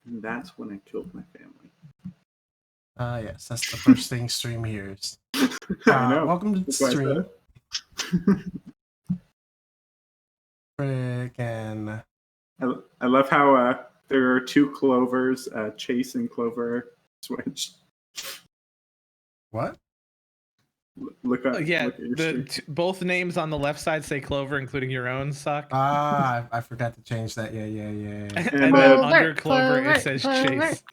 And that's when I killed my family. Yes, that's the first thing stream hears. I know. Welcome to the That's why I said stream. Frickin'. I love how there are two Clovers, Chase and Clover switched. What? Look up. Yeah, look at your stream. both names on the left side say Clover, including your own, Suck. I forgot to change that. Yeah. And And then under Clover, it says Chase.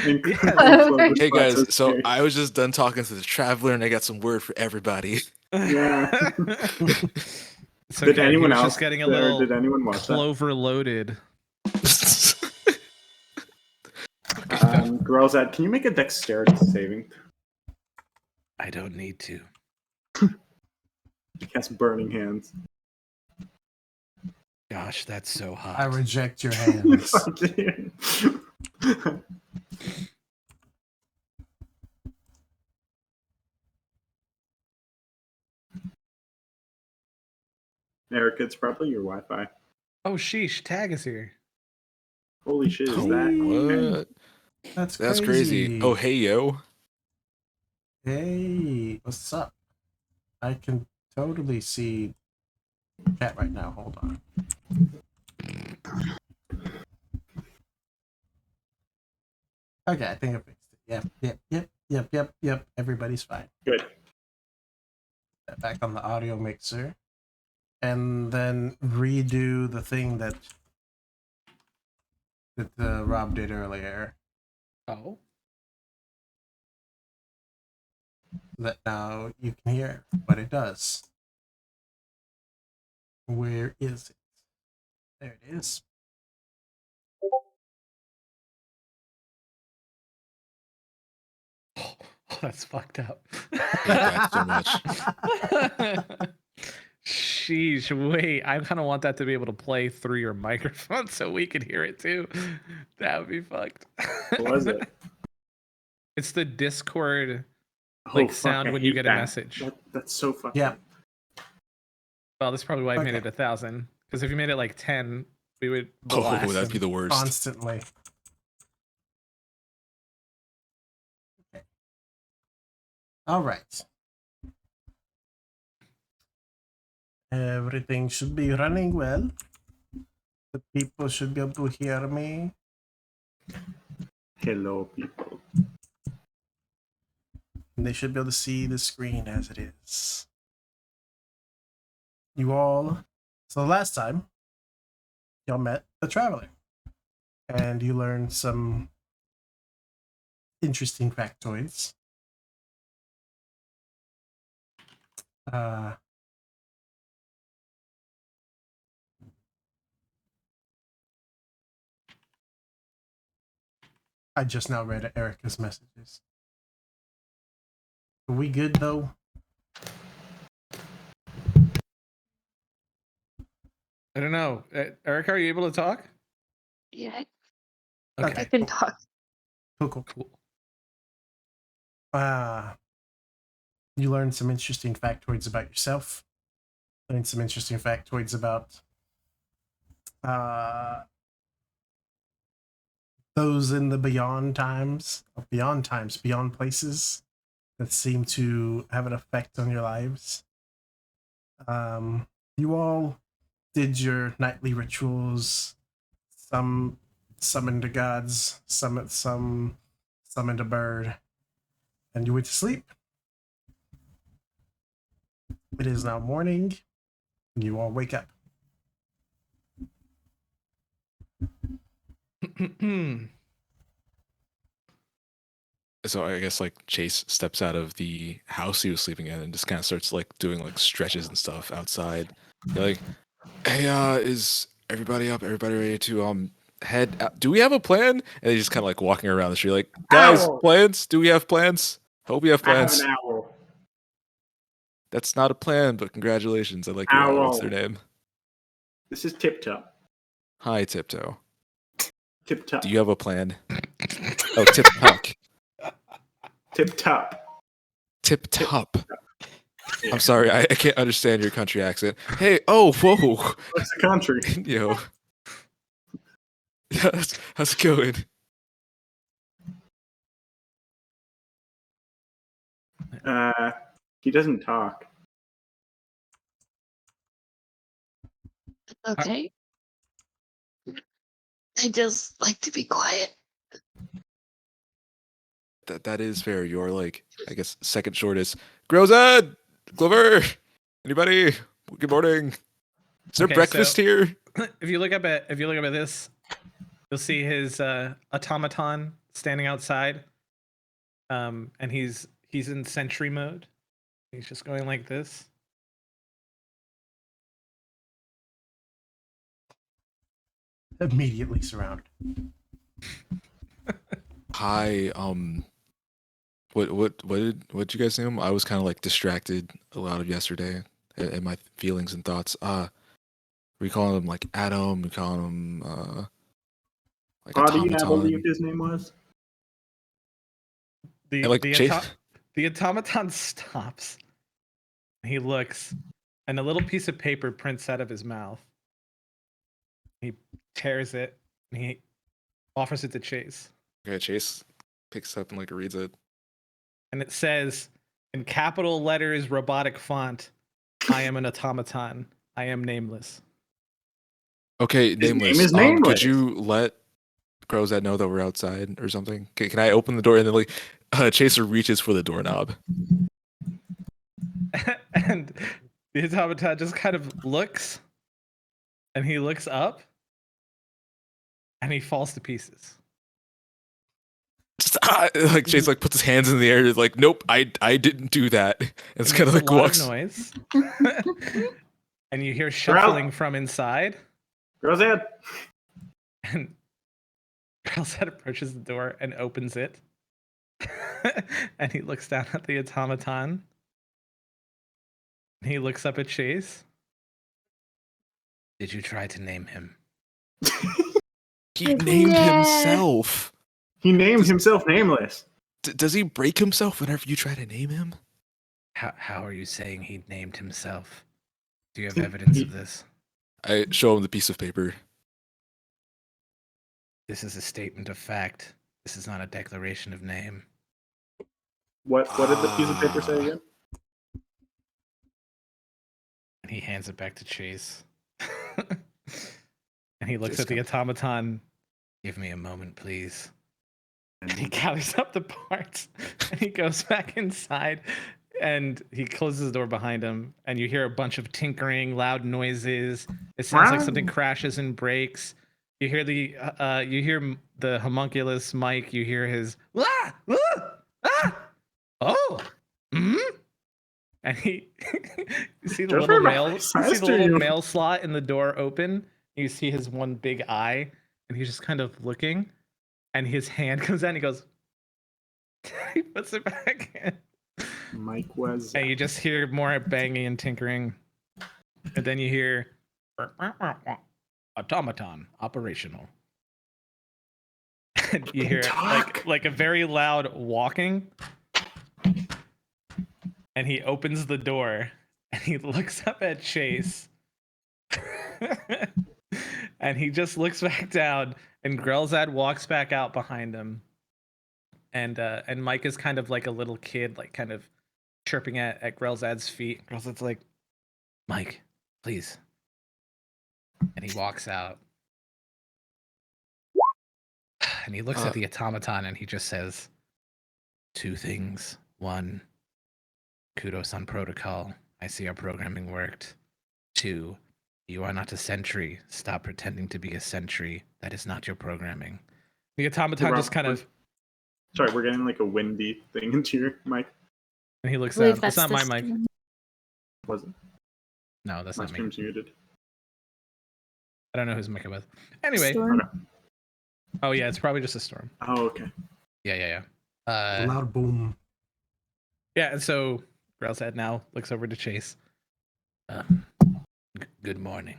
Yes. Hey guys, so I was just done talking to the traveler, and I got some word for everybody. Yeah. So Did anyone else? just getting a little did anyone watch Clover loaded? Girls, can you make a dexterity saving? I don't need to. She casts burning hands. Gosh, that's so hot. I reject your hands. Eric, it's probably your Wi-Fi. Oh, sheesh, Tag is here. Holy shit, is that? What? That's crazy. Oh, hey, yo. Hey, what's up? I can totally see chat right now. Hold on. Okay, I think I fixed it. Yep. Everybody's fine. Good. Back on the audio mixer. And then redo the thing that Rob did earlier. Oh. That now you can hear what it does. Where is it? There it is. Oh, that's fucked up. that so much. Sheesh, wait. I kind of want that to be able to play through your microphone so we can hear it too. That would be fucked. What was it? It's the Discord Oh, fuck, sound I when you hate get that. a message. That's so fucking. Yeah. Well, that's probably why I made Okay. it 1,000. Because if you made it like 10, we would Oh, blast that'd be them. the worst. Constantly. Okay. All right. Everything should be running well. The people should be able to hear me. Hello, people. And they should be able to see the screen as it is. You all. So the last time, y'all met the traveler. And you learned some interesting factoids. I just now read Erica's messages. Are we good though? I don't know. Erica, are you able to talk? Yeah, Okay. I can talk. Cool. Cool. You learned some interesting factoids about yourself. Learned some interesting factoids about those in the beyond places that seem to have an effect on your lives. You all did your nightly rituals. Some summoned the gods, some summoned a bird, and you went to sleep. It is now morning, and you all wake up. So I guess like Chase steps out of the house he was sleeping in and just kind of starts like doing like stretches and stuff outside. You're like, hey, is everybody up? Everybody ready to head out? Do we have a plan? And he's just kind of like walking around the street, like, guys, Owl! plans? Do we have plans? Hope we have I have plans. an owl. That's not a plan, but congratulations. I like your owl. What's their Owl. name? This is Tip Top. Hi, Tiptoe. Tip Top. Do you have a plan? Oh, Tip Tuck. Tip Top. Tip Top. Yeah. I'm sorry, I can't understand your country accent. Hey, oh, whoa. What's the country? Yo. Yeah, how's it going? He doesn't talk. Okay. I just like to be quiet. That is fair. You're like, I guess, second shortest. Grozad! Clover! Anybody? Good morning. Is there Okay, breakfast so- here? If you look up at this, you'll see his automaton standing outside. And he's in sentry mode. He's just going like this. Immediately surrounded. Hi, what did you guys name him? I was kind of like distracted a lot of yesterday in my feelings and thoughts. We calling him like Adam, we calling him like How do you have automaton. believe his name was? The And, like, the, Chase- the automaton stops. He looks, and a little piece of paper prints out of his mouth. He tears it, and he offers it to Chase. Okay, Chase picks up and like reads it. And it says, in capital letters, robotic font, I am an automaton. I am nameless. Okay, name nameless. is Could nameless. you let Crozat know that we're outside or something? Can I open the door and then like Chaser reaches for the doorknob? And the automaton just kind of looks, and he looks up, and he falls to pieces. Just, like Chase like puts his hands in the air, like, nope, I didn't do that. And it's He kind of makes like a lot walks. of noise, and you hear shuffling from inside. Girl's head. And Girlset approaches the door and opens it. And he looks down at the automaton. He looks up at Chase. Did you try to name him? He named himself. He named himself nameless. Does he break himself whenever you try to name him? How are you saying he named himself? Do you have evidence of this? I show him the piece of paper. This is a statement of fact. This is not a declaration of name. What did the piece of paper say again? And he hands it back to Chase. And he looks Chase at the automaton. Give me a moment, please. And he gathers up the parts and he goes back inside and he closes the door behind him. And you hear a bunch of tinkering, loud noises. It sounds like something crashes and breaks. You hear the homunculus Mike. You hear his and he you see the Just little remember, mail you see size the to little you. mail slot in the door open. You see his one big eye, and he's just kind of looking. And his hand comes out and he goes, he puts it back in. Mike was. And you just hear more banging and tinkering. And then you hear automaton operational. And you hear like a very loud walking. And he opens the door and he looks up at Chase. And he just looks back down, and Grelzad walks back out behind him. And Mike is kind of like a little kid, like kind of chirping at Grelzad's feet. Grelzad's like, Mike, please. And he walks out. And he looks at the automaton and he just says, 2 things. 1, kudos on protocol. I see our programming worked. 2, you are not a sentry. Stop pretending to be a sentry. That is not your programming. The automaton just kind of... Sorry, we're getting like a windy thing into your mic. And he looks down. It's not my mic. Wasn't. No, that's My not me. stream's muted. I don't know who's mic with. Anyway. Storm. Okay. Oh, yeah, it's probably just a storm. Oh, okay. Yeah. Loud boom. Yeah, and so Grelzad now looks over to Chase. Good morning.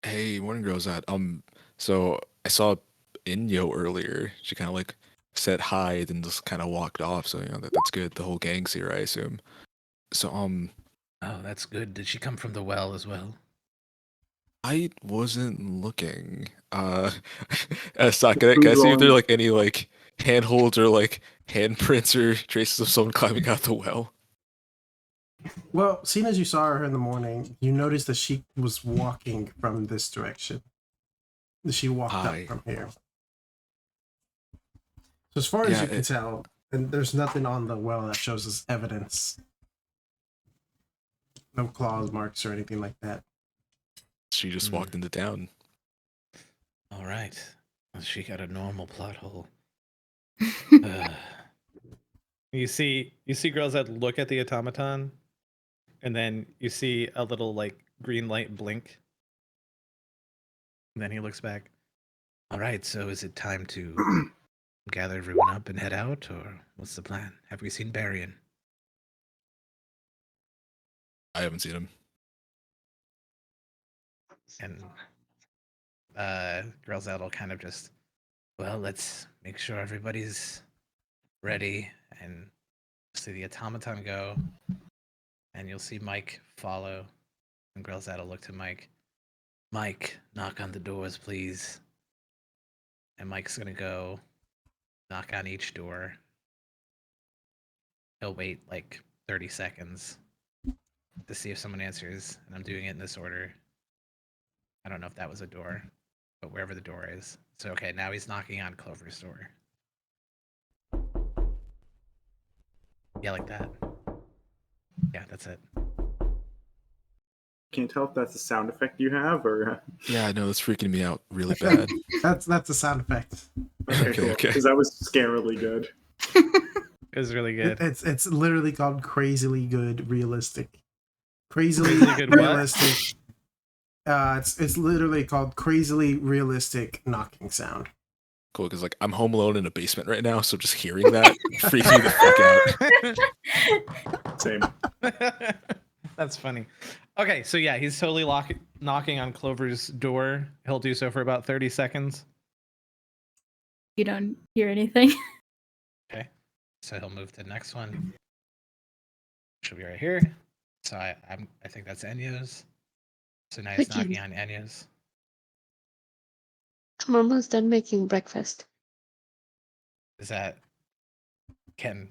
Hey, morning, Rosette. So I saw Inyo earlier. She kind of like said hi, then just kind of walked off. So that's good. The whole gang's here, I assume. So Oh, that's good. Did she come from the well as well? I wasn't looking. So can I see if there are like any like handholds or like handprints or traces of someone climbing out the well? Well, seeing as you saw her in the morning, you noticed that she was walking from this direction. She walked up from here. So as far as you can tell, and there's nothing on the well that shows us evidence. No claws marks or anything like that. She just walked into town. All right. Well, she got a normal plot hole. You see girls that look at the automaton, and then you see a little like green light blink. And then he looks back. All right, so is it time to gather everyone up and head out, or what's the plan? Have we seen Barian? I haven't seen him. And girls out will kind of just, well, let's make sure everybody's ready, and see the automaton go, and you'll see Mike follow, and girls out will look to Mike. Mike, knock on the doors, please. And Mike's gonna go knock on each door. He'll wait like 30 seconds to see if someone answers, and I'm doing it in this order. I don't know if that was a door. but wherever the door is. So okay, now he's knocking on Clover's door. Yeah, like that. Yeah, that's it. Can't tell if that's a sound effect you have or. Yeah, I know that's freaking me out really bad. That's a sound effect. Okay, cool. okay. Because that was scarily good. It was really good. It's literally called crazily good realistic. Crazily Crazily good what? realistic. It's literally called crazily realistic knocking sound. Cool, because like I'm home alone in a basement right now, so just hearing that freaks me the fuck out. Same. That's funny. Okay, so yeah, he's totally knocking on Clover's door. He'll do so for about 30 seconds. You don't hear anything. Okay, so he'll move to the next one. She'll be right here. So I think that's Enyo's. So now he's Which knocking on Enyo's. I'm almost done making breakfast. Is that can?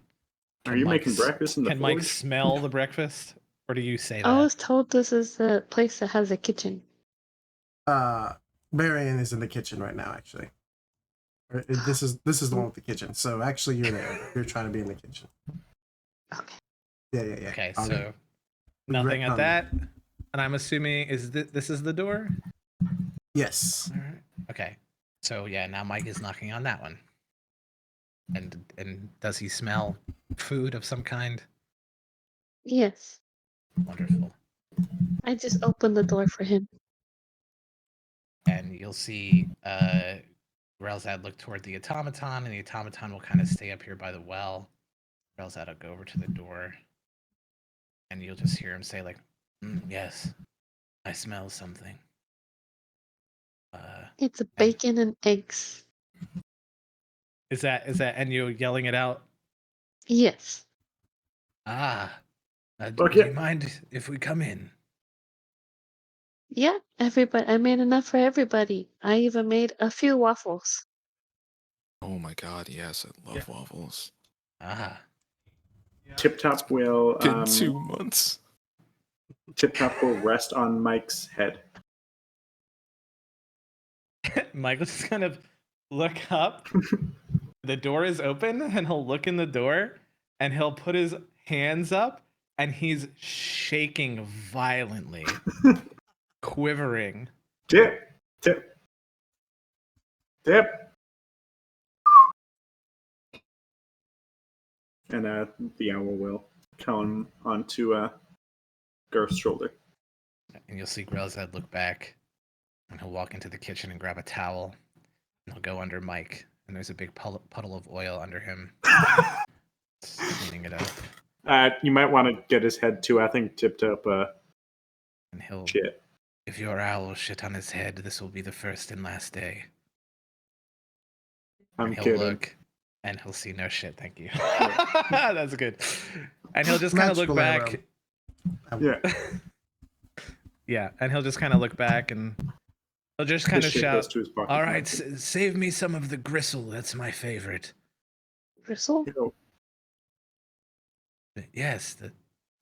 Are you Mike making breakfast in the Can Mike forge? smell the breakfast, or do you say that? I was told this is the place that has a kitchen. Marion is in the kitchen right now, actually. This is the one with the kitchen. So actually, you're there. You're trying to be in the kitchen. Okay. Yeah. Okay, Okay. so nothing at Retcon. that, and I'm assuming this is the door. Yes. All right. Okay. So yeah, now Mike is knocking on that one. And does he smell food of some kind? Yes. Wonderful. I just opened the door for him. And you'll see Relzad look toward the automaton, and the automaton will kind of stay up here by the well. Relzad will go over to the door, and you'll just hear him say like, "Yes, I smell something." It's a bacon and eggs. Is that Enyo yelling it out? Yes. Ah, Fuck do yeah. you mind if we come in? Yeah, everybody. I made enough for everybody. I even made a few waffles. Oh my god, yes, I love waffles. Ah, Tip Top will Been 2 months. Tip Top will rest on Mike's head. Michael just kind of look up. The door is open, and he'll look in the door, and he'll put his hands up, and he's shaking violently, quivering. Tip. And the owl will come onto Garth's shoulder. And you'll see Grelzad look back, and he'll walk into the kitchen and grab a towel, and he'll go under Mike, and there's a big puddle of oil under him, just cleaning it up. You might want to get his head too. I think Tip Top And he'll, shit. if your owl shit on his head, this will be the first and last day. I'm And he'll kidding. look, and he'll see no shit. Thank you. That's good. And he'll just kind of look Magical back. arrow. Yeah. Yeah, and he'll just kind of look back, and he'll just kind His of shit goes shout, to his pocket. "All right, save me some of the gristle. That's my favorite." Gristle? Yo, Yes, the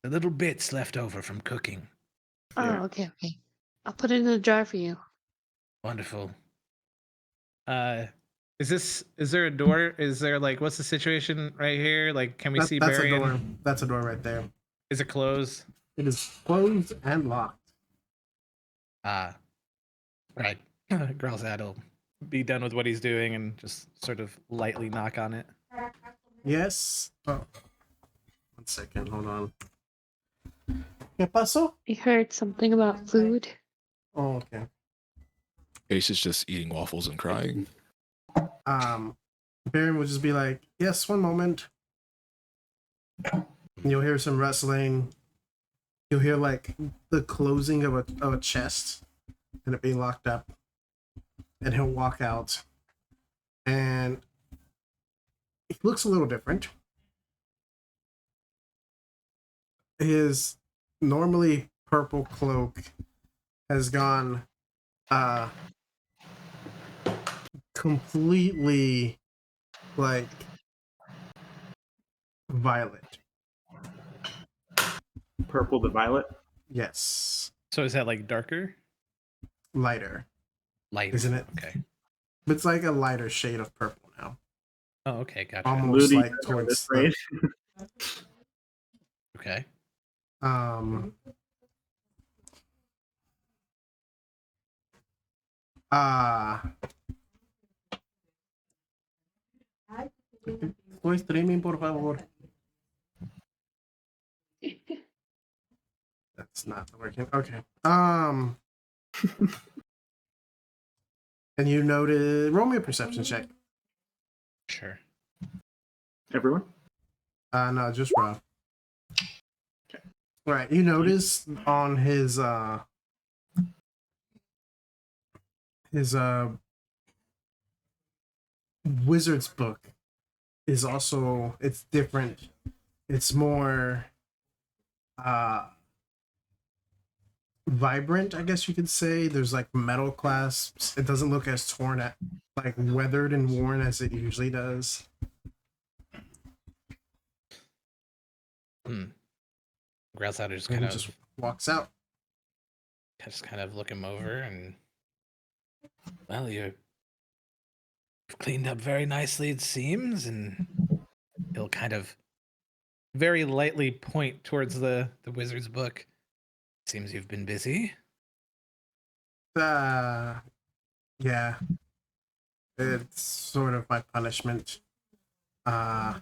little bits left over from cooking. Oh, Yeah. okay. I'll put it in a jar for you. Wonderful. Is there a door? Is there like what's the situation right here? Like, can we see That's Barry? a door. That's a door right there. Is it closed? It is closed and locked. Right. Grelzad will be done with what he's doing and just sort of lightly knock on it. Yes. Oh. 1 second. Hold on. ¿Qué pasó? I heard something about food. Oh, okay. Ace is just eating waffles and crying. Baron will just be like, "Yes, one moment." And you'll hear some rustling. You'll hear like the closing of a chest and it being locked up. And he'll walk out. And he looks a little different. His normally purple cloak has gone completely like violet. purple to violet. Yes. So is that like darker? Lighter. Light. Isn't it? Okay. It's like a lighter shade of purple now. Oh, okay, gotcha. Almost Moody like this towards rate. Okay. um ah Estoy streaming, por favor. That's not working. Okay. And you noted, roll me a perception check. Sure. Everyone? No, just Rob. Right. You notice on his wizard's book is also, it's different. It's more vibrant, I guess you could say. There's like metal clasps. It doesn't look as torn at, like weathered and worn as it usually does. Growlsider just And kind he of just walks out. look him over and, well, you've cleaned up very nicely, it seems, and he'll kind of very lightly point towards the wizard's book. Seems you've been busy. Yeah. It's sort of my punishment. I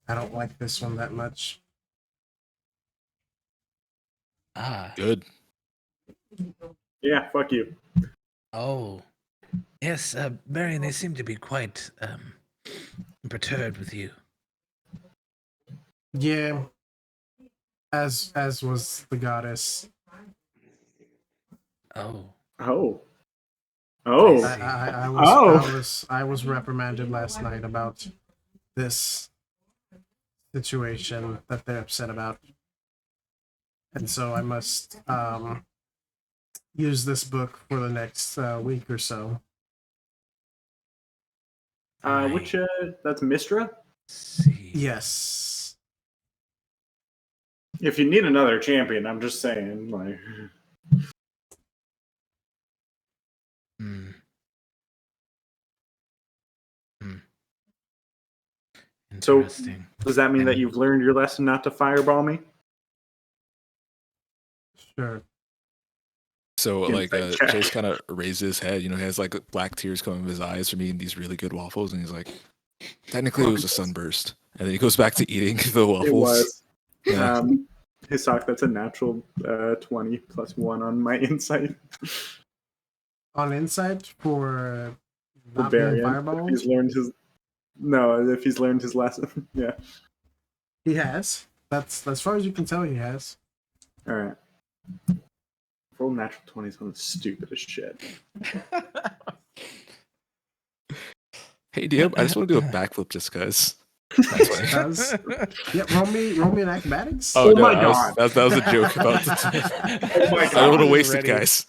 don't like this one that much. Ah, Good. Yeah, fuck you. oh. Yes, Marion, they seem to be quite perturbed with you. Yeah. As was the goddess. Oh. Oh. Oh. I was reprimanded last night about this situation that they're upset about. And so I must use this book for the next week or so. Which, that's Mistra? See. Yes. If you need another champion, I'm just saying, like... Hmm. So, Interesting. does that mean that you've learned your lesson not to fireball me? Sure. So like Insight check. Chase kind of raises his head, he has like black tears coming from his eyes from eating these really good waffles, and he's like, technically it was a sunburst. And then he goes back to eating the waffles. It was. Yeah. Hisak, that's a natural 20 plus 1 on my insight. On insight for The not being variant. fireballed? If he's learned his lesson. Yeah. He has. That's as far as you can tell, he has. Alright. Roll natural 20s on the stupidest shit. Hey, DM, I just want to do a backflip just because. That's funny. Does. Yeah, roll me an acrobatics. Oh my that was- God. that was a joke about the Oh my I don't want to God. waste it, Ready. guys.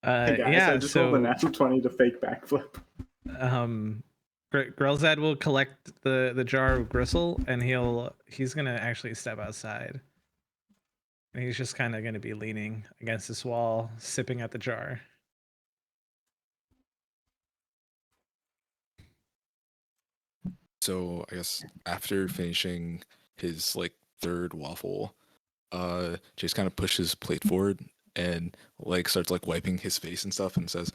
Hey guys, yeah, I just rolled a so natural 20 to fake backflip. Grelzad will collect the jar of gristle, and he's gonna actually step outside. And he's just kind of gonna be leaning against this wall, sipping at the jar. So I guess after finishing his like third waffle, Chase kind of pushes his plate forward and like starts like wiping his face and stuff and says,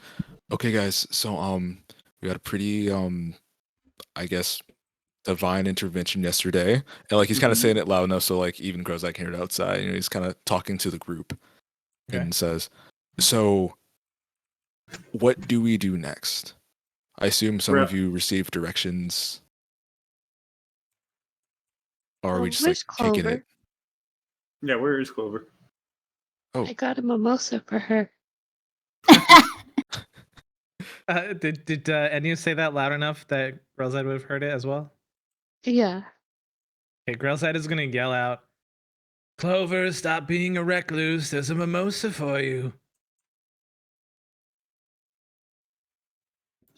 "Okay, guys, so we got a pretty I guess divine intervention yesterday." And like he's kind of saying it loud enough so like even Grozak can hear it outside. He's kind of talking to the group and says, "So what do we do next? I assume some of you received directions." Or are we just like Where's kicking Clover? it? Yeah, where is Clover? Oh, I got a mimosa for her. Did any of you say that loud enough that Grelzad would have heard it as well? Yeah. Okay, Grelzad is gonna yell out, "Clover, stop being a recluse. There's a mimosa for you."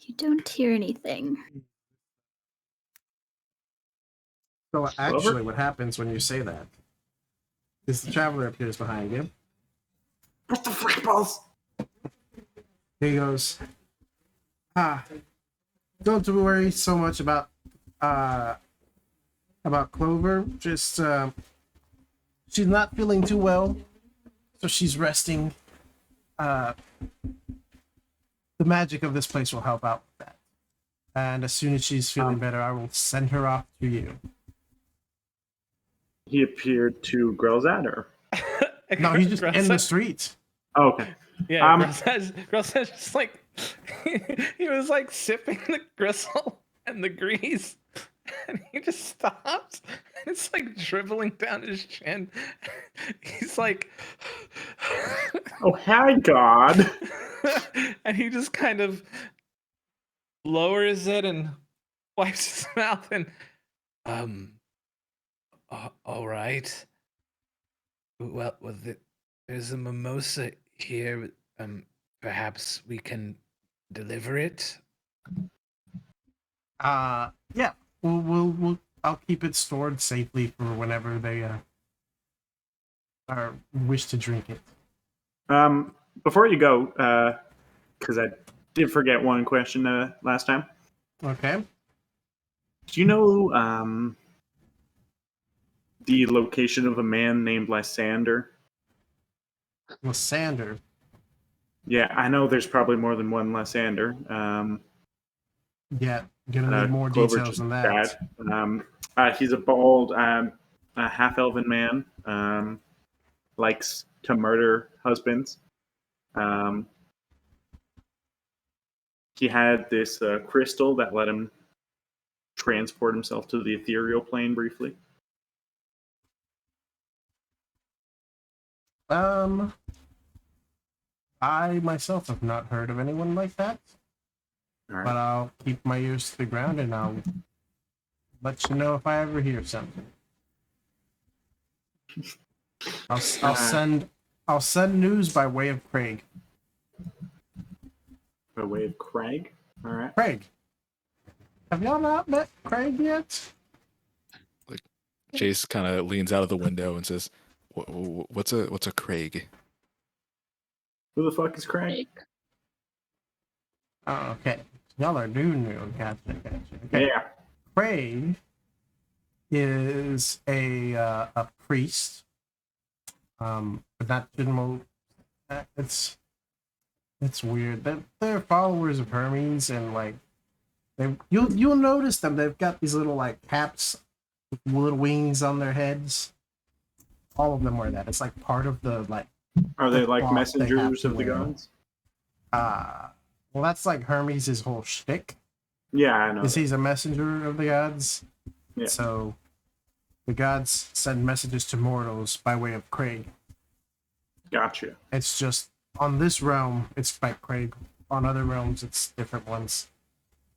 You don't hear anything. So actually, what happens when you say that is the traveler appears behind you. What the frick balls? He goes, don't worry so much about Clover. Just she's not feeling too well, so she's resting. The magic of this place will help out with that. And as soon as she's feeling better, I will send her off to you. He appeared to Grelzad, or? No, he's just in the streets. Oh, okay. Yeah, Grelzad's just like he was like sipping the gristle and the grease, and he just stops. And it's like dribbling down his chin. He's like, Oh, hi, God. and he just kind of lowers it and wipes his mouth and all right. Well, there's a mimosa here. Perhaps we can deliver it. Yeah. We'll I'll keep it stored safely for whenever they are wish to drink it. Before you go, because I did forget one question last time. Okay. Do you know the location of a man named Lysander? Lysander. Yeah, I know there's probably more than one Lysander. Yeah, gonna need more Clover details on that. He's a bald, a half-elven man. Likes to murder husbands. He had this crystal that let him transport himself to the ethereal plane briefly. I myself have not heard of anyone like that. All right. But I'll keep my ears to the ground and I'll let you know if I ever hear something. I'll send news by way of Craig. By way of Craig. All right. Craig, have y'all not met Craig yet? Like Chase kind of leans out of the window and says, "What's a Craig?" Who the fuck is Craig? Oh, okay. Y'all are new. Gotcha. Okay. Yeah. Craig is a priest. But not general. It's weird. They're followers of Hermes, and like you'll notice them. They've got these little like caps with little wings on their heads. All of them wear that. It's like part of the like. Are they like cloth they have messengers to of the wear. gods? Well, that's like Hermes' whole shtick. Yeah, I know. Is he's a messenger of the gods. Yeah. So the gods send messages to mortals by way of Craig. Gotcha. It's just on this realm, it's by Craig. On other realms, it's different ones.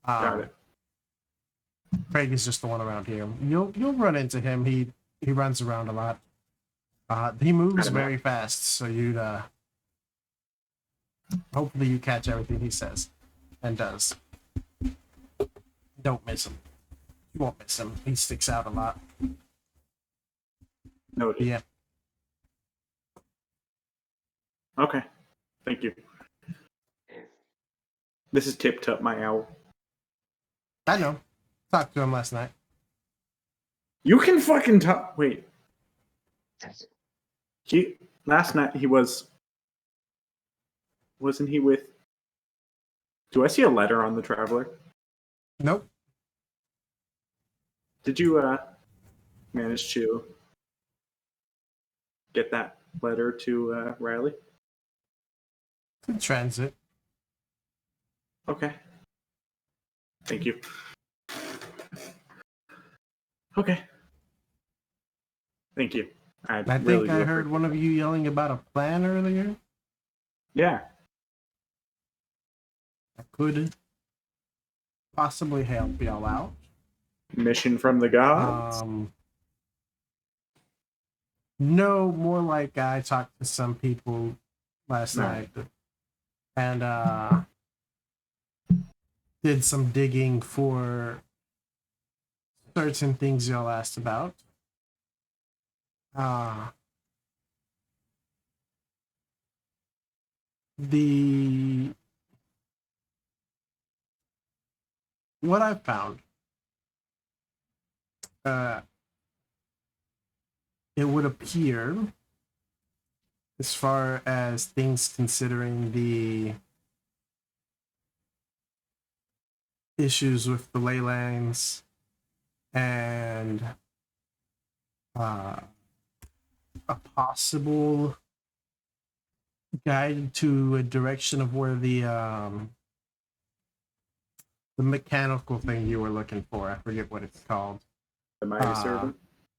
Got it. Craig is just the one around here. You'll run into him. He runs around a lot. He moves very fast, so you'd hopefully you catch everything he says and does. Don't miss him. You won't miss him. He sticks out a lot. Noted. Yeah. Okay. Thank you. This is Tip Tup, my owl. I know. Talked to him last night. You can fucking talk. Wait. Last night he was. Wasn't he with? Do I see a letter on the Traveler? Nope. Did you manage to get that letter to Riley? In transit. Okay. Thank you. Okay. Thank you. I think I heard one of you yelling about a plan earlier. Yeah. I could possibly help y'all out. Mission from the gods. No, more like I talked to some people last night and did some digging for certain things y'all asked about. The what I've found, it would appear, as far as things considering the issues with the ley lines and a possible guide to a direction of where the mechanical thing you were looking for. I forget what it's called. The mighty servant.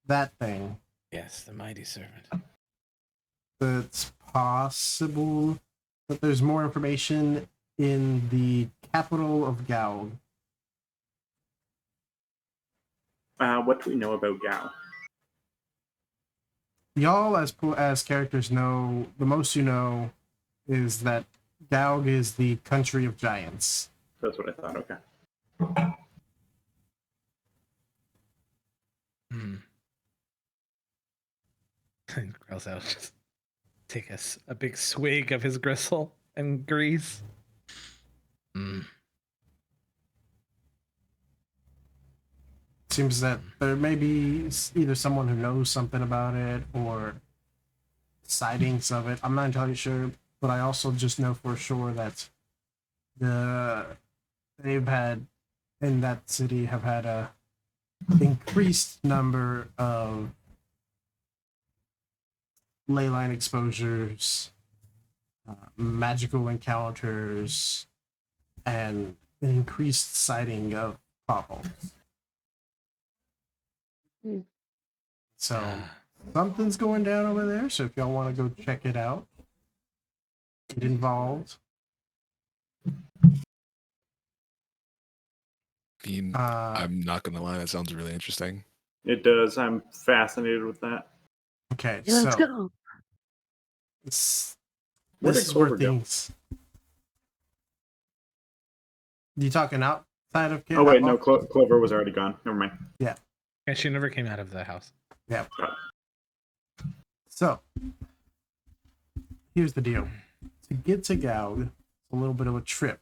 That thing. Yes, the mighty servant. It's possible that there's more information in the capital of Gaul. What do we know about Gao? Y'all, as characters, know the most you know is that Gaug is the country of giants. That's what I thought. Okay. Growls out. Just take a big swig of his gristle and grease. Seems that there may be either someone who knows something about it or sightings of it. I'm not entirely sure, but I also just know for sure that they've had in that city have had a increased number of ley line exposures, magical encounters, and an increased sighting of potholes. So something's going down over there. So if y'all want to go check it out, get involved. I'm not gonna lie, that sounds really interesting. It does. I'm fascinated with that. Okay, Yeah, let's so go. this Where did is where Clover go? things. You talking outside of? Oh wait, no, Clover was already gone. Never mind. Yeah, she never came out of the house. Yeah. So here's the deal: to get to Gaug, it's a little bit of a trip.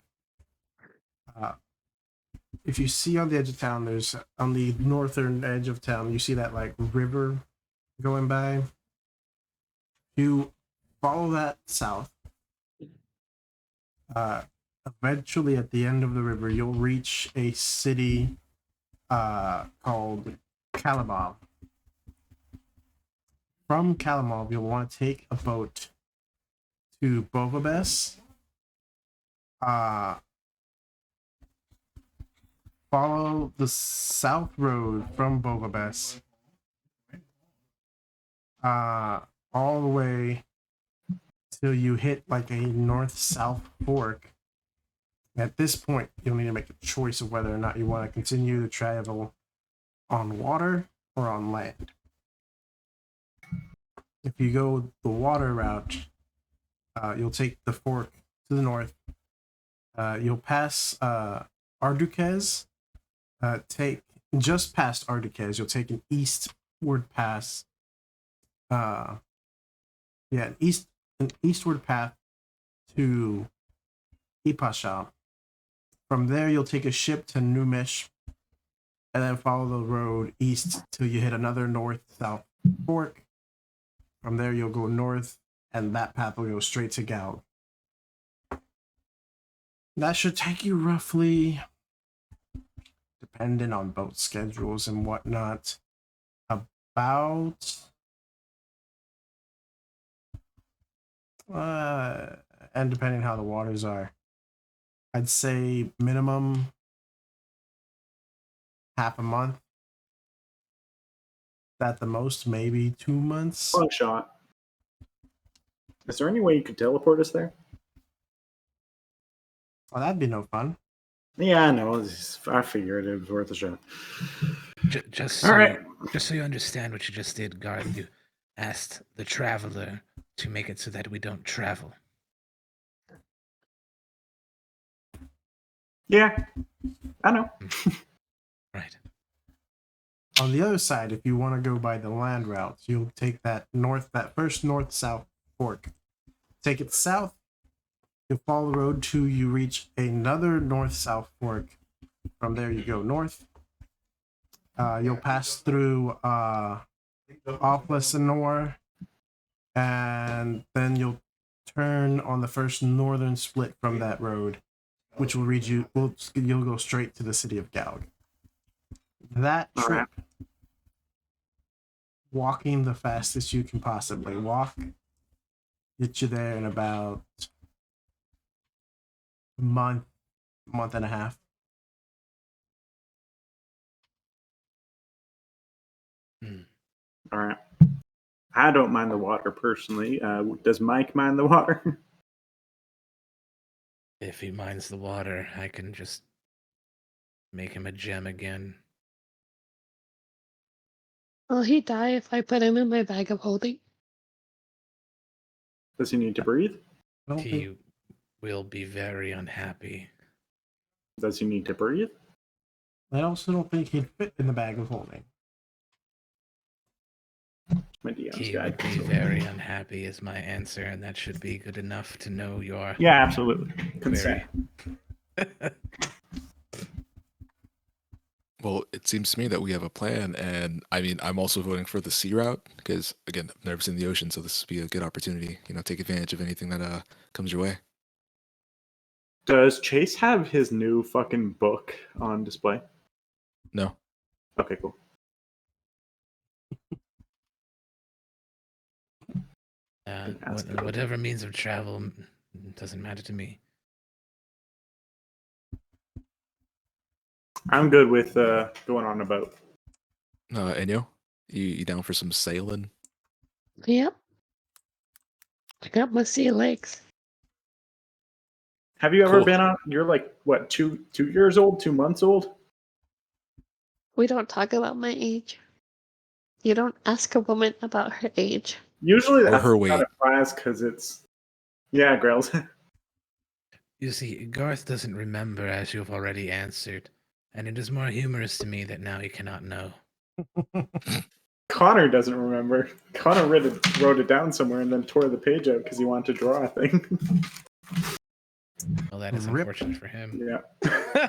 If you see on the edge of town, there's on the northern edge of town, you see that like river going by. You follow that south. Eventually, at the end of the river, you'll reach a city called Kalimov. From Kalimov, you'll want to take a boat to Bovabes. Follow the south road from Bovabes all the way till you hit like a north-south fork. At this point, you'll need to make a choice of whether or not you want to continue to travel on water or on land. If you go the water route, you'll take the fork to the north. You'll pass Arduquez. Take just past Arduquez, you'll take an eastward pass. An eastward path to Ipasha. From there, you'll take a ship to Numish, and then follow the road east till you hit another north-south fork. From there, you'll go north, and that path will go straight to Gaug. That should take you roughly, depending on boat schedules and whatnot, about and depending how the waters are, I'd say minimum half a month. At the most, maybe 2 months. Long shot. Is there any way you could teleport us there? Oh, that'd be no fun. Yeah, I know. I figured it was worth a shot. Just All so right. just so you understand what you just did, Guard, you asked the traveler to make it so that we don't travel. Yeah, I know. Right. On the other side, if you want to go by the land route, you'll take that first north-south fork. Take it south. You'll follow the road till you reach another north-south fork. From there, you go north. You'll pass through Oplesanor, and then you'll turn on the first northern split from that road, which will read you. You'll go straight to the city of Galg. That All trip, right. walking the fastest you can possibly walk, get you there in about a month and a half. All right. I don't mind the water personally. Does Mike mind the water? If he minds the water, I can just make him a gem again. Will he die if I put him in my bag of holding? Does he need to breathe? I don't think He will be very unhappy. Does he need to breathe? I also don't think he'd fit in the bag of holding. My DM's He guide. would be very unhappy is my answer, and that should be good enough to know you're Yeah, absolutely. Consent. very... Well, it seems to me that we have a plan, and I mean, I'm also voting for the sea route because, again, I've never seen the ocean, so this would be a good opportunity. Take advantage of anything that comes your way. Does Chase have his new fucking book on display? No, Okay, cool. Ask about whatever means of travel doesn't matter to me. I'm good with going on a boat. Enyo, you down for some sailing? Yep. I got my sea legs. Have you ever Cool. been on? You're like what, 2 years old, 2 months old? We don't talk about my age. You don't ask a woman about her age. Usually Or that's her not weight. a class because it's Grails. You see, Garth doesn't remember as you've already answered, and it is more humorous to me that now he cannot know. Connor doesn't remember. Connor wrote it down somewhere and then tore the page out because he wanted to draw a thing. Well, that is Rip. unfortunate for him. Yeah,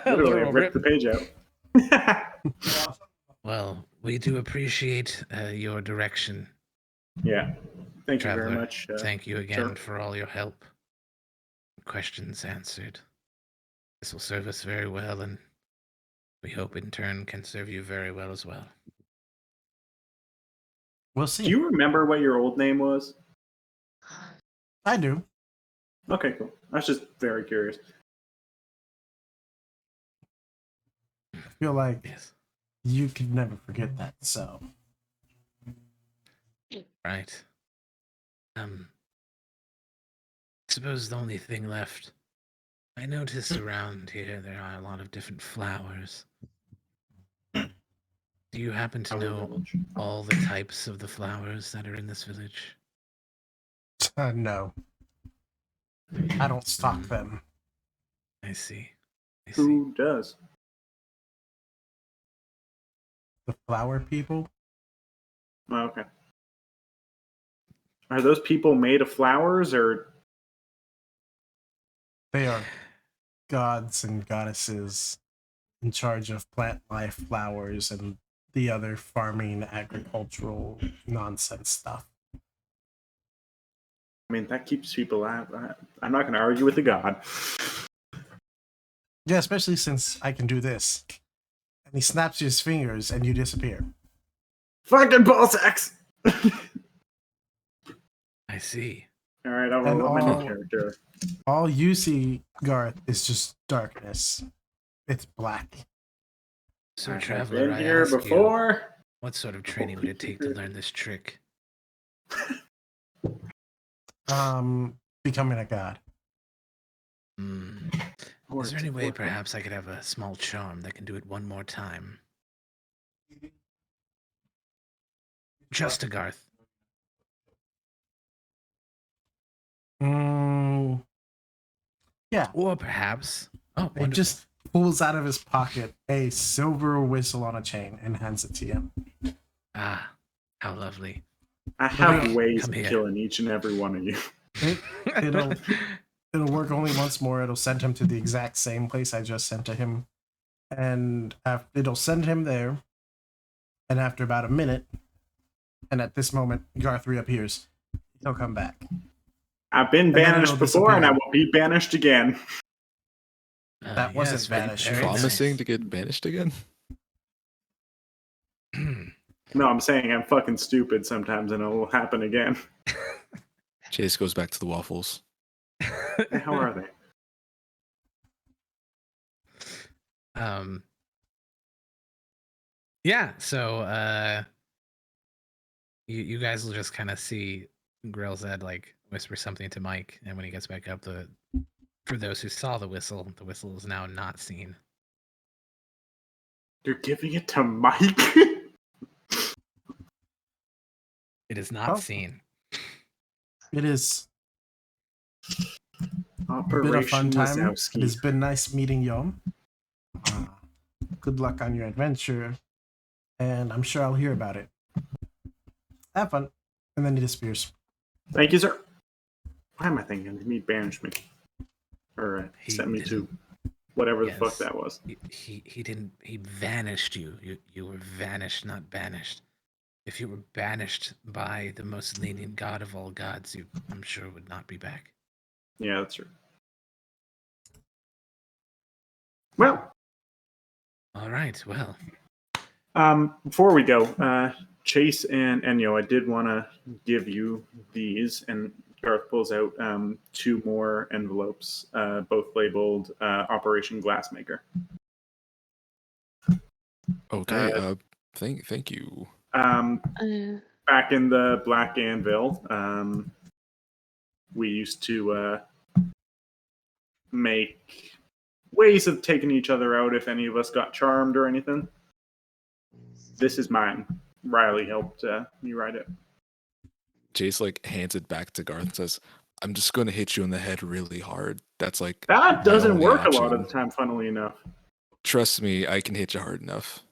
A literally literal ripped the page out. Well, we do appreciate your direction, Yeah, thank you traveler. very much. Thank you again sir. for all your help. Questions answered. This will serve us very well, and we hope in turn can serve you very well as well. We'll see. Do you remember what your old name was? I do. Okay, cool. I was just very curious. I feel like Yes. you could never forget that. So Right. I suppose the only thing left. I notice around here there are a lot of different flowers. Do you happen to know all the types of the flowers that are in this village? no, I don't stock them. I see. I see. Who does? The flower people. Oh, okay. Are those people made of flowers or? They are gods and goddesses in charge of plant life, flowers, and the other farming, agricultural nonsense stuff. I mean, that keeps people out. I'm not going to argue with the god. Yeah, especially since I can do this. And he snaps his fingers and you disappear. Fucking ball sacks! I see. All right, I'll And roll up my all- new character. All you see, Garth, is just darkness. It's black. So, I've traveler, been I here ask you, before. what sort of training would it take to learn this trick? Becoming a god. Hmm. Is there any way perhaps I could have a small charm that can do it one more time? Just to Garth. Yeah. Or perhaps... Oh, It wonderful. just pulls out of his pocket a silver whistle on a chain and hands it to you. Ah, how lovely. I have Come ways of here. killing each and every one of you. It'll work only once more. It'll send him to the exact same place I just sent to him. and it'll send him there. And after about a minute, and at this moment, Garth reappears. He'll come back. I've been then banished it'll before, and I disappear. will be banished again. That wasn't banishing. very Promising nice. to get banished again? No, I'm saying I'm fucking stupid sometimes, and it will happen again. Chase goes back to the waffles. How are they? Yeah, so you guys will just kind of see Grill's Ed like whisper something to Mike, and when he gets back up, for those who saw the whistle is now not seen. You're giving it to Mike? It is not Oh. seen. It is been a Operation fun time. It Wazowski. has been nice meeting you. Good luck on your adventure, and I'm sure I'll hear about it. Have fun. And then he disappears. Thank you, sir. Why am I thinking he banished me? Or He sent me to didn't. whatever the Yes. fuck that was. He didn't. He vanished you. You were vanished, not banished. If you were banished by the most lenient god of all gods, you, I'm sure, would not be back. Yeah, that's true. Well, All right. Well, before we go, Chase and Enyo, I did want to give you these, and Garth pulls out 2 more envelopes, both labeled Operation Glassmaker. Okay, thank you. Back in the Black Anvil, we used to make ways of taking each other out if any of us got charmed or anything. This is mine. Riley helped me write it. Chase like hands it back to Garth and says, "I'm just going to hit you in the head really hard. That's like That my doesn't only work a lot option. of the time, funnily enough. Trust me, I can hit you hard enough.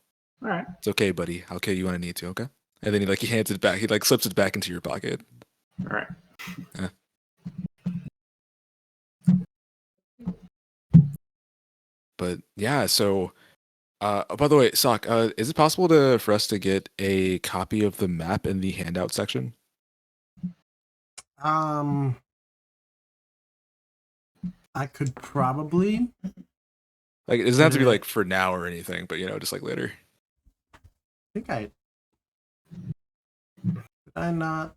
All right. It's okay, buddy. I'll kill you when I need to. Okay." And then he hands it back. He like slips it back into your pocket. All right. But yeah, so by the way, Sock, is it possible for us to get a copy of the map in the handout section? I could probably. Like, it doesn't have to be like for now or anything, but just like later. Did I not?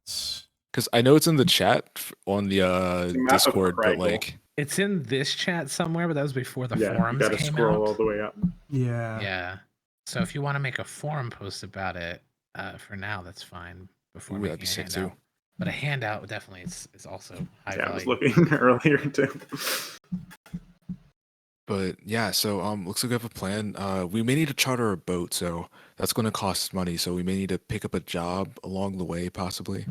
Because I know it's in the chat on the map of Discord, but Craggle. like, it's in this chat somewhere, but that was before the Yeah, you forums got to came scroll all out. the way up. Yeah. Yeah. So if you want to make a forum post about it, for now, that's fine. Before ooh, that'd making be a sick handout. too. But a handout definitely is also high Yeah, I was value. looking earlier too. But yeah, so looks like we have a plan. We may need to charter a boat, so that's going to cost money. So we may need to pick up a job along the way, possibly.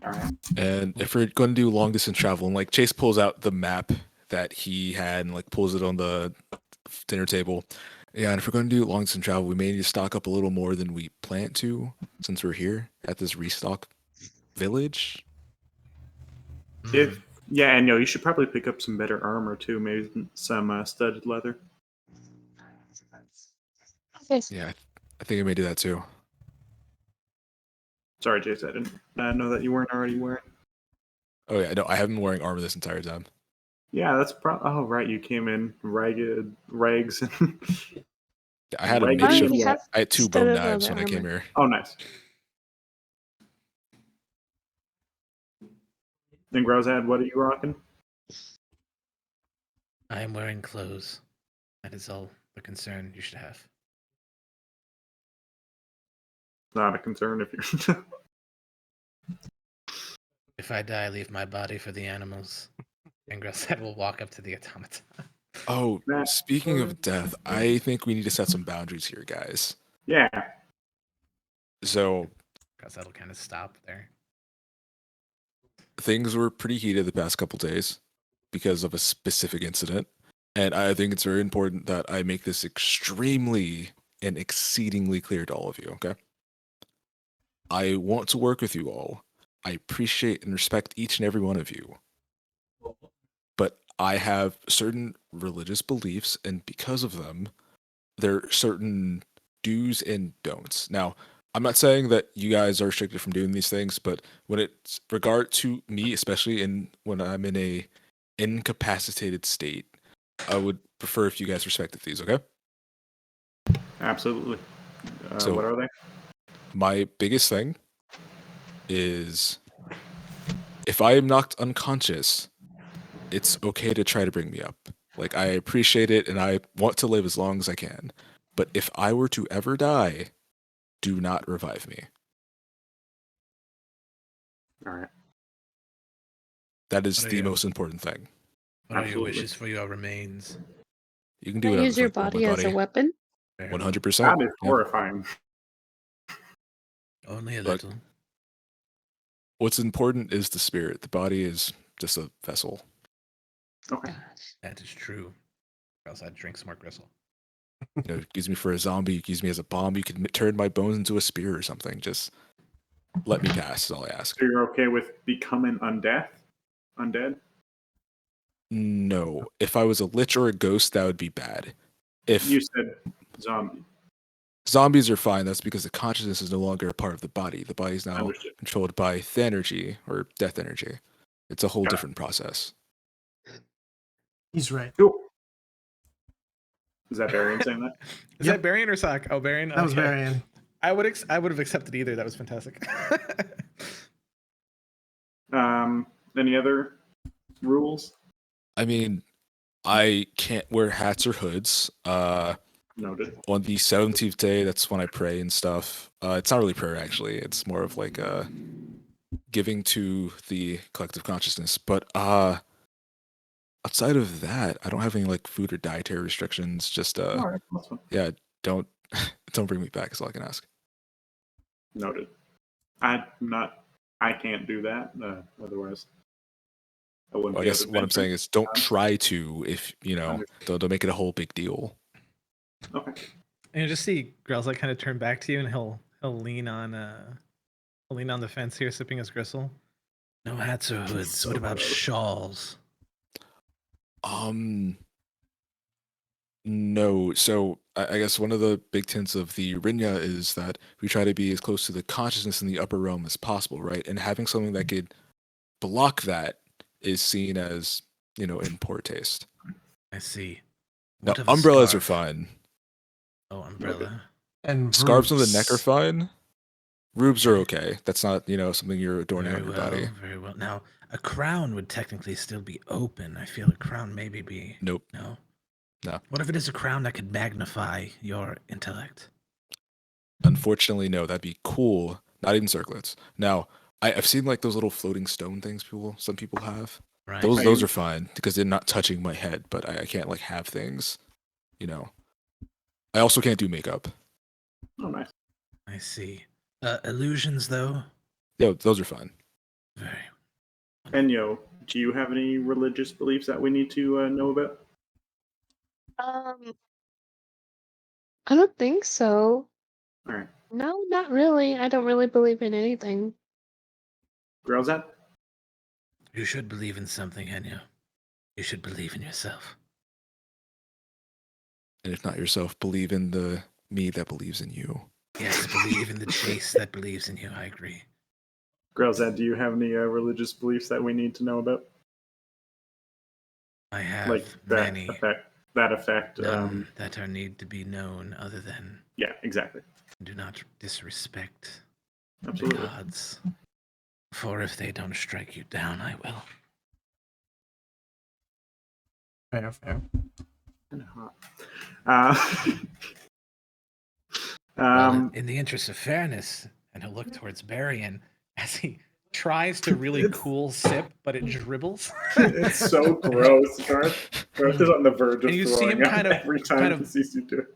All right. And if we're going to do long distance travel, and like Chase pulls out the map that he had and like pulls it on the dinner table. Yeah, and if we're going to do long distance travel, we may need to stock up a little more than we plan to, since we're here at this restock village. Yeah, and you should probably pick up some better armor too. Maybe some studded leather. Okay. Yeah, I think I may do that too. Sorry, Jace, I didn't know that you weren't already wearing. Oh yeah, no, I haven't been wearing armor this entire time. Yeah, that's oh right, you came in ragged rags. I had a Like- makeshift. you have I had 2 studded bone knives leather when I came armor. here. Oh, nice. And Grozad, what are you rocking? I am wearing clothes. That is all the concern you should have. Not a concern if you're. If I die, leave my body for the animals. And Grosset will walk up to the automaton. Oh, That- speaking of death, I think we need to set some boundaries here, guys. Yeah. So Grosset will kind of stop there. things were pretty heated the past couple days because of a specific incident. And I think it's very important that I make this extremely and exceedingly clear to all of you, okay? I want to work with you all. I appreciate and respect each and every one of you. But I have certain religious beliefs, and because of them, there are certain do's and don'ts. Now, I'm not saying that you guys are restricted from doing these things, but when it's regard to me, especially when I'm in a incapacitated state, I would prefer if you guys respected these, okay? Absolutely. So- What are they? My biggest thing is if I am knocked unconscious, it's okay to try to bring me up. Like, I appreciate it and I want to live as long as I can. But if I were to ever die, do not revive me. All right. That is What are the you- most important thing. What are your Absolutely. wishes for your remains? You can do Can I whatever use the your fuck you want, body my as a buddy. weapon? Very well. 100%. That is Yeah. horrifying. Only a But- little. What's important is the spirit. The body is just a vessel. Okay. Gosh. That is true. Or else I'd drink some more gristle. You know, use me for a zombie, you can use me as a bomb, you can turn my bones into a spear or something. Just let me pass is all I ask. So you're okay with becoming undead? No. If I was a lich or a ghost, that would be bad. If You said zombie. zombies are fine, that's because the consciousness is no longer a part of the body. The body is now Understood. controlled by thenergy or death energy. It's a whole Got it. different process. He's right. Cool. Is that Varian saying that? Is Yep. that Barian or Sock? Oh, Barian. That was Okay. Varian. I would have accepted either. That was fantastic. Any other rules? I mean, I can't wear hats or hoods. Noted. On the 17th day, that's when I pray and stuff. It's not really prayer, actually. It's more of like giving to the collective consciousness. But outside of that, I don't have any like food or dietary restrictions. Just All right. That's fine. yeah, don't don't bring me back is all I can ask. Noted. I can't do that. Otherwise, I wouldn't Well, I be able guess to what I'm saying venture. is don't try to if you know Understood. don't make it a whole big deal. Okay. And you just see Grell's like kind of turn back to you, and he'll lean on the fence here, sipping his gristle. No hats or hoods. So What about gross. shawls? No. So I guess one of the big tints of the Rinya is that we try to be as close to the consciousness in the upper realm as possible, right? And having something that could block that is seen as, you know, in poor taste. I see. Now, What of a umbrellas are scarf? fine. Oh, umbrella. And Scarves on the neck are Bruce. fine. Rubes are okay. That's not, you know, something you're adorning Very on your well, body. very well. Now, a crown would technically still be open. I feel a crown maybe be Nope. no. No. What if it is a crown that could magnify your intellect? Unfortunately, no. That'd be cool. Not even circlets. Now, I've seen like those little floating stone things some people have. Right. Those are fine because they're not touching my head, but I can't like have things, you know. I also can't do makeup. Oh, nice. I see. Illusions, though. Yeah, those are fine. Very. Enyo, do you have any religious beliefs that we need to know about? I don't think so. All right. No, not really. I don't really believe in anything. Girls, that? You should believe in something, Henyo. You should believe in yourself. And if not yourself, believe in the me that believes in you. Yes, believe in the chase that believes in you. I agree. Girls, that do you have any religious beliefs that we need to know about? I have Like that many. affect. None that are need to be known other than Yeah, exactly. do not disrespect Absolutely. the gods. For if they don't strike you down, I will. Fair, fair. Kinda hot. Well, in the interest of fairness, and he'll look towards Barian as he tries to really It's- cool sip, but it dribbles. It's so gross. Garth is on the verge of And you see throwing him up every time he sees you do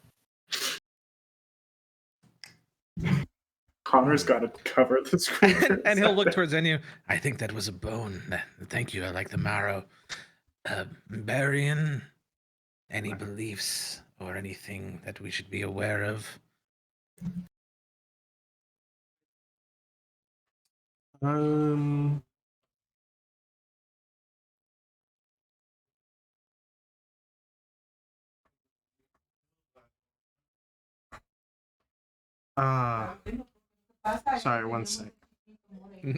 it. Connor's got to cover the screen. and he'll look towards Enu. I think that was a bone. Thank you. I like the marrow. Barian, any beliefs or anything that we should be aware of? Um, Sorry, one sec.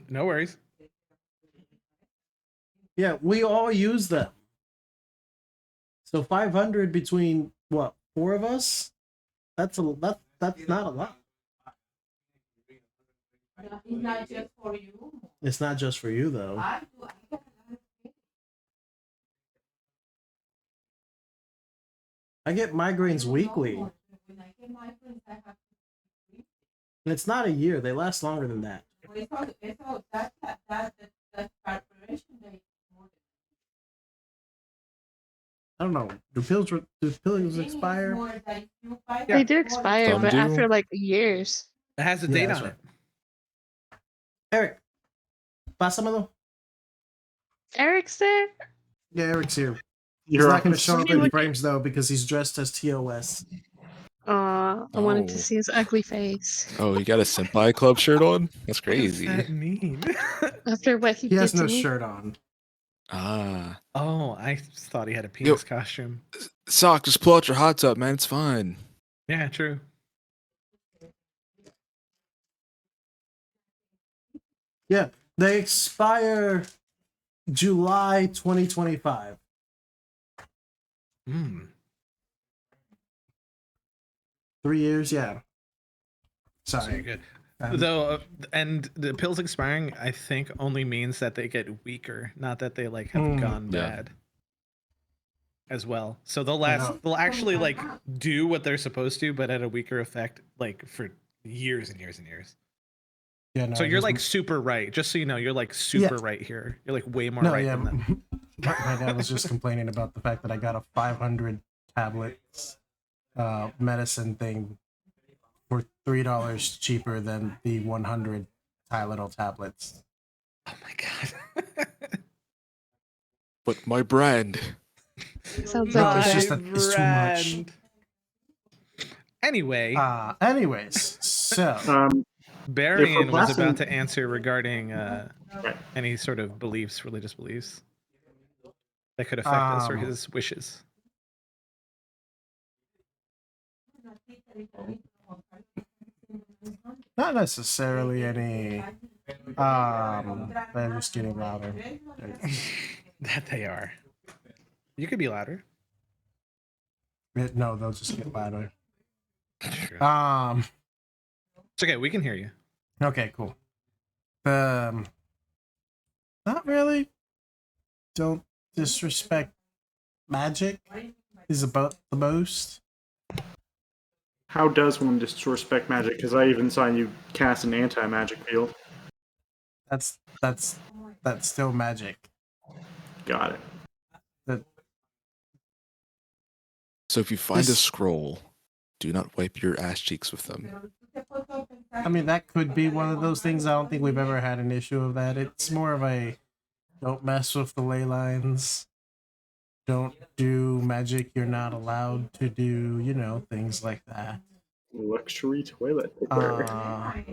No worries. Yeah, we all use them. So 500 between what, 4 of us? That's not a lot. It's not just for you. It's not just for you though. I get migraines weekly. When I get migraines, I have to. And it's not a year. They last longer than that. It's all that preparation day. I don't know. Do pills expire? They do expire, Some but do. after like years. It has a Yeah, date that's on right. it. Eric, pásamelo. Eric's there? Yeah, Eric's here. He's You're not going to show up in Would- frames though because he's dressed as TOS. Aw, I wanted to Oh. see his ugly face. Oh, you got a Senpai Club shirt on? That's What does crazy. that mean? After what he He did has to no me. shirt on. Ah. Oh, I thought he had a penis costume. Sock, just pull out your hot tub, man. It's fine. Yeah, true. Yeah, they expire July 2025. Hmm. 3 years, yeah. Very Sorry. good. Um, Though, and the pills expiring, I think, only means that they get weaker, not that they like have Mm, gone yeah. bad. As well, so they'll I last. know. They'll actually like do what they're supposed to, but at a weaker effect, like for years and years and years. yeah, no, So you're his- like super right. Just so you know, you're like super right here. You're like way more no, right yeah. than them. My dad was just complaining about the fact that I got a 500 tablets medicine thing for $3 cheaper than the 100 Tylenol tablets. Oh my god. But my brand. Sounds No, like it's a just bad. that it's too much. Brand. Anyway, Anyways, so Barian was passing- about to answer regarding Right. any sort of beliefs, religious beliefs that could affect us or his wishes. not necessarily any. They're just getting louder. That they are. You could be louder. No, they'll just get louder. True. It's It's okay. We can hear you. okay, cool. Not really. Don't disrespect magic is about the most. How does one disrespect magic? Because I even saw you cast an anti-magic field. That's still magic. Got it. So if you find a This- scroll, do not wipe your ass cheeks with them. I mean, that could be one of those things. I don't think we've ever had an issue of that. It's more of a don't mess with the ley lines. Don't do magic you're not allowed to do, things like that. Luxury toilet paper.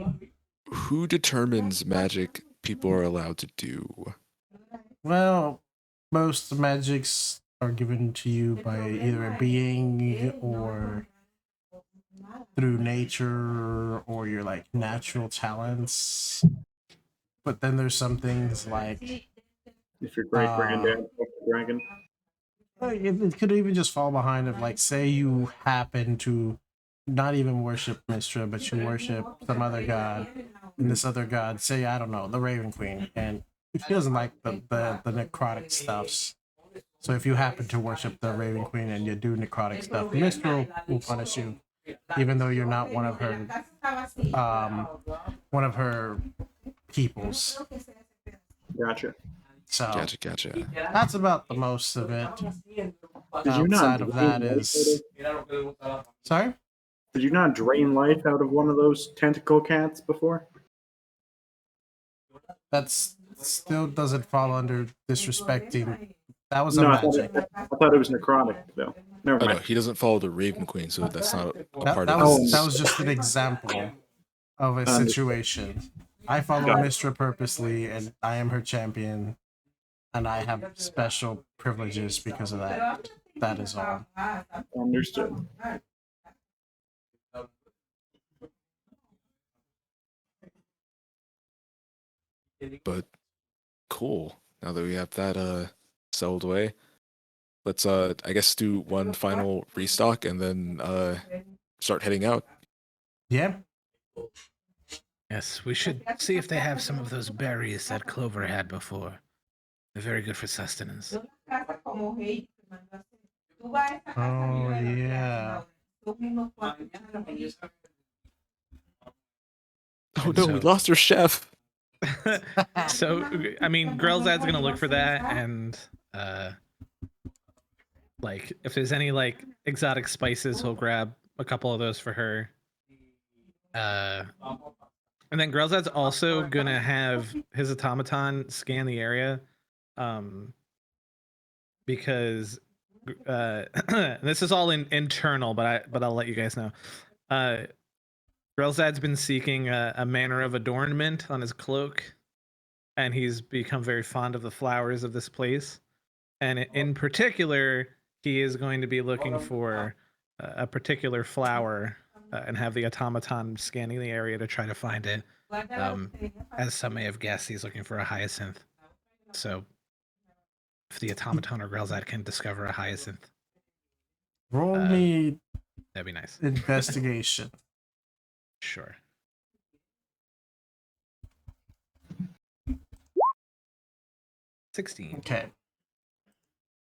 Who determines magic people are allowed to do? Well, most magics are given to you by either a being or through nature or your like natural talents. But then there's some things like If your great granddad fucked a dragon. it could even just fall behind of like say you happen to not even worship Mistra, but you worship some other god, and this other god, say I don't know, the Raven Queen, and she doesn't like the necrotic stuffs. So if you happen to worship the Raven Queen and you do necrotic stuff, Mistra will punish you, even though you're not one of her peoples. Gotcha. So Gotcha. that's about the most of it. Did you not Outside of that drain life is sorry. Did you not drain life out of one of those tentacle cats before? That's still doesn't fall under disrespecting. That was a No, magic. I thought it was necrotic though. Never Oh no, mind. he doesn't follow the Raven Queen, so that's not a part That of was his. that was just an example of a Understood. situation. I follow Got it. Mistra purposely, and I am her champion, and I have special privileges because of that. That is all. Understood. But cool. Now that we have that settled away, let's I guess do one final restock and then start heading out. Yeah. Yes, we should see if they have some of those berries that Clover had before. They're very good for sustenance. Oh yeah. Oh And no, we so- lost our chef. So, I mean, Grelzad's gonna look for that, and like if there's any like exotic spices, he'll grab a couple of those for her. And then Grelzad's also gonna have his automaton scan the area, because this is all internal, but I'll let you guys know. Grelzad's been seeking a manner of adornment on his cloak, and he's become very fond of the flowers of this place. And in particular, he is going to be looking for a particular flower and have the automaton scanning the area to try to find it. As some may have guessed, he's looking for a hyacinth. So if the automaton or Grelzad can discover a hyacinth, Roll me that'd be nice. investigation. Sure. $16. Okay.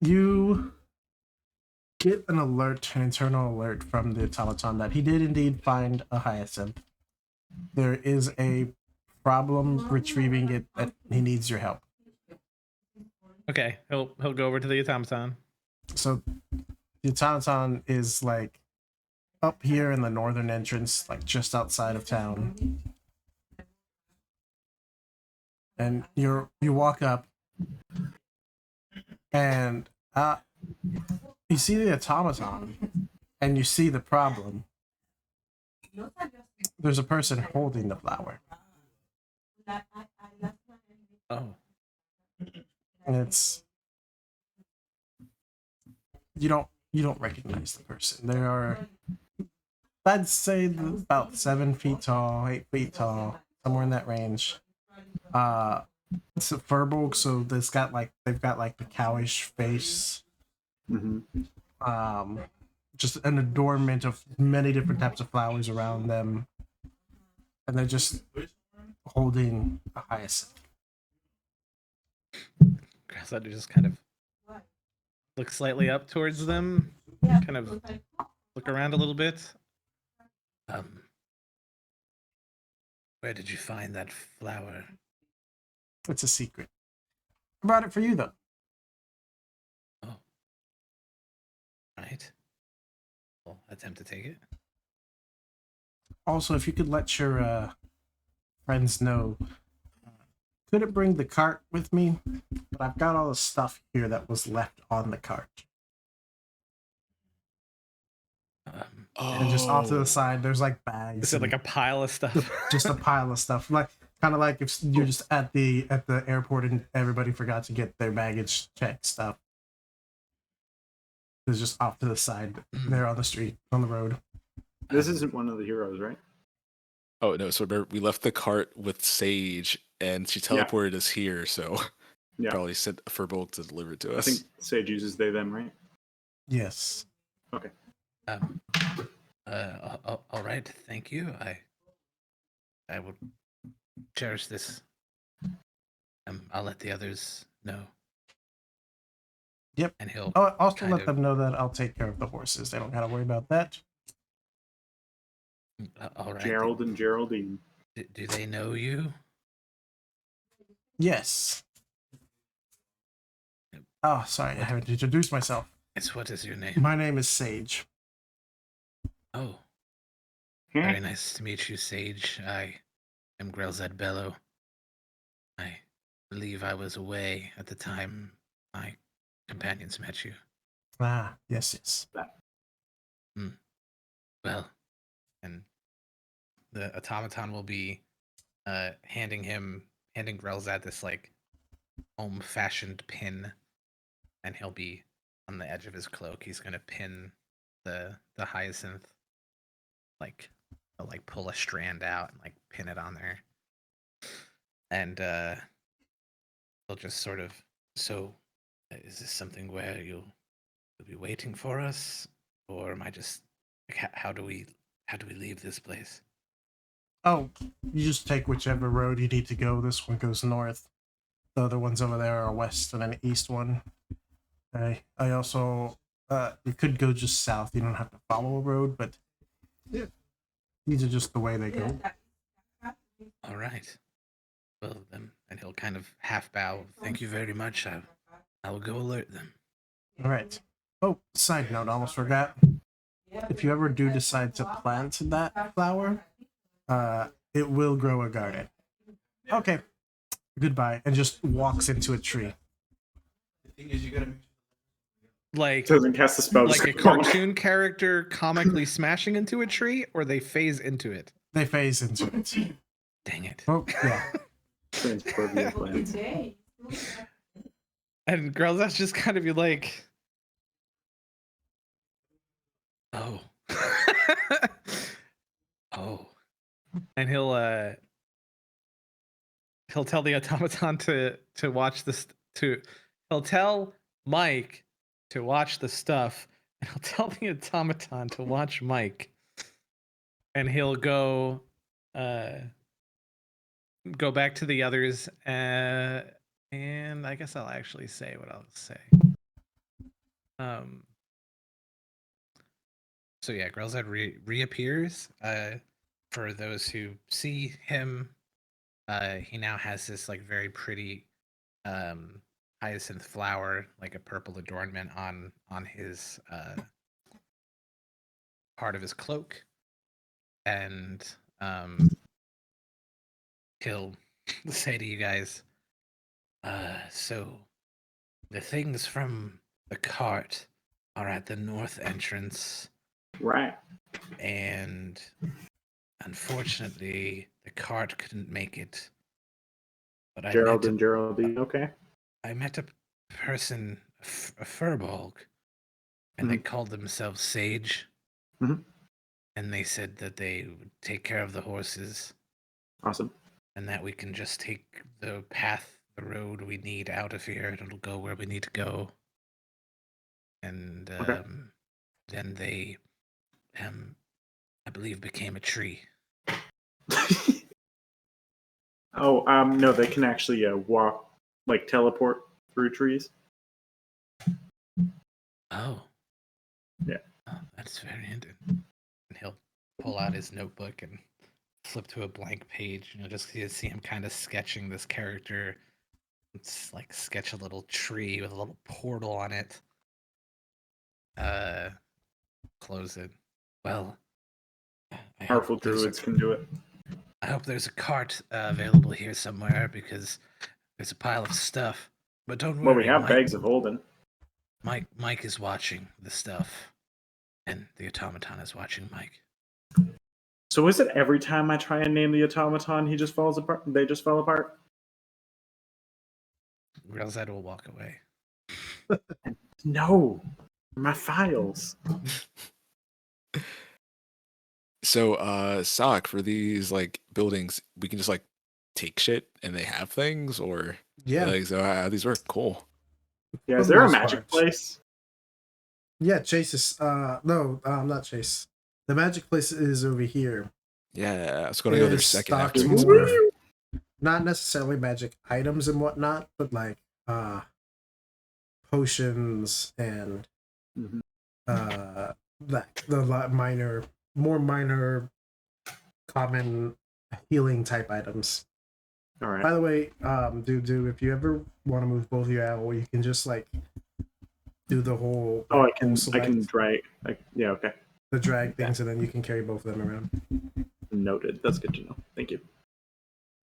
You get an alert, an internal alert from the automaton that he did indeed find a hyacinth. There is a problem retrieving it that he needs your help. Okay, he'll go over to the automaton. So the automaton is like up here in the northern entrance, like just outside of town. And you walk up and you see the automaton and you see the problem. There's a person holding the flower. Oh. And it's you don't recognize the person. They are, I'd say, about 7 feet tall, 8 feet tall, somewhere in that range. It's a furbolg, so they've got like the cowish face. Mm-hmm. Just an adornment of many different types of flowers around them, and they're just holding a hyacinth. Grelzad just kind of look slightly up towards them, kind of look around a little bit. Where did you find that flower? It's a secret. I brought it for you, though. Oh. Right. I'll attempt to take it. Also, if you could let your friends know, couldn't bring the cart with me, but I've got all the stuff here that was left on the cart. And just off to the side, there's like bags. Is it like a pile of stuff? Just a pile of stuff, like kind of like if you're just at the airport and everybody forgot to get their baggage checked stuff. It's just off to the side there on the street, on the road. This isn't one of the heroes, right? Oh no, so remember, we left the cart with Sage and she teleported us here, so Yeah. probably sent a Furbolg to deliver it to I us. think Sage uses they them, right? Yes. Okay. All right. Thank you. I will cherish this. I'll let the others know. Yep. And he'll I'll also kind let of- them know that I'll take care of the horses. They don't gotta worry about that. all right. Gerald and Geraldine. Do they know you? Yes. Oh, sorry, I haven't introduced myself. What is your name? My name is Sage. Oh. Very nice to meet you, Sage. I am Grelzad Bellow. I believe I was away at the time my companions met you. Ah, yes. Well, and the automaton will be handing Grelzad this like home-fashioned pin, and he'll be on the edge of his cloak. He's gonna pin the hyacinth, like he'll like pull a strand out and like pin it on there. and he'll just sort of. So, is this something where you'll be waiting for us, or am I just? Like, how do we leave this place? Oh, you just take whichever road you need to go. This one goes north. The other ones over there are west and an east one. I also you could go just south. You don't have to follow a road, but yeah, these are just the way they go. All right. Well, then, and he'll kind of half bow. Thank you very much. I will go alert them. All right. Oh, side note, almost forgot. If you ever do decide to plant that flower, it will grow a garden. Okay. Goodbye. And just walks into a tree. The thing is, you gotta. Like Doesn't cast the spell. like just a go on. cartoon character comically smashing into a tree, or they phase into it. They phase into it. Dang it. Oh, yeah. Transpervious plants. And girls, that's just kind of be like, oh, oh, and he'll tell the automaton to watch this. He'll tell Mike to watch the stuff, and he'll tell the automaton to watch Mike, and he'll go back to the others, and I guess I'll actually say what I'll say. So yeah, Grelzad reappears. For those who see him, he now has this like very pretty hyacinth flower, like a purple adornment on his part of his cloak, and he'll say to you guys, so the things from the cart are at the north entrance, Right. and unfortunately the cart couldn't make it. But Gerald and Geraldine. Okay. I met a person, a furbolg, and they called themselves Sage. Mhm. And they said that they would take care of the horses, Awesome. and that we can just take the path, the road we need out of here, and it'll go where we need to go. And Okay. then they, I believe, became a tree. Oh, no, they can actually walk, like teleport through trees. Oh. Yeah. Oh, that's very interesting. And he'll pull out his notebook and flip to a blank page. Just you see him kind of sketching this character. It's like sketch a little tree with a little portal on it. Close it. Well, I Powerful hope there's druids can do it. I hope there's a cart available here somewhere, because there's a pile of stuff. But don't worry. Well, we have Mike, bags of holding. Mike is watching the stuff, and the automaton is watching Mike. So is it every time I try and name the automaton, he just falls apart? They just fall apart? Grelzad will walk away. No, my files. So, Sock, for these like buildings, we can just like take shit and they have things, or Yeah. like, so how these work? Cool. Yeah, For is the there a most magic part. place? Yeah, Chase is no, not Chase. The magic place is over here. Yeah, I was gonna go there It second stocks after. more, not necessarily magic items and whatnot, but like potions and Mhm. more minor common healing type items. All right. By the way, if you ever want to move both of you out, you can just like do the whole Oh, like, I can select drag. Yeah, okay. the drag things, and then you can carry both of them around. Noted. That's good to know. Thank you.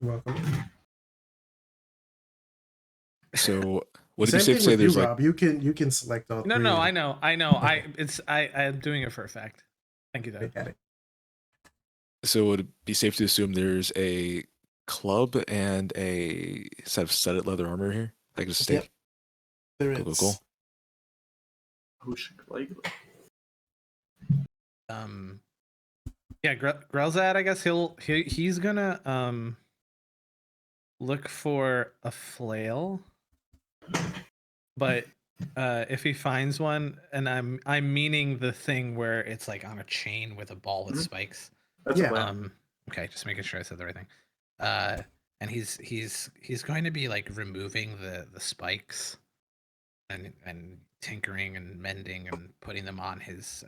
You're welcome. So, would it Same be safe thing to say with you, there's like Rob. You can select all No, three. I know. I'm doing it for a fact. Thank you, though. Got it. so would it be safe to assume there's a club and a set of studded leather armor here? Like just stake? Yep. There Cool, is. cool. Yeah, Grelzad, I guess he's gonna look for a flail, but if he finds one, and I'm meaning the thing where it's like on a chain with a ball with Mhm. spikes. That's Yeah. a plan. Okay, just making sure I said the right thing. And he's going to be like removing the spikes and tinkering and mending and putting them on his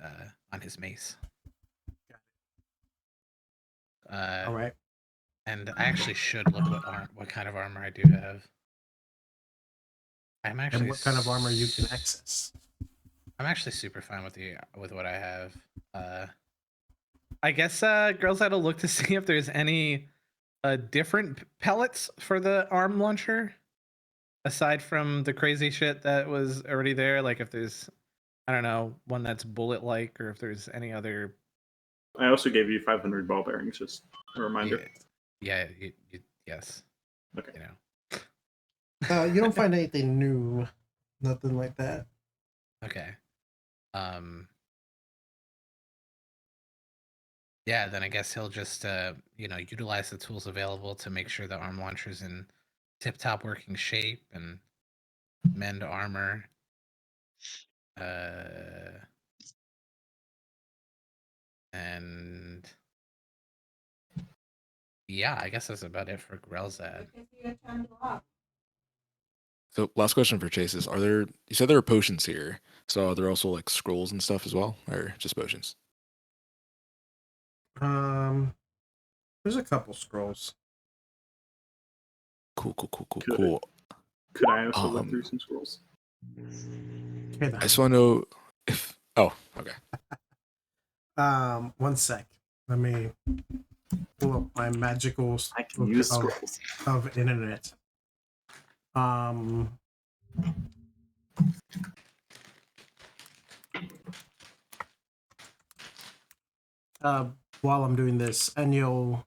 mace. All right. And I actually should look what kind of armor I do have. I'm actually And what kind of armor you can access? I'm actually super fine with what I have. I guess girls had to look to see if there's any different pellets for the arm launcher aside from the crazy shit that was already there. Like if there's, I don't know, one that's bullet like, or if there's any other. I also gave you 500 ball bearings, just a reminder. Yeah, yes. Okay. You know. You don't find anything new, nothing like that. Okay. Yeah, then I guess he'll just utilize the tools available to make sure the arm launcher's in tip-top working shape and mend armor. And yeah, I guess that's about it for Grelzad. So last question for Chase is: you said there are potions here? So are there also like scrolls and stuff as well, or just potions? There's a couple scrolls. Cool. Could I also look through some scrolls? Okay, I just want to know if. Oh, okay. 1 sec. Let me pull up my magical I can use scrolls. of internet. While I'm doing this, and you'll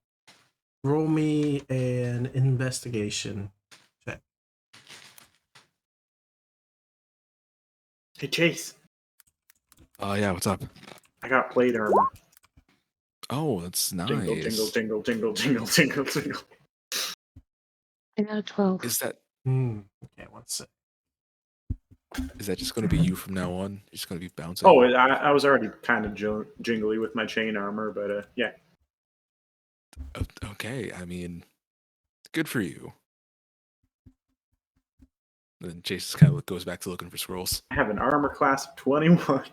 roll me an investigation check. Hey, Chase. Yeah, what's up? I got plate armor. Oh, that's nice. Jingle, jingle, jingle, jingle, jingle, jingle. I got a 12. Is that Okay, 1 sec. just going to be you from now on? You're just going to be bouncing? Oh, I was already kind of jingly with my chain armor, but yeah. Okay, I mean, good for you. And then Chase kind of goes back to looking for scrolls. I have an armor class of 21.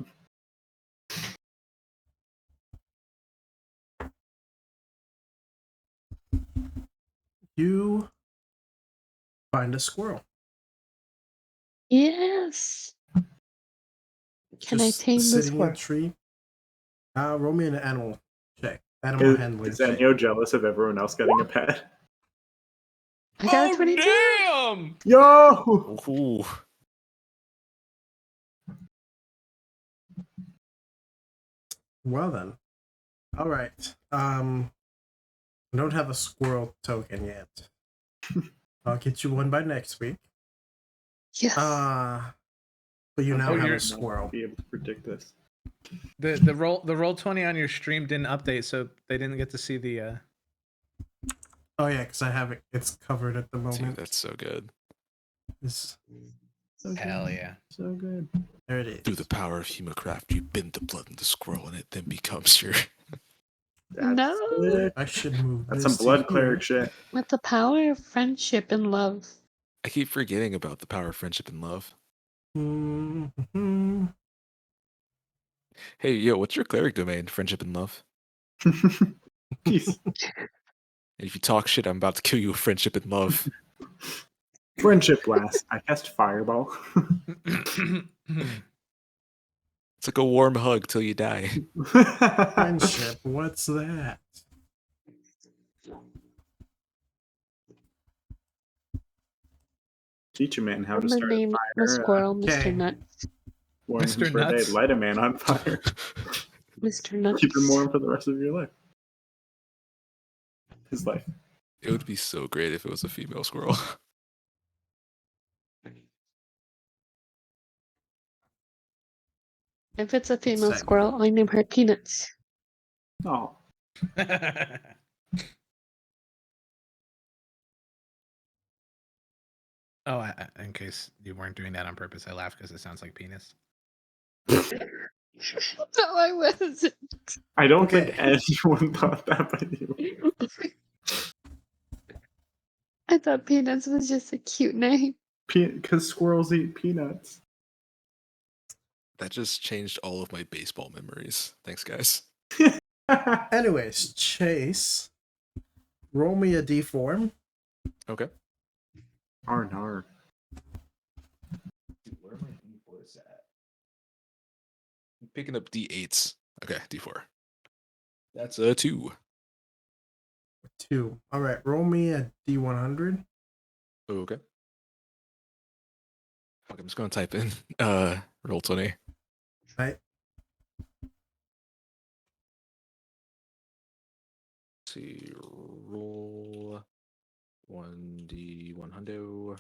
You find a squirrel. Yes. Can I Just tame the sitting in a squirrel? tree. Roll me an animal check. Animal handling Is check. Enyo jealous of everyone else getting a pet? I got a 22. Damn! Yo! Ooh. Well then. All right. I don't have a squirrel token yet. I'll get you one by next week. Yes. But you now have you're- a squirrel. Be able to predict this. The roll 20 on your stream didn't update, so they didn't get to see the. Oh yeah, because I have it. It's covered at the Dude, moment. that's so good. It's, So Hell good. yeah! So good. there it is. Through the power of Hemocraft, you bend the blood in the scroll, and it then becomes your. That's No. sick. I should move. That's this some blood to cleric here. shit. With the power of friendship and love. I keep forgetting about the power of friendship and love. Mhm. Hey, yo, what's your cleric domain? Friendship and love. Peace. And if you talk shit, I'm about to kill you with friendship and love. Friendship blast. I cast fireball. It's like a warm hug till you die. Friendship. What's that? Teach a man how I'm to gonna start a name the fire. squirrel okay. Mr. Nuts. Warn him Mr. for a day. Nuts? Light a man on fire. Mr. Nuts. Keep him warm for the rest of your life. His life. It would be so great if it was a female squirrel. If it's a female Segment. squirrel, I name her Peanuts. Oh. Oh, in case you weren't doing that on purpose, I laughed because it sounds like penis. No, I wasn't. I don't Okay. think anyone thought that by you. I thought peanuts was just a cute name. Because squirrels eat peanuts. That just changed all of my baseball memories. Thanks, guys. Anyways, Chase, roll me a d4. Okay. Arnar. Dude, where are my D4s at? I'm picking up D8s. Okay, D4. That's a 2. 2. All right, roll me a d100. Okay. Fuck, I'm just gonna type in roll 20. Right. Let's see, roll 1d100.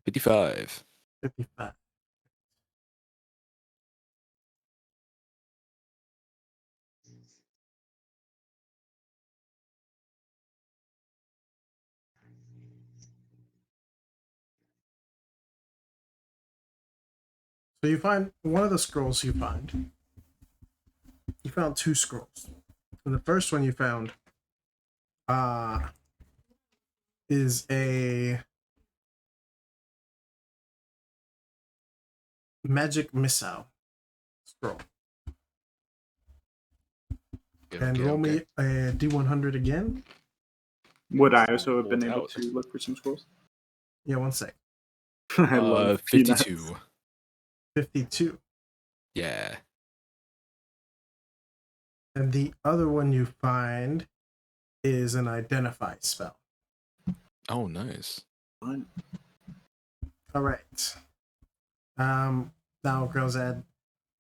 55. 55. So you find one of the scrolls you find. You found 2 scrolls. And the first one you found is a magic missile scroll. And roll me a d100 again. Would I also have been Hold able out. to look for some scrolls? Yeah, 1 sec. I love 52. peanuts. 52. Yeah. And the other one you find is an identify spell. Oh, nice. Fun. All right. Now Grelzad,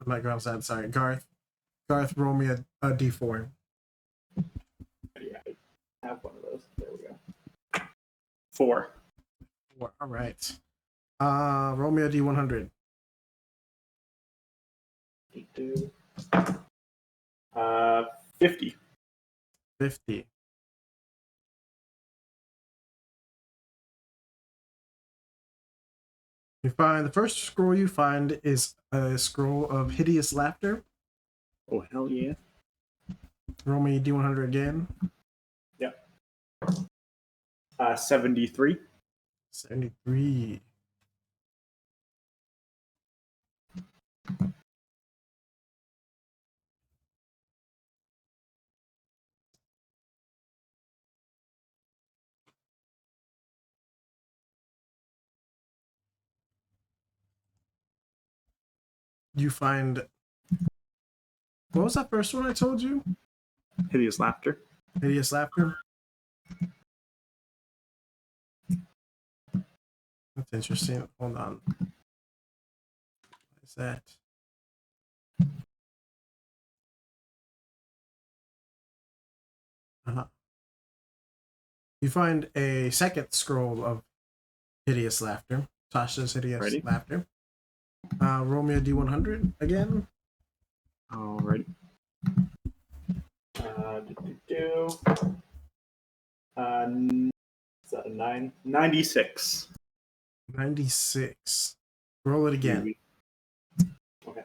not Grelzad, sorry, Garth. Garth, roll me a d4. Yeah, I have one of those. There we go. 4. All right. Roll me a d100. 52. 50. 50. You find the first scroll you find is a scroll of hideous laughter. Oh, hell yeah. Roll me d100 again. 73. 73. You find, what was that first one I told you? Hideous laughter. Hideous laughter. That's interesting. Hold on. What is that? You find a second scroll of hideous laughter. Tasha's hideous Ready? laughter. Roll me a d100 again. Alrighty. Is that a 9? 96. 96. Roll it again. Okay.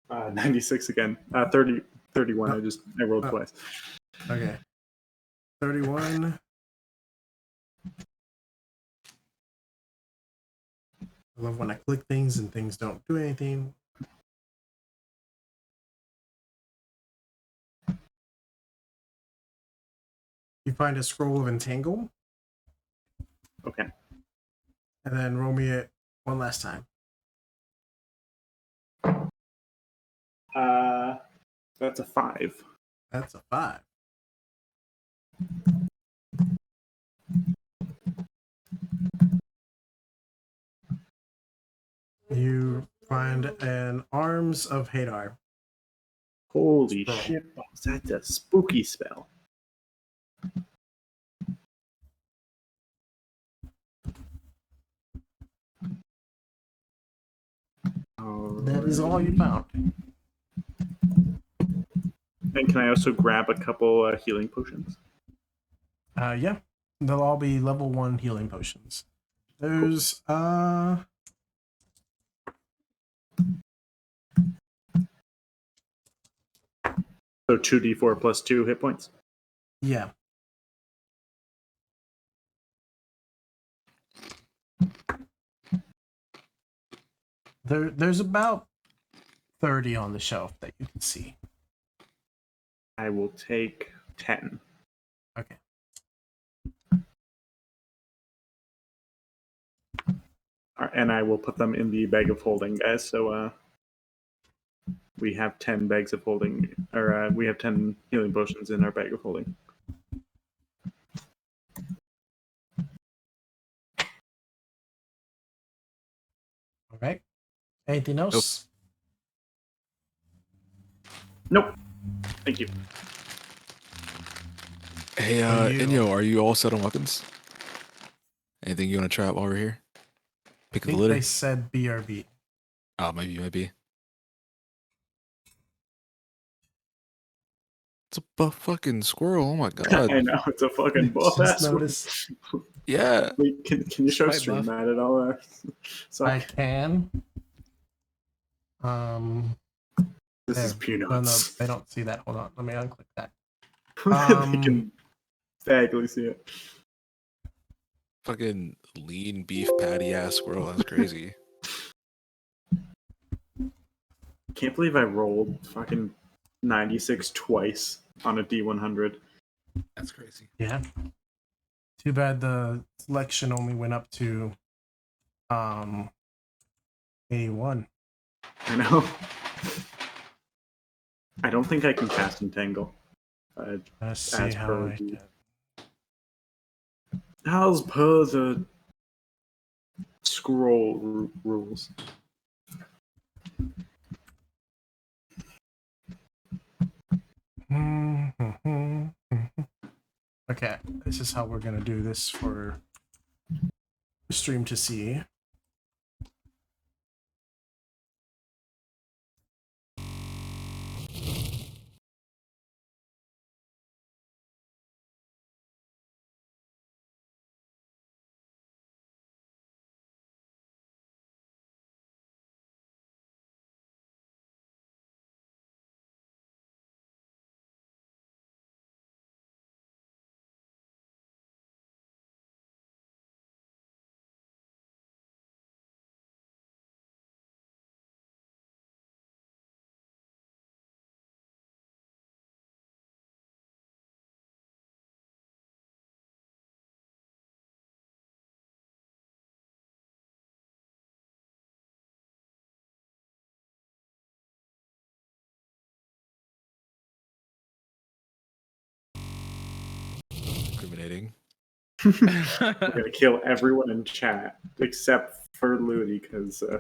96 again. 31. Oh. I rolled Oh. twice. Okay. 31. I love when I click things and things don't do anything. You find a scroll of entangle. Okay. And then roll me it one last time. That's a 5. That's a 5. You find an Arms of Hadar. Holy Spell. shit. That's a spooky spell. That is all you found. And can I also grab a couple healing potions? Yeah. they'll all be level 1 healing potions. There's So 2d4 plus 2 hit points. yeah. There's about 30 on the shelf that you can see. I will take 10. Okay. And I will put them in the bag of holding, guys. So we have 10 bags of holding, or we have 10 healing potions in our bag of holding. All right. Anything else? Nope. Thank you. Hey, Are you- Inyo, are you all set on weapons? Anything you want to try out while we're here? I Pick of think the litter? they said BRB. Oh, maybe. It's a buff fucking squirrel. Oh my god. I know, it's a fucking buff Just ass one. noticed. Yeah. Wait, can you It's show quite stream buff. that at all? So I can. this is There. No, peanuts. they don't see that. Hold on. Let me unclick that. They can vaguely see it. Fucking lean beef patty ass squirrel. That's crazy. Can't believe I rolled fucking 96 twice on a D100. That's crazy. Yeah. Too bad the selection only went up to 81. I know. I don't think I can cast Entangle. Let's see As how per I the- did. As per the scroll rules. Okay, this is how we're gonna do this for the stream to see. Incriminating. We're gonna kill everyone in chat except for Ludi because All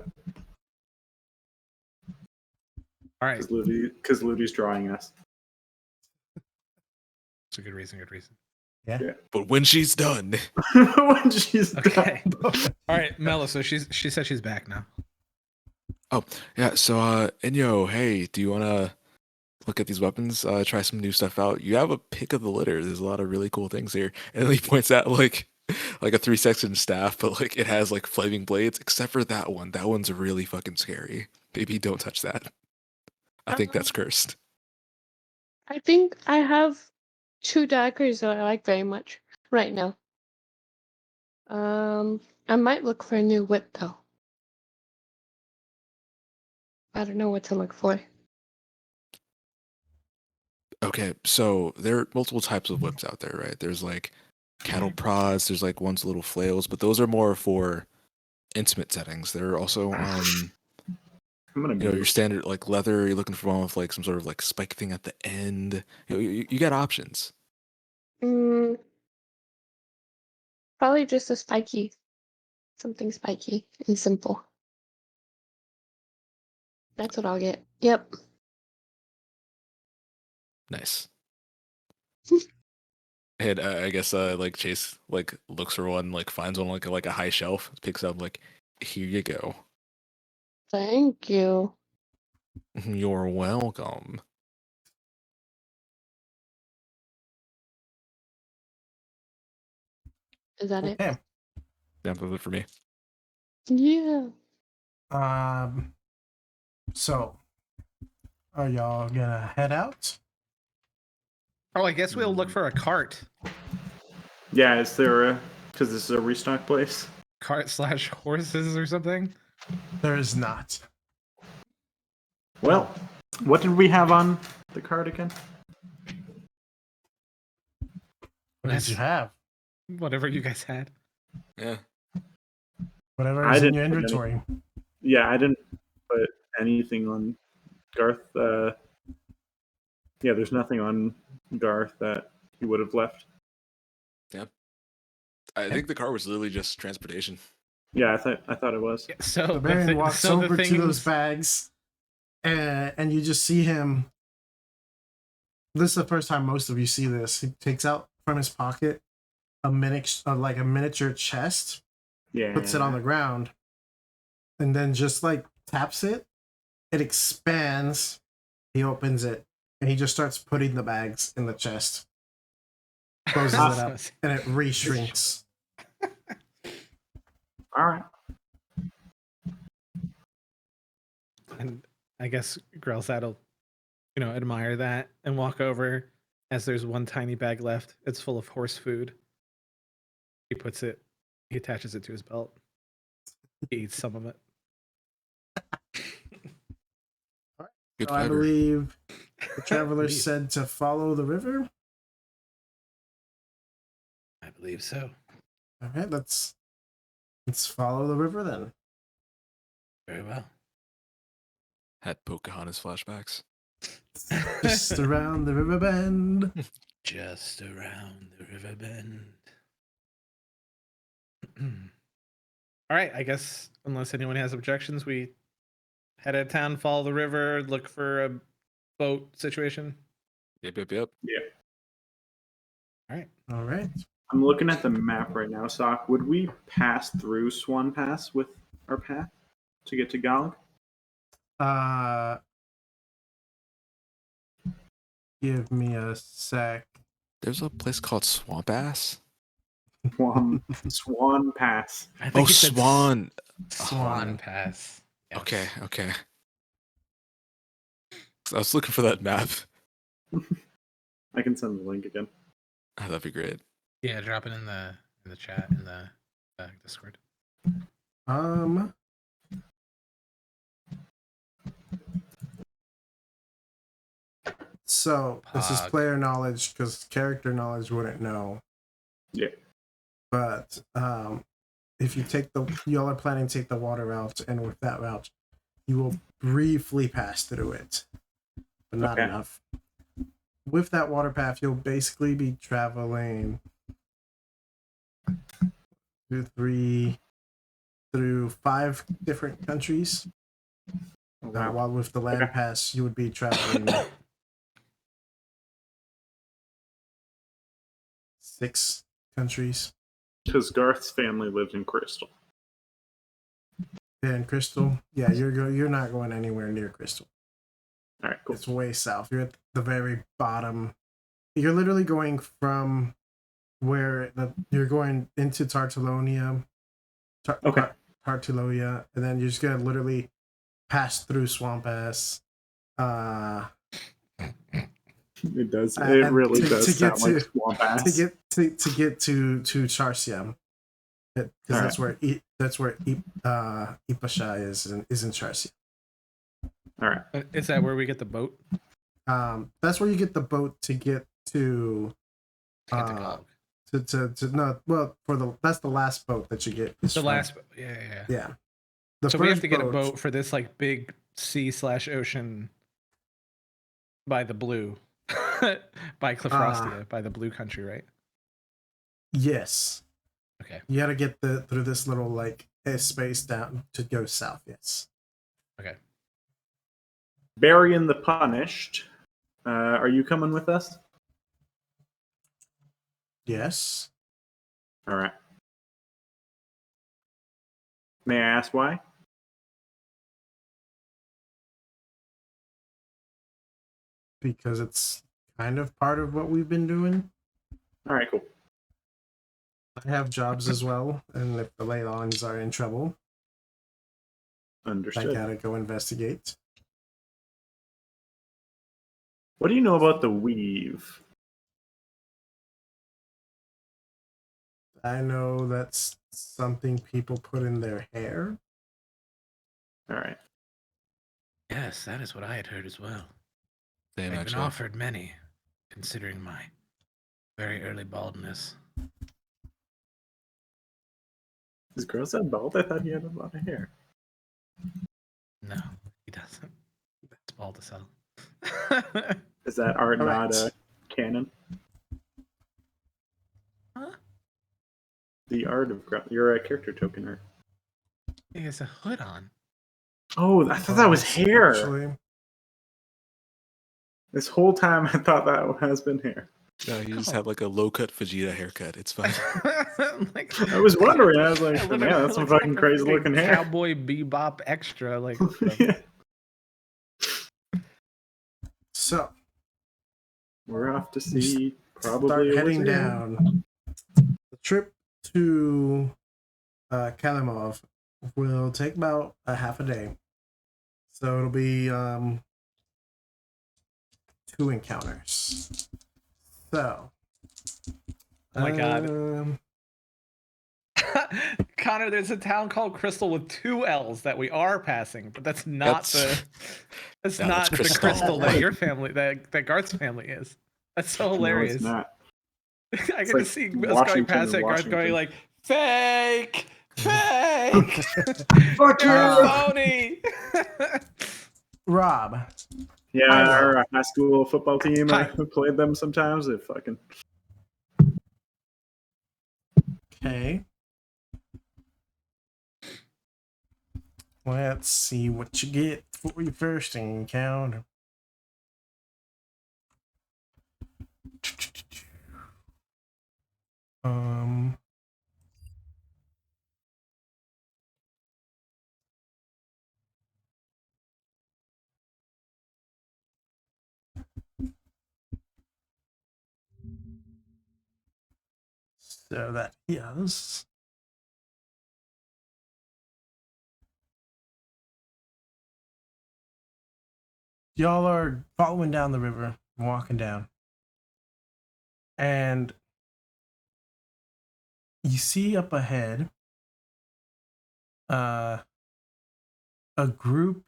right. Ludi's drawing us. It's a good reason. Good reason. But when she's done, When she's Okay. done. All right, Mela. So she said she's back now. yeah. So, Inyo, hey, do you want to look at these weapons? Try some new stuff out. You have a pick of the litter. There's a lot of really cool things here. And then he points out like a 3-section staff, but like it has like flaming blades, except for that one. That one's really fucking scary. Maybe don't touch that. I think that's cursed. I think I have 2 daggers that I like very much right now. I might look for a new whip though. I don't know what to look for. Okay, so there are multiple types of whips out there, right? There's like cattle prods, there's like ones with little flails, but those are more for intimate settings. There are also I'm gonna your move. standard like leather. You're looking for one with like some sort of like spike thing at the end. You got options. Mm, probably just a spiky. Something spiky and simple. That's what I'll get. Yep. Nice. And I guess like Chase like looks for one, like finds one like a high shelf, picks up like, here you go. Thank you. You're welcome. Is that it? Okay. Yeah, that's it for me. Yeah. So are y'all gonna head out? Oh, I guess we'll look for a cart. Yeah, is there a, because this is a restock place? Cart slash horses or something. There is not. Well, what did we have on the card again? What did you have? Whatever you guys had. Yeah. Whatever I is in didn't your put any- inventory. Yeah, I didn't put anything on Garth. Yeah, there's nothing on Garth that he would have left. I think the car was literally just transportation. Yeah, I thought it was. Yeah, so The Baron walks over to those things- bags, and you just see him. This is the first time most of you see this. He takes out from his pocket a miniature chest, Yeah. puts it on the ground, and then just like taps it. It expands. He opens it, and he just starts putting the bags in the chest. Closes it up, and it re-shrinks. All right. And I guess Grelsat will, admire that and walk over as there's one tiny bag left. It's full of horse food. He attaches it to his belt. He eats some of it. Good So I fiber. believe the traveler Indeed. said to follow the river. I believe so. All right, let's follow the river then. Very well. Had Pocahontas flashbacks. Just around the river bend. Just around the river bend. All right, I guess unless anyone has objections, we head out of town, follow the river, look for a boat situation. Yep. All right. All right. I'm looking at the map right now, Sock. Would we pass through Swan Pass with our path to get to Galg? Give me a sec. There's a place called Swamp Ass. Swan Pass. I Oh, think he said Swan. Swan Pass. Yes. Okay. I was looking for that map. I can send the link again. Oh, that'd be great. Yeah, drop it in the chat in the Discord. So this is Pog. player knowledge because character knowledge wouldn't know. Yeah. But if y'all are planning to take the water route, and with that route, you will briefly pass through it, but not Okay. enough. With that water path, you'll basically be traveling through 5 different countries. Wow. While with the land Okay. pass, you would be traveling 6 countries. Because Garth's family lived in Crystal. And Crystal, yeah, you're not going anywhere near Crystal. All right, cool. It's way south. You're at the very bottom. You're literally going from where you're going into Tartalonia. Okay. Tartalonia, and then you're just gonna literally pass through Swamp Ass. It does. It and really to does get sound like to- Swamp Ass. to get to Charsiam, because that's where Ipasha is in Charsiam. All right. Is that where we get the boat? That's where you get the boat to get to. Get to Galg. That's the last boat that you get. is The from- last, yeah. yeah. So we have to get a boat- boat for this like big sea/ocean by the blue, by Clifrostia, by the blue country, right? Yes. Okay. You got to get through this little space down to go south. Yes. Okay. Burying the Punished. Are you coming with us? Yes. All right. May I ask why? Because it's kind of part of what we've been doing. All right, cool. I have jobs as well, and if the Leylons are in trouble, I Understood. gotta go investigate. What do you know about the weave? I know that's something people put in their hair. All right. Yes, that is what I had heard as well. Same, I've been actually. offered many, considering my very early baldness. Is girls that bald? I thought he had a lot of hair. No, he doesn't. That's bald as hell. Is that art All not right. canon? Huh? The art of you're a character token art. He has a hood on. Oh, I thought that was hair. Actually, This whole time I thought that has been hair. No, he just had like a low cut Vegeta haircut. It's fine. Like, I was wondering. I was like, literally man, that's some looks like fucking a crazy looking hair. Cowboy Bebop extra. Like, Yeah. so We're off to see start probably a heading wizard. down. The trip to Kalimov will take about a half a day. So it'll be 2 encounters. So Oh my God. um, Connor, there's a town called Crystal with 2 L's that we are passing, but that's not That's- that's No, not that's the Crystal. Crystal that your family, that Garth's family is. That's so No, hilarious. it's not. I It's can like just see us Washington going past or it, Garth going Washington. like, fake, fake, Fuck you're a you! phony. Rob, Yeah, Hi, Rob. our high school football team Hi. played them sometimes. They fucking okay. Let's see what you get for your first encounter. Um, so that is y'all are following down the river, walking down, and you see up ahead a group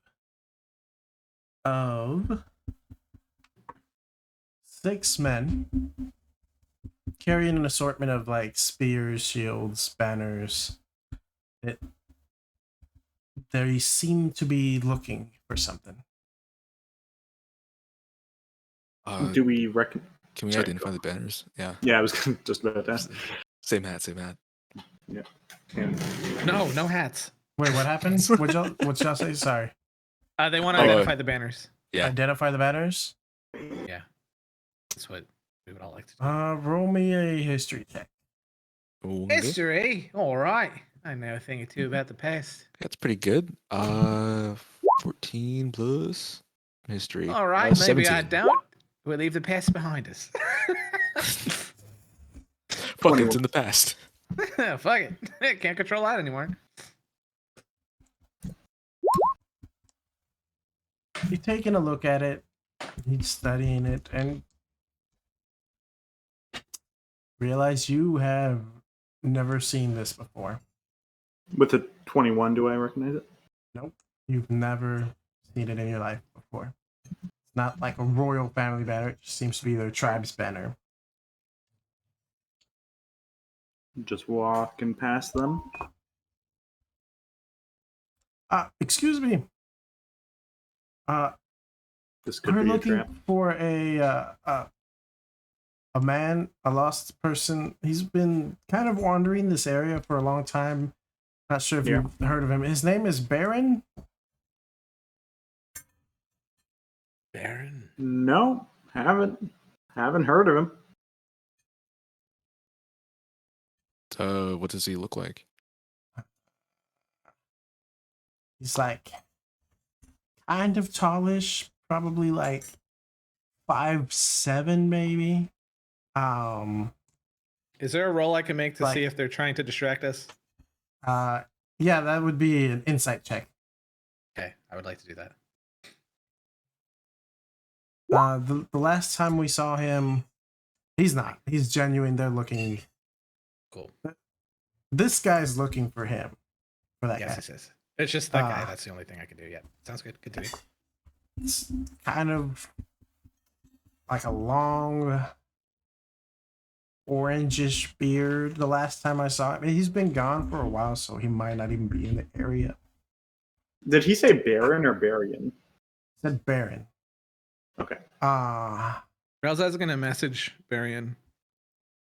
of 6 men carrying an assortment of like spears, shields, banners. They seem to be looking for something. do we reckon? Can we Sorry, identify go. the banners? Yeah. Yeah, I was just about that. Same hat, same hat. And No hats. Wait, what happened? What'd y'all say? Sorry. They want to Oh, identify the banners. Yeah. Identify the banners. That's what we would all like to do. Roll me a history check. Okay. History. All right. I know a thing or two about the past. That's pretty good. 14 plus history. All right. Maybe I 17. don't. We'll leave the past behind us. Fuck it, it's in the past. Fuck it. Can't control that anymore. You're taking a look at it, you're studying it, and realize you have never seen this before. with a 21, do I recognize it? Nope. You've never seen it in your life before. It's not like a royal family banner, it just seems to be their tribe's banner. Just walking past them. Excuse me. This could We're be a looking trap. for a man, a lost person. He's been kind of wandering this area for a long time. Not sure if Yeah. you've heard of him. His name is Baron. Baron? No, haven't heard of him. What does he look like? He's like kind of tallish, probably like 5'7", maybe. Is there a roll I can make to Like- see if they're trying to distract us? Yeah, that would be an insight check. Okay, I would like to do that. The last time we saw him, he's not. He's genuine. They're looking. Cool. This guy's looking for him. For that Yes, guy. yes, yes. It's just that guy. Ah. That's the only thing I can do. Yeah, sounds good. Continue. It's kind of like a long orangish beard. The last time I saw him, he's been gone for a while, so he might not even be in the area. Did he say Baron or Barian? Said Baron. Okay. Ralza's gonna message Barian.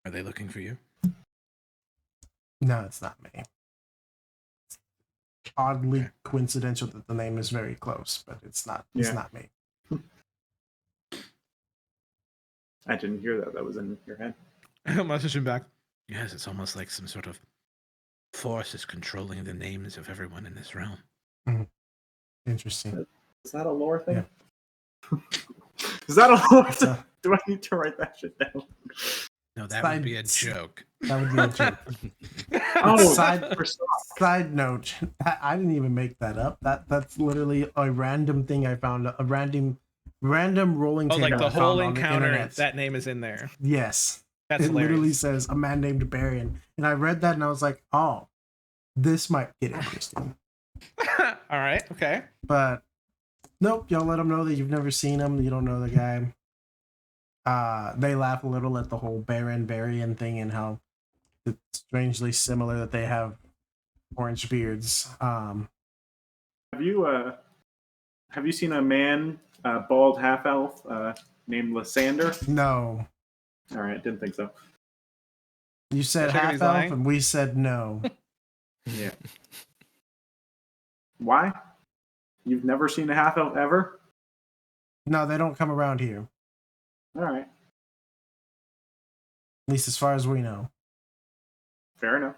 Are they looking for you? No, it's not me. It's oddly Okay. coincidental that the name is very close, but it's not. It's Yeah. not me. I didn't hear that. That was in your head. I'll message him back. Yes, it's almost like some sort of force is controlling the names of everyone in this realm. Interesting. Is that a lore thing? Is that a lore thing? Do I need to write that shit down? No, that Side- would be a joke. That would be a joke. Oh, Side- for stop. Side note: I didn't even make that up. That's literally a random thing I found. A random rolling Oh, table. like the I whole found on the encounter. internet. That name is in there. Yes. That's It literally hilarious. says a man named Barian. And I read that and I was like, oh, this might get interesting. All right. Okay. But nope, y'all let them know that you've never seen him. You don't know the guy. They laugh a little at the whole Baron Barian thing and how it's strangely similar that they have orange beards. Have you seen a man, bald half elf, named Lysander? No. All right, didn't think so. You said Check if half he's elf lying. and we said no. Yeah. Why? You've never seen a half elf ever? No, they don't come around here. All right, At least as far as we know. fair enough.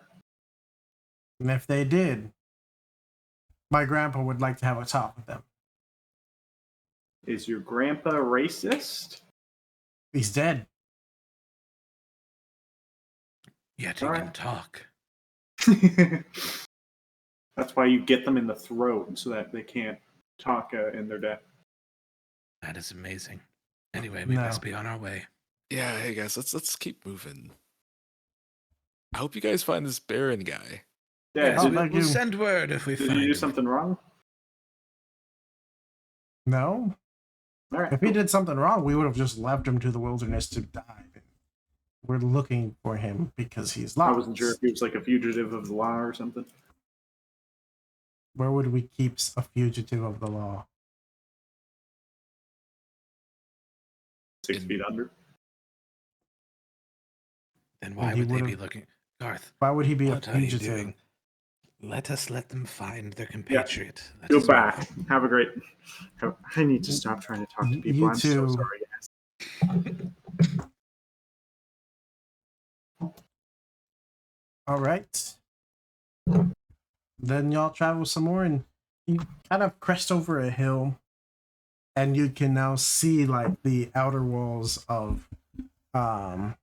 And if they did, my grandpa would like to have a talk with them. Is your grandpa racist? He's dead. Yet he Alright. can talk. That's why you get them in the throat so that they can't talk in their death. That is amazing. Anyway, we No. must be on our way. Yeah, hey guys, let's keep moving. I hope you guys find this Baron guy. Yeah, Yes, Oh, did, thank we'll you. send word if we did find you do him. something wrong? No? All right. If he did something wrong, we would have just left him to the wilderness to die. We're looking for him because he's I lost. wasn't sure if he was like a fugitive of the law or something. Where would we keep a fugitive of the law? 6 feet under. Then why he would they be would've- looking? Garth, Why would he be what a are you fugitive? doing? Let us let them find their compatriot. Let Go us back. move. Have a great. I need to stop trying to talk to people. You I'm too. so sorry, guys. All right. Then y'all travel some more and you kind of crest over a hill and you can now see like the outer walls of Kalimov.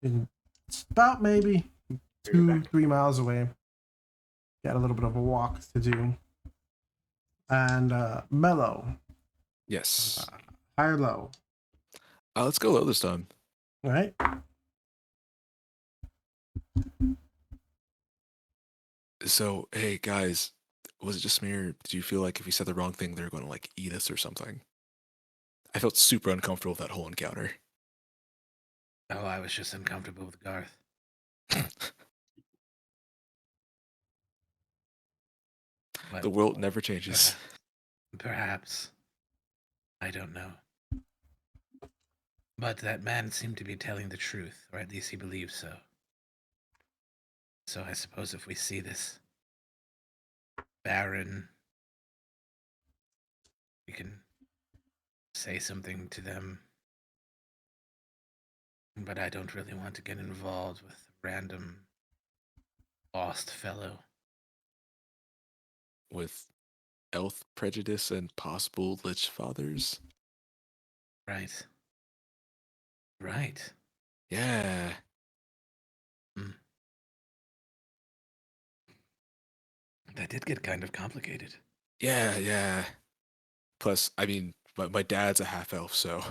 And it's about maybe 2-3 miles away. Got a little bit of a walk to do. And Mellow, Yes. high or low? Let's go low this time. All right. So, hey guys, was it just me or did you feel like if we said the wrong thing, they were going to like eat us or something? I felt super uncomfortable with that whole encounter. Oh, I was just uncomfortable with Garth. But The world never changes. perhaps. I don't know. But that man seemed to be telling the truth, or at least he believes so. So I suppose if we see this Baron, we can say something to them. But I don't really want to get involved with a random lost fellow. With elf prejudice and possible lich fathers. Right. Right. Yeah. That did get kind of complicated. Yeah. Plus, I mean, my dad's a half elf, so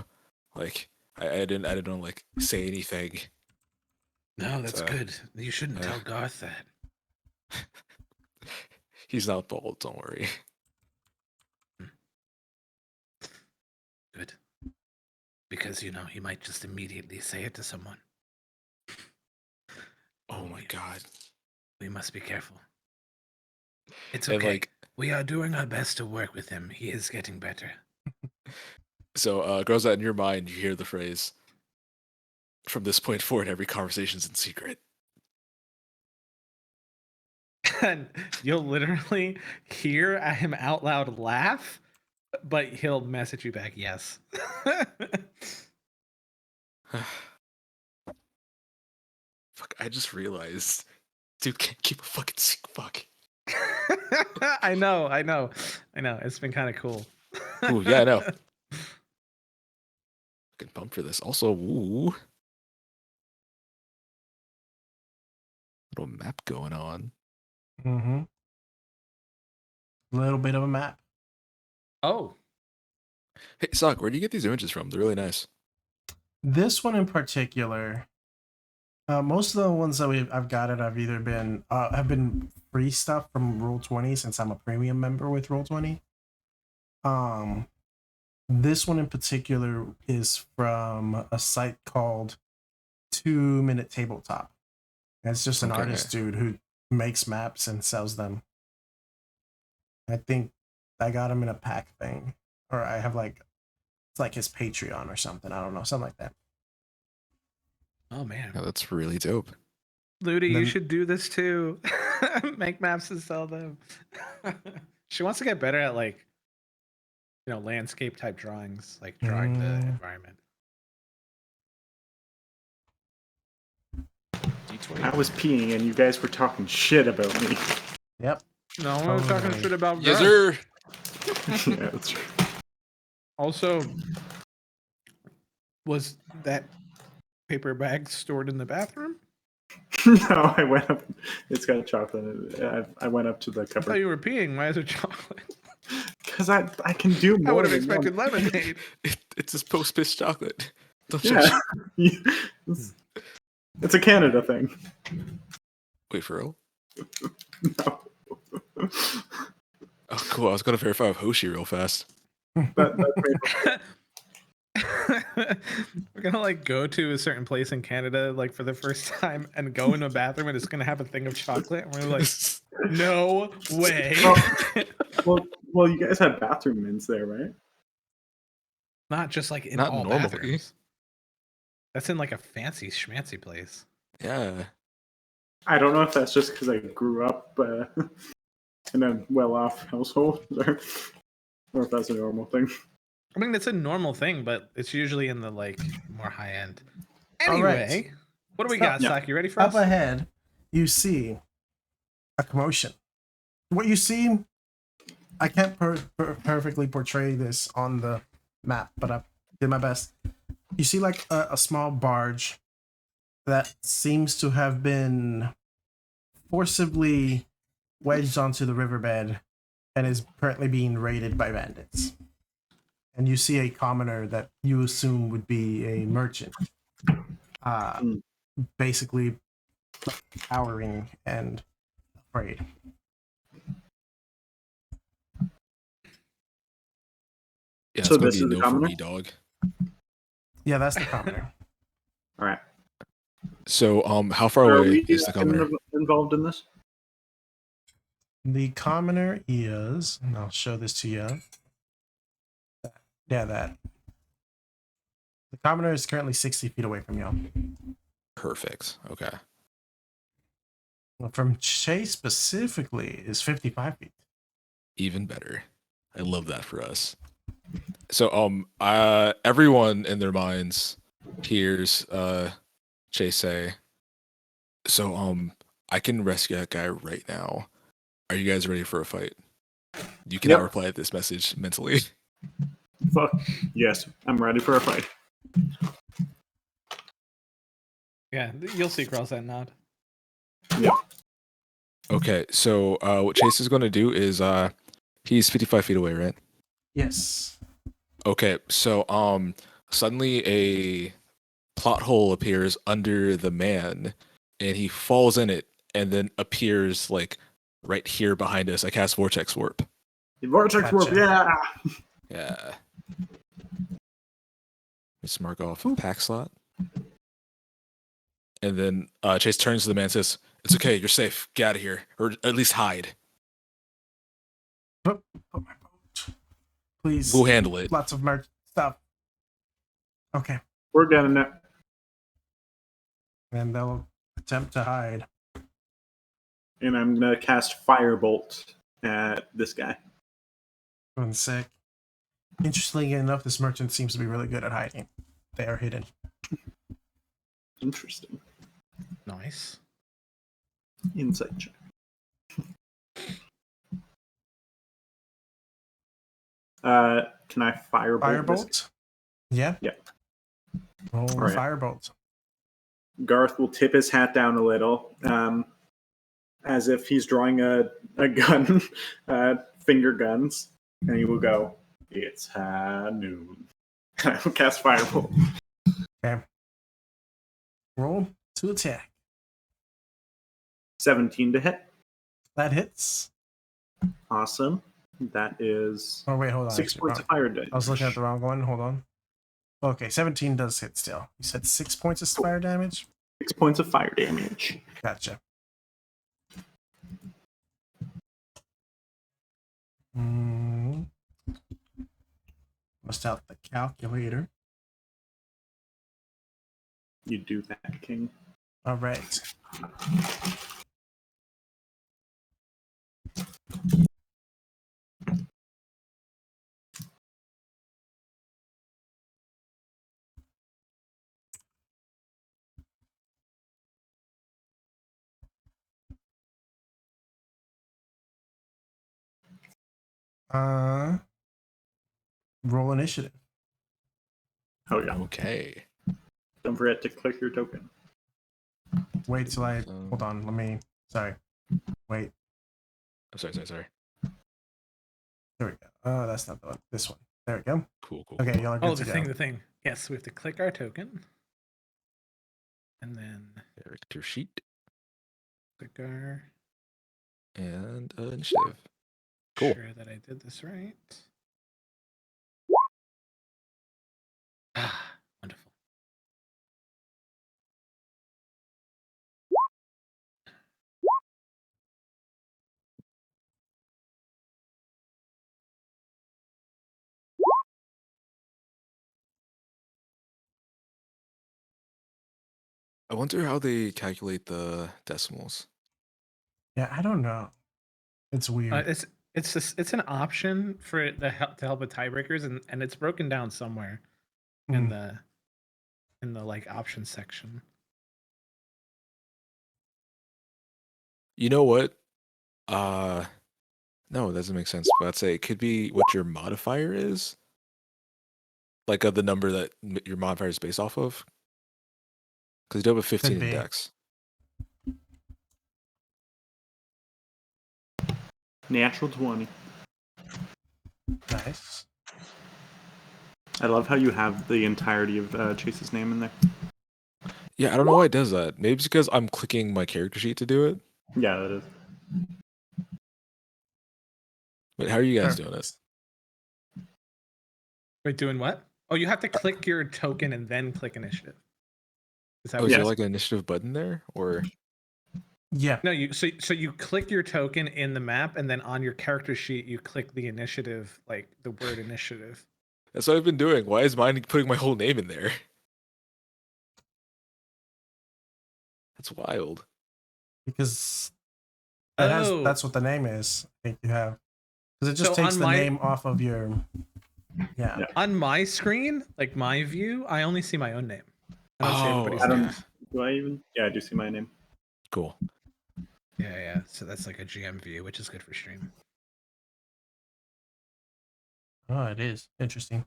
like I didn't like say anything. No, that's So, good. You shouldn't tell Garth that. He's not bold, don't worry. Good. Because, you know, he might just immediately say it to someone. Oh my god. We must be careful. It's And, okay. like, We are doing our best to work with him. He is getting better. so girls, out in your mind, you hear the phrase, "From this point forward, every conversation's in secret." And you'll literally hear him out loud laugh, but he'll message you back, yes. Fuck, I just realized, dude can't keep a fucking fuck. I know. It's been kind of cool. Ooh, yeah, I know. Fucking pumped for this. Also, ooh, little map going on. Mm-hmm. A little bit of a map. Oh, Hey, Sock, where do you get these images from? They're really nice. This one in particular, most of the ones that I've gotten have either been have been free stuff from Roll20 since I'm a premium member with Roll20. This one in particular is from a site called 2 Minute Tabletop. And it's just an Okay. artist dude who makes maps and sells them. I think I got him in a pack thing, or I have like it's like his Patreon or something. I don't know, something like that. oh man. Yeah, that's really dope. Ludi, you Then- should do this too. Make maps and sell them. She wants to get better at like, you know, landscape type drawings, like drawing the environment. D20. I was peeing and you guys were talking shit about me. Yep. No, we're talking Totally. shit about Yes, Garth. sir. Yeah, that's true. Also, was that paper bag stored in the bathroom? No, I went up. It's got chocolate in it. I went up to the I thought cupboard you were peeing. Why is there chocolate? because I can do more. I would have than one. expected lemonade. It's just post-piss chocolate. Don't Yeah, judge. it's a Canada thing. Wait, for real? No. Oh, cool. I was gonna verify with Hoshi real fast. That's great. We're gonna like go to a certain place in Canada like for the first time and go in a bathroom and it's gonna have a thing of chocolate and we're like, no way. Well, you guys have bathroom mints there, right? Not just like in Not all normally. bathrooms. That's in like a fancy schmancy place. Yeah. I don't know if that's just because I grew up in a well-off household, or if that's a normal thing. I mean, it's a normal thing, but it's usually in the like more high end. All right. Anyway, what do we Stop. got, Yeah. Sak? You ready for Up us? ahead, you see a commotion. What you see, I can't perfectly portray this on the map, but I did my best. You see like a small barge that seems to have been forcibly wedged onto the riverbed and is currently being raided by bandits. And you see a commoner that you assume would be a merchant. Basically cowering and afraid. Yeah, So it's gonna this be is the no for commoner? me, dog. Yeah, that's the commoner. All right. So, how far Are away we is the commoner? involved in this? The commoner is, and I'll show this to you. Yeah, that. The commoner is currently 60 feet away from you. Perfect. Okay. From Chase specifically is 55 feet. Even better. I love that for us. So, everyone in their minds hears Chase say, "So, I can rescue that guy right now. Are you guys ready for a fight?" You cannot Yep. reply to this message mentally. Fuck yes, I'm ready for a fight. Yeah, you'll see across that nod. Okay, so what Chase is going to do is he's 55 feet away, right? Yes. Okay, so suddenly a plot hole appears under the man, and he falls in it, and then appears like right here behind us. I cast Vortex Warp. Vortex warp, Gotcha. yeah. Yeah. Let's mark off pack slot. And then Chase turns to the man and says, "It's okay, you're safe. Get out of here. Or at least hide. Put my boat. Please. We'll handle it." Lots of merch stuff. Okay. We're getting it. And they'll attempt to hide. And I'm gonna cast Firebolt at this guy. One sec. Interestingly enough, this merchant seems to be really good at hiding. They are hidden. Interesting. Nice. Insight check. Can I firebolt? This? Firebolt? Yeah. Yeah. Roll All right. firebolt. Garth will tip his hat down a little, as if he's drawing a gun, finger guns, and he will go, "It's high noon." I will cast Firebolt. Okay. Roll to attack. 17 to hit. That hits. Awesome. That is Oh, wait, hold on. 6 Actually, points of fire damage. I was looking at the wrong one. Hold on. Okay, 17 does hit still. You said 6 points of fire damage? 6 points of fire damage. Gotcha. Bust out the calculator. You do that, King. All right. Roll initiative. Oh, yeah. Okay. Don't forget to click your token. Wait till I hold on. Let me. Sorry. Wait. I'm sorry. There we go. Oh, that's not the one. This one. There we go. Cool. Okay, y'all are good Oh, to the go. thing. Yes, we have to click our token. And then Character sheet click our. and initiative. Cool. Sure that I did this right. Ah, wonderful. I wonder how they calculate the decimals. Yeah, I don't know. It's weird. It's an option for the help to help with tiebreakers, and it's broken down somewhere in the like options section. You know what? No, it doesn't make sense. But I'd say it could be what your modifier is, like the number that your modifier is based off of. Because you do have a 15 Could be. index. Natural 20. Nice. I love how you have the entirety of Chase's name in there. Yeah, I don't know why it does that. Maybe it's because I'm clicking my character sheet to do it. Yeah, that is. But how are you guys doing it? Wait, doing what? Oh, you have to click your token and then click initiative. Is that Oh, what is you're there like an initiative button there, or? Yeah. No, so you click your token in the map, and then on your character sheet you click the initiative, like the word initiative. That's what I've been doing. Why is mine putting my whole name in there? That's wild. Because Oh. that's what the name is. I think you have. Because it just So takes on the my- name off of your. Yeah. On my screen, like my view, I only see my own name. I don't see Oh, everybody's I don't. names. Do I even? Yeah, I do see my name. Cool. Yeah. So that's like a GM view, which is good for stream. Oh, it is interesting.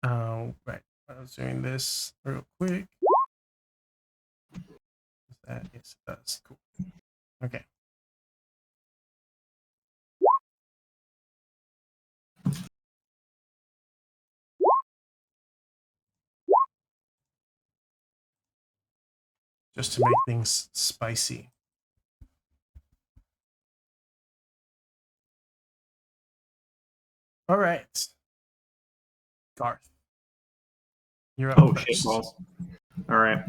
Right. I was doing this real quick. Yes, it does. Cool. Okay. Just to make things spicy. All right. Garth. You're up Oh first. shit balls. All right.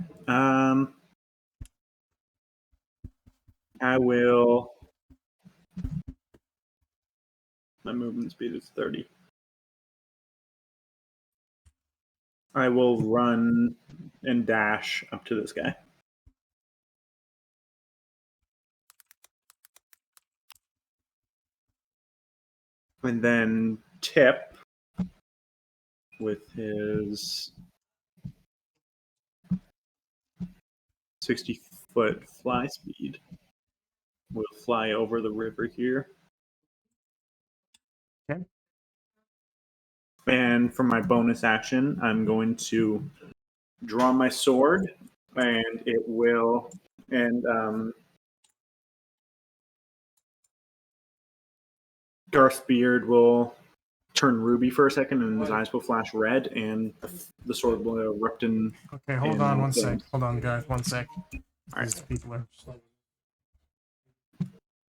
I will. My movement speed is 30. I will run and dash up to this guy. And then tip with his 60-foot fly speed. We'll fly over the river here. Okay. And for my bonus action, I'm going to draw my sword, and it will. And Garth's beard will turn ruby for a second, and his eyes will flash red, and the sword will erupt in. Okay, hold on one sec. Hold on, Garth, 1 sec. All These right. people are.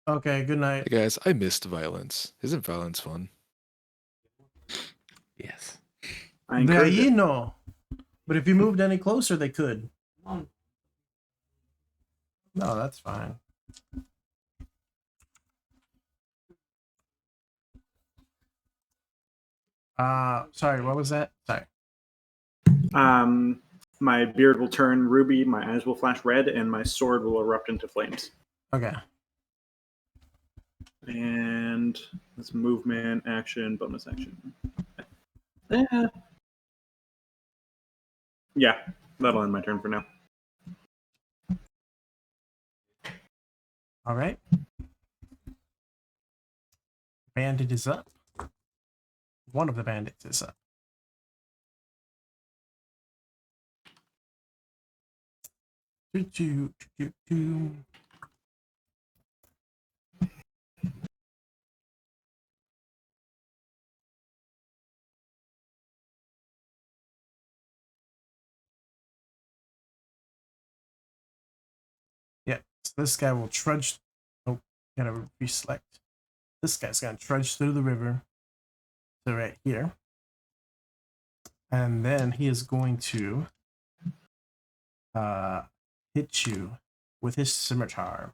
Okay, good night. Hey guys, I missed violence. Isn't violence fun? Yes. I encourage it. No. But if you moved any closer, they could. No, that's fine. Sorry, what was that? Sorry. My beard will turn ruby, my eyes will flash red, and my sword will erupt into flames. Okay. And that's movement, action, bonus action. Yeah. Yeah, that'll end my turn for now. All right. Bandit is up. One of the bandits is up. Yeah, so this guy will trudge. Oh, gotta reselect. This guy's gonna trudge through the river to right here. And then he is going to hit you with his scimitar.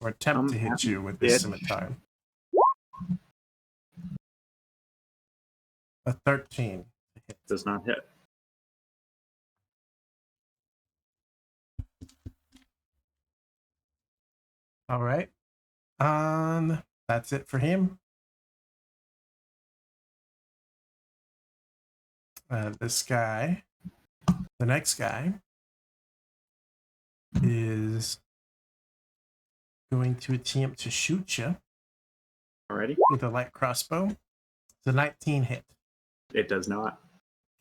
Or attempt to hit you with his scimitar. A 13 to hit. Does not hit. All right. That's it for him. This guy, the next guy, is going to attempt to shoot you. Alrighty. With a light crossbow. It's a 19 hit. It does not.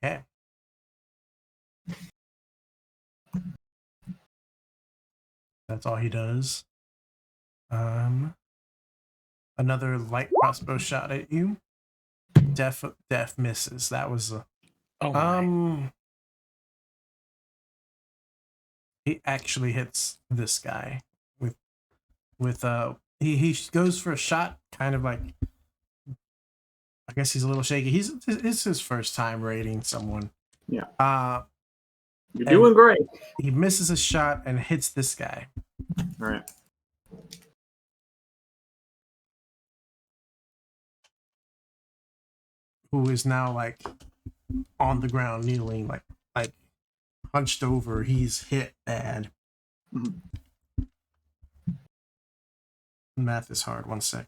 Okay. That's all he does. Another light crossbow shot at you. Def misses. That was a. Oh my. He actually hits this guy with he goes for a shot, kind of like. I guess he's a little shaky. It's his first time raiding someone. Yeah. You're doing great. He misses a shot and hits this guy. All right. Who is now like on the ground, kneeling, like hunched over. He's hit bad. Mm-hmm. Math is hard. 1 sec.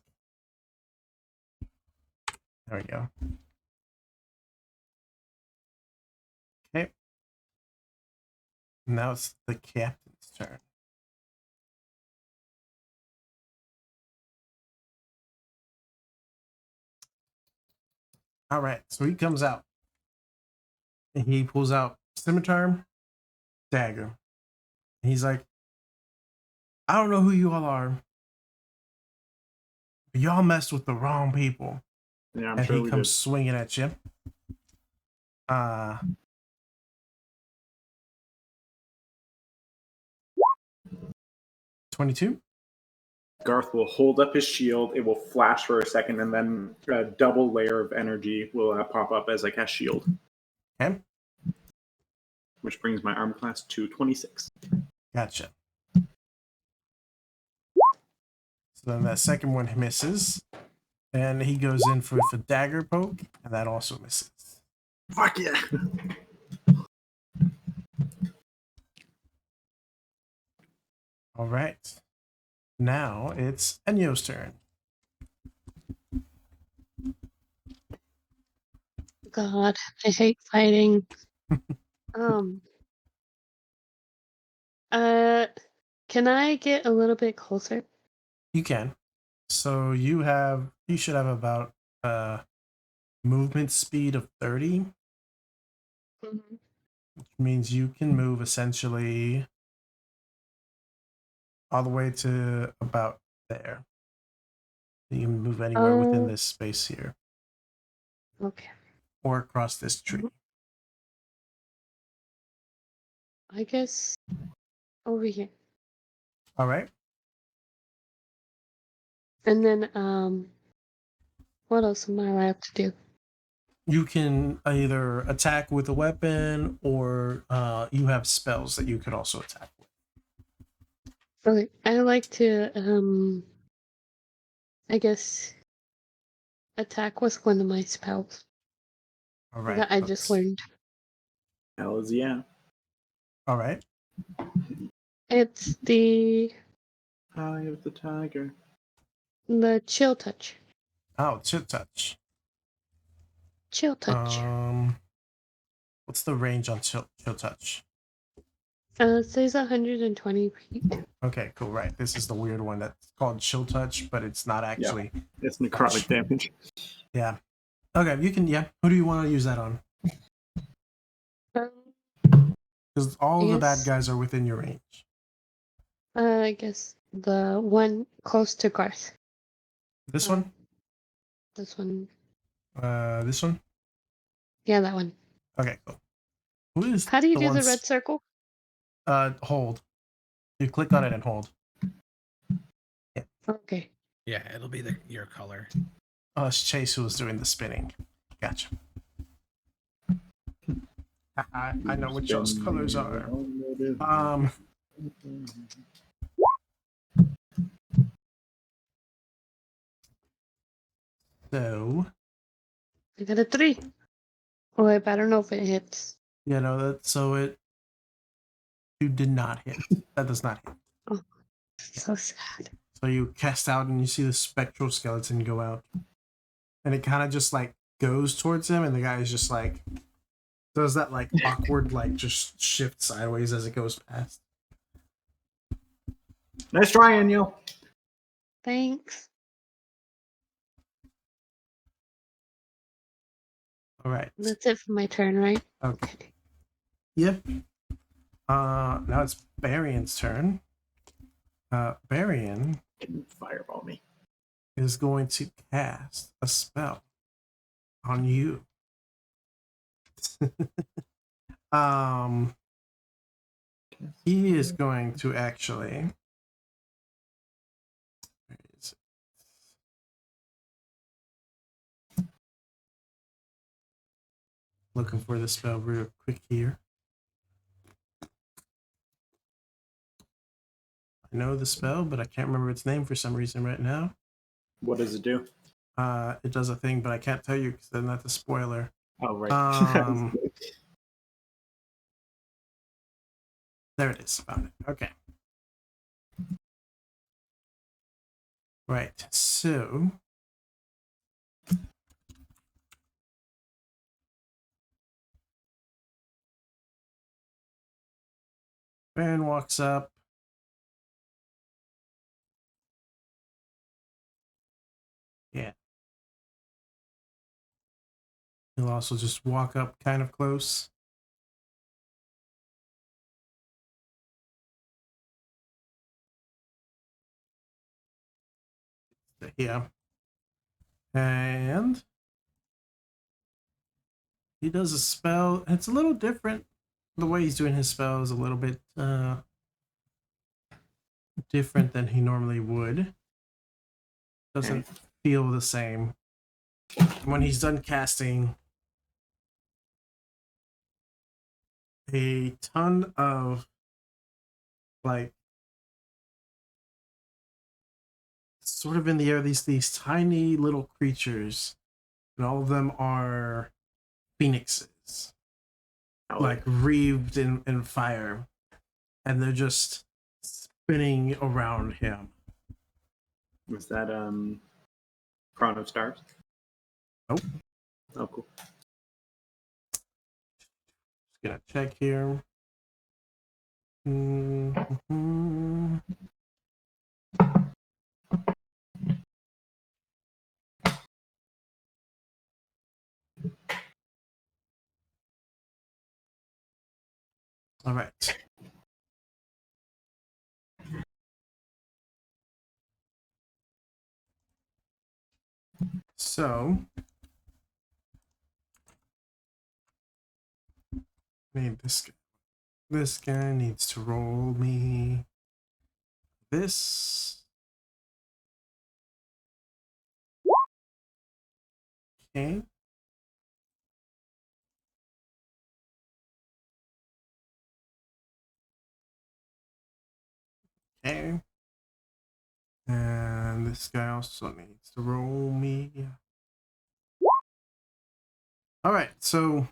There we go. Okay. Now it's the captain's turn. All right, so he comes out. And he pulls out scimitar, dagger. And he's like, I don't know who you all are, but y'all messed with the wrong people. Yeah, I'm And sure he we comes did. swinging at you. 22. Garth will hold up his shield. It will flash for a second, and then a double layer of energy will pop up as I cast shield, Okay, which brings my arm class to 26. gotcha. So then that second one misses. And he goes in for the dagger poke, and that also misses. Fuck yeah! All right. Now it's Enyo's turn. God, I hate fighting. Um. Can I get a little bit closer? You can. So you should have about movement speed of 30, Mhm. which means you can move essentially all the way to about there. You can move anywhere within this space here Okay. or across this tree. I guess over here. All right. And then, what else am I allowed to do? You can either attack with a weapon or you have spells that you could also attack with. Okay, I like to, I guess, attack with one of my spells All right. that I just learned. Hells yeah. All right. It's the Eye of the tiger. chill touch. Oh, chip touch. Chill touch. What's the range on chill touch? It says 120 feet. Okay, cool. Right. This is the weird one that's called chill touch, but it's not actually. It's necrotic damage. Yeah. Okay, you can. Yeah. Who do you want to use that on? Um, Because all of the bad Yes. guys are within your range. I guess the one close to Garth. This Uh, one. This one. This one. Yeah, that one. Okay, cool. Who is How do you the do the ones? red circle? Hold. You click on it and hold. Okay. Yeah, it'll be your color. Oh, it's Chase who was doing the spinning. Gotcha. I know what y'all's colors are. So I got a 3. Oh, I don't know if it hits. you know that. So you did not hit. That does not hit. Oh, so sad. So you cast out and you see the spectral skeleton go out, and it kind of just like goes towards him, and the guy is just like does that like awkward like just shift sideways as it goes past. Nice try, Enyo. Thanks. All right. That's it for my turn, right? Okay. Yep. Now it's Barion's turn. Barion Fireball me. is going to cast a spell on you. He is going to actually. Where is it? Looking for the spell real quick here. I know the spell, but I can't remember its name for some reason right now. What does it do? It does a thing, but I can't tell you because then that's a spoiler. Oh, right. There it is. Found it. Okay. Right. So. Baron walks up. Yeah. He'll also just walk up kind of close. here. And he does a spell. It's a little different. The way he's doing his spell is a little bit different than he normally would. Doesn't feel the same. When he's done casting, a ton of like sort of in the air, these tiny little creatures, and all of them are phoenixes, like wreathed in fire, and they're just spinning around him. Was that Crown of Stars? Nope. Oh, cool. Just gonna check here. Mm-hmm. All right. So, maybe this guy needs to roll me this. Okay. Okay. And this guy also needs to roll me. All right, so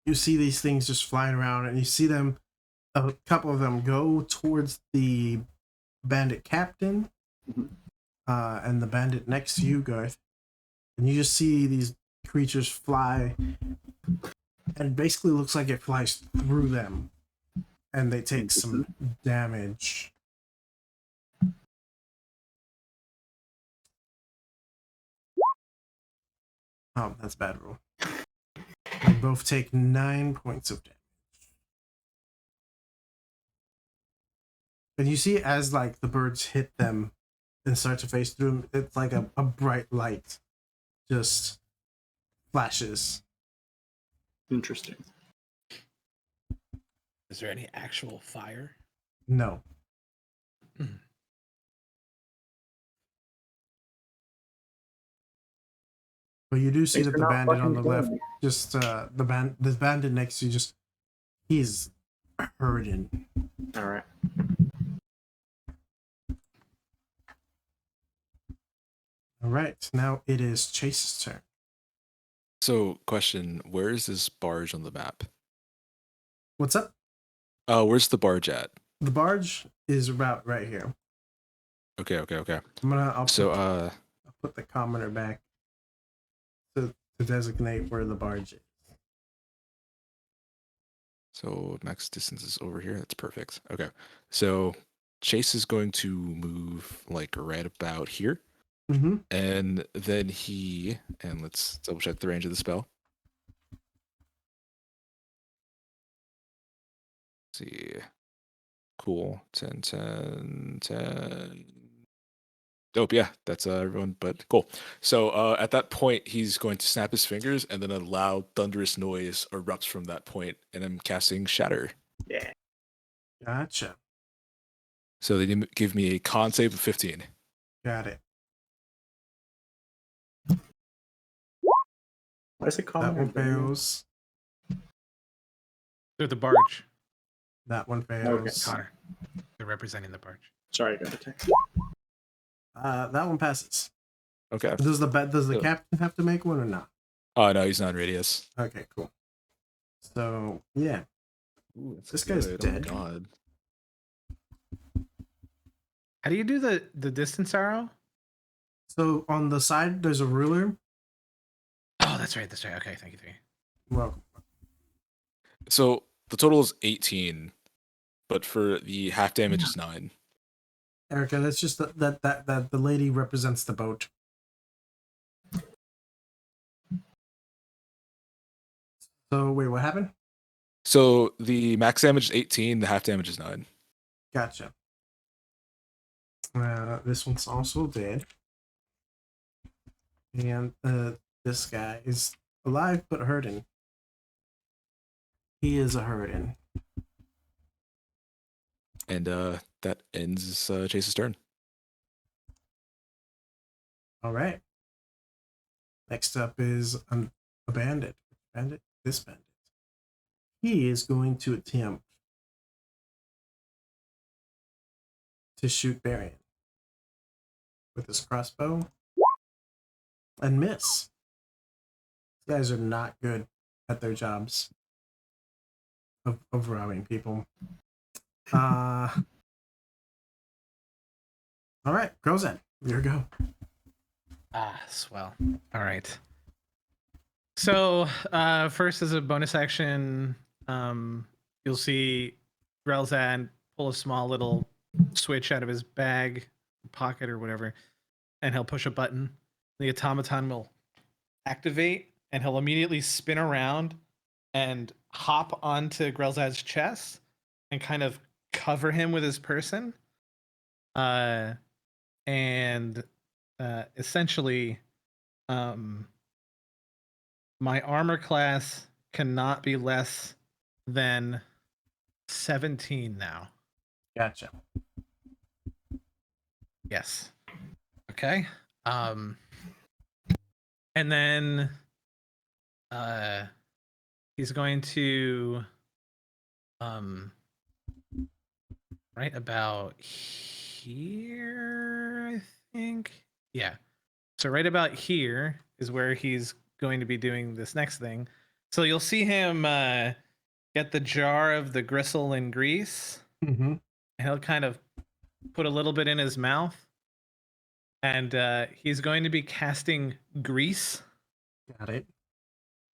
you see these things just flying around, and you see them, a couple of them go towards the bandit captain, and the bandit next to you, Garth. And you just see these creatures fly, and it basically looks like it flies through them, and they take some damage. Oh, that's a bad roll. They both take 9 points of damage. And you see as like the birds hit them and start to face through them, it's like a bright light just flashes. Interesting. Is there any actual fire? No. But you do see Thanks that for the not bandit on fucking the left, killing me. just this bandit next to you, just he's hurting. All right. All right, now it is Chase's turn. So, question: where is this barge on the map? What's up? Where's the barge at? The barge is about right here. Okay. I'll put the commoner back to designate where the barge is. So max distance is over here. That's perfect. Okay. So Chase is going to move like right about here. Mm-hmm. And then let's double check the range of the spell. Let's see. Cool. 10, 10, 10. Dope, yeah, that's everyone, but cool. So at that point, he's going to snap his fingers, and then a loud, thunderous noise erupts from that point, and I'm casting Shatter. Yeah. Gotcha. So they give me a con save of 15. Got it. Why is it called? That one fails. They're the barge. That one Okay. fails. Connor. They're representing the barge. Sorry, I got attacked. That one passes. Okay. Does the So- captain have to make one or not? Oh no, he's not in radius. Okay, cool. So yeah, Ooh, that's This guy's good. dead. Oh my god. How do you do the distance arrow? so on the side there's a ruler. Oh, that's right. Okay, thank you. Well, So the total is 18, but for the half damage is 9. Erica, that's just that the lady represents the boat. So wait, what happened? So the max damage is 18, the half damage is 9. Gotcha. This one's also dead. And this guy is alive but hurting. He is a hurting. And that ends Chase's turn. All right. Next up is a bandit. This bandit. He is going to attempt to shoot Barian with his crossbow and miss. These guys are not good at their jobs of robbing people. All right, Grozan, your go. Swell. All right. So, first as a bonus action, you'll see Relzad pull a small little switch out of his bag, pocket, or whatever, and he'll push a button. The automaton will activate, and he'll immediately spin around and hop onto Grelzad's chest and kind of cover him with his person. Essentially, my armor class cannot be less than 17 now. Gotcha. Yes. Okay. And then he's going to right about here, I think. Yeah. So right about here is where he's going to be doing this next thing. So you'll see him get the jar of the gristle and grease. Mm-hmm. And he'll kind of put a little bit in his mouth. And he's going to be casting grease. Got it.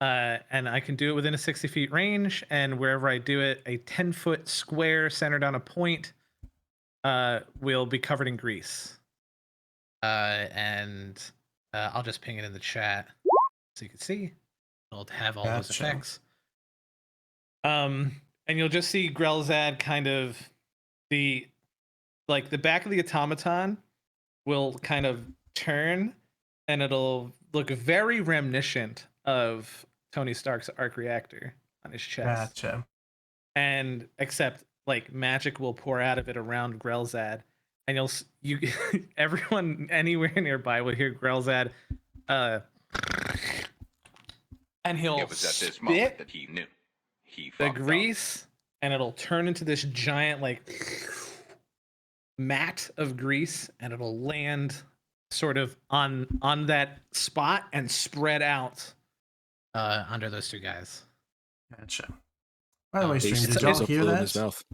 And I can do it within a 60 feet range. And wherever I do it, a 10-foot square centered on a point will be covered in grease. And I'll just ping it in the chat so you can see. It'll have all those effects. And you'll just see Grelzad kind of the back of the automaton will kind of turn, and it'll look very reminiscent of Tony Stark's arc reactor on his chest. Gotcha. And except like magic will pour out of it around Grelzad, and everyone anywhere nearby will hear Grelzad, and he'll It was at this spit moment that he knew he the fucked up. grease, and it'll turn into this giant mat of grease, and it'll land sort of on that spot and spread out under those two guys. Gotcha. By the way, Chase stream, did throws y'all up hear glue in that? his mouth.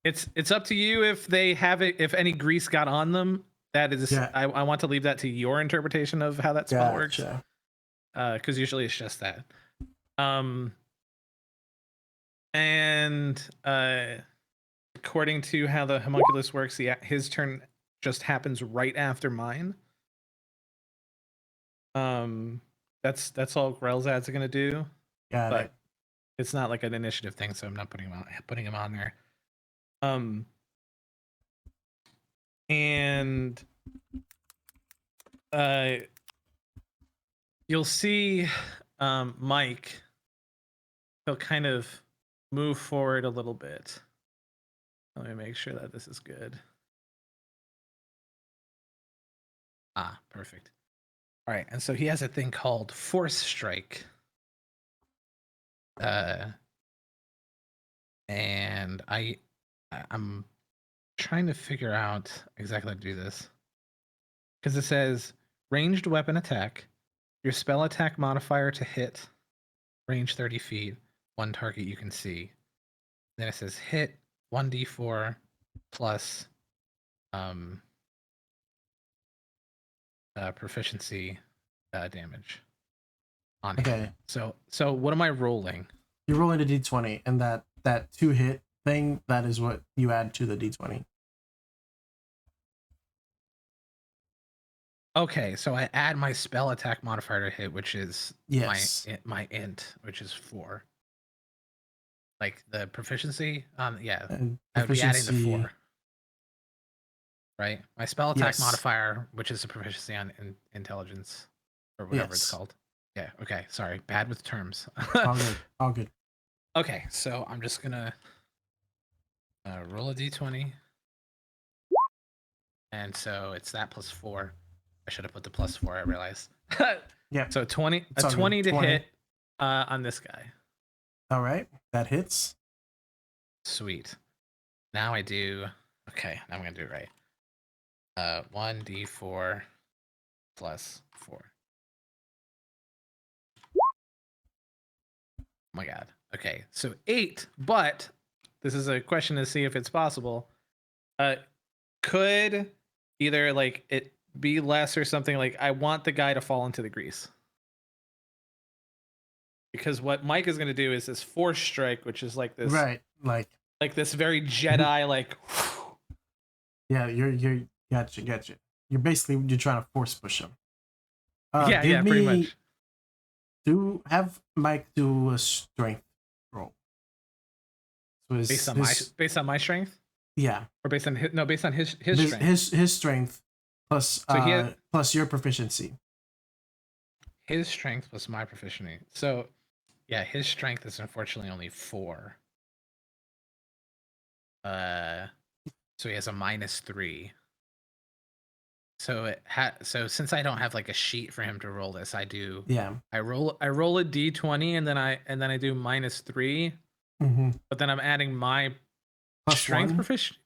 It's up to you if they have it. If any grease got on them, that is. Yeah. I want to leave that to your interpretation of how that spell works. Gotcha. Because usually it's just that. And according to how the homunculus works, his turn just happens right after mine. That's all Grelzad's gonna do. Got but it. it's not like an initiative thing, so I'm not putting him on there. And you'll see Mike. He'll kind of move forward a little bit. Let me make sure that this is good. Perfect. All right, and so he has a thing called Force Strike. And I'm trying to figure out exactly how to do this. Because it says ranged weapon attack, your spell attack modifier to hit, range 30 feet, one target you can see. Then it says hit 1d4 plus proficiency damage on him. Okay. So what am I rolling? You're rolling a d20, and that 2-hit thing, that is what you add to the d20. Okay, so I add my spell attack modifier to hit, which is Yes. my int, which is 4. Like the proficiency, yeah, And I would be adding the proficiency- 4. right? My spell attack Yes. modifier, which is a proficiency on intelligence or whatever it's Yes. called. Yeah. Okay. Sorry. Bad with terms. All good. All good. Okay. So I'm just gonna roll a d20, and so it's that plus 4. I should have put the plus 4. I realized. Yeah. So 20, It's a all good. 20 to 20. hit on this guy. All right. That hits. Sweet. Now I do. Okay, now I'm gonna do it right. 1d4 plus 4. Oh my god. Okay, so 8, but this is a question to see if it's possible. Could either like it be less or something, like I want the guy to fall into the grease. Because what Mike is gonna do is this force strike, which is like this Right. like this very Jedi like Yeah, you're gotcha. You're trying to force push him. yeah, pretty much. Have Mike do a strength roll. So Based on my strength? Yeah. Or based on his strength. His strength plus So plus your proficiency. His strength was my proficiency. So yeah, his strength is unfortunately only 4. So he has a -3. So so since I don't have like a sheet for him to roll this, I do. Yeah. I roll a d20 and then I do -3. Mm-hmm. But then I'm adding my Plus strength 1? proficiency.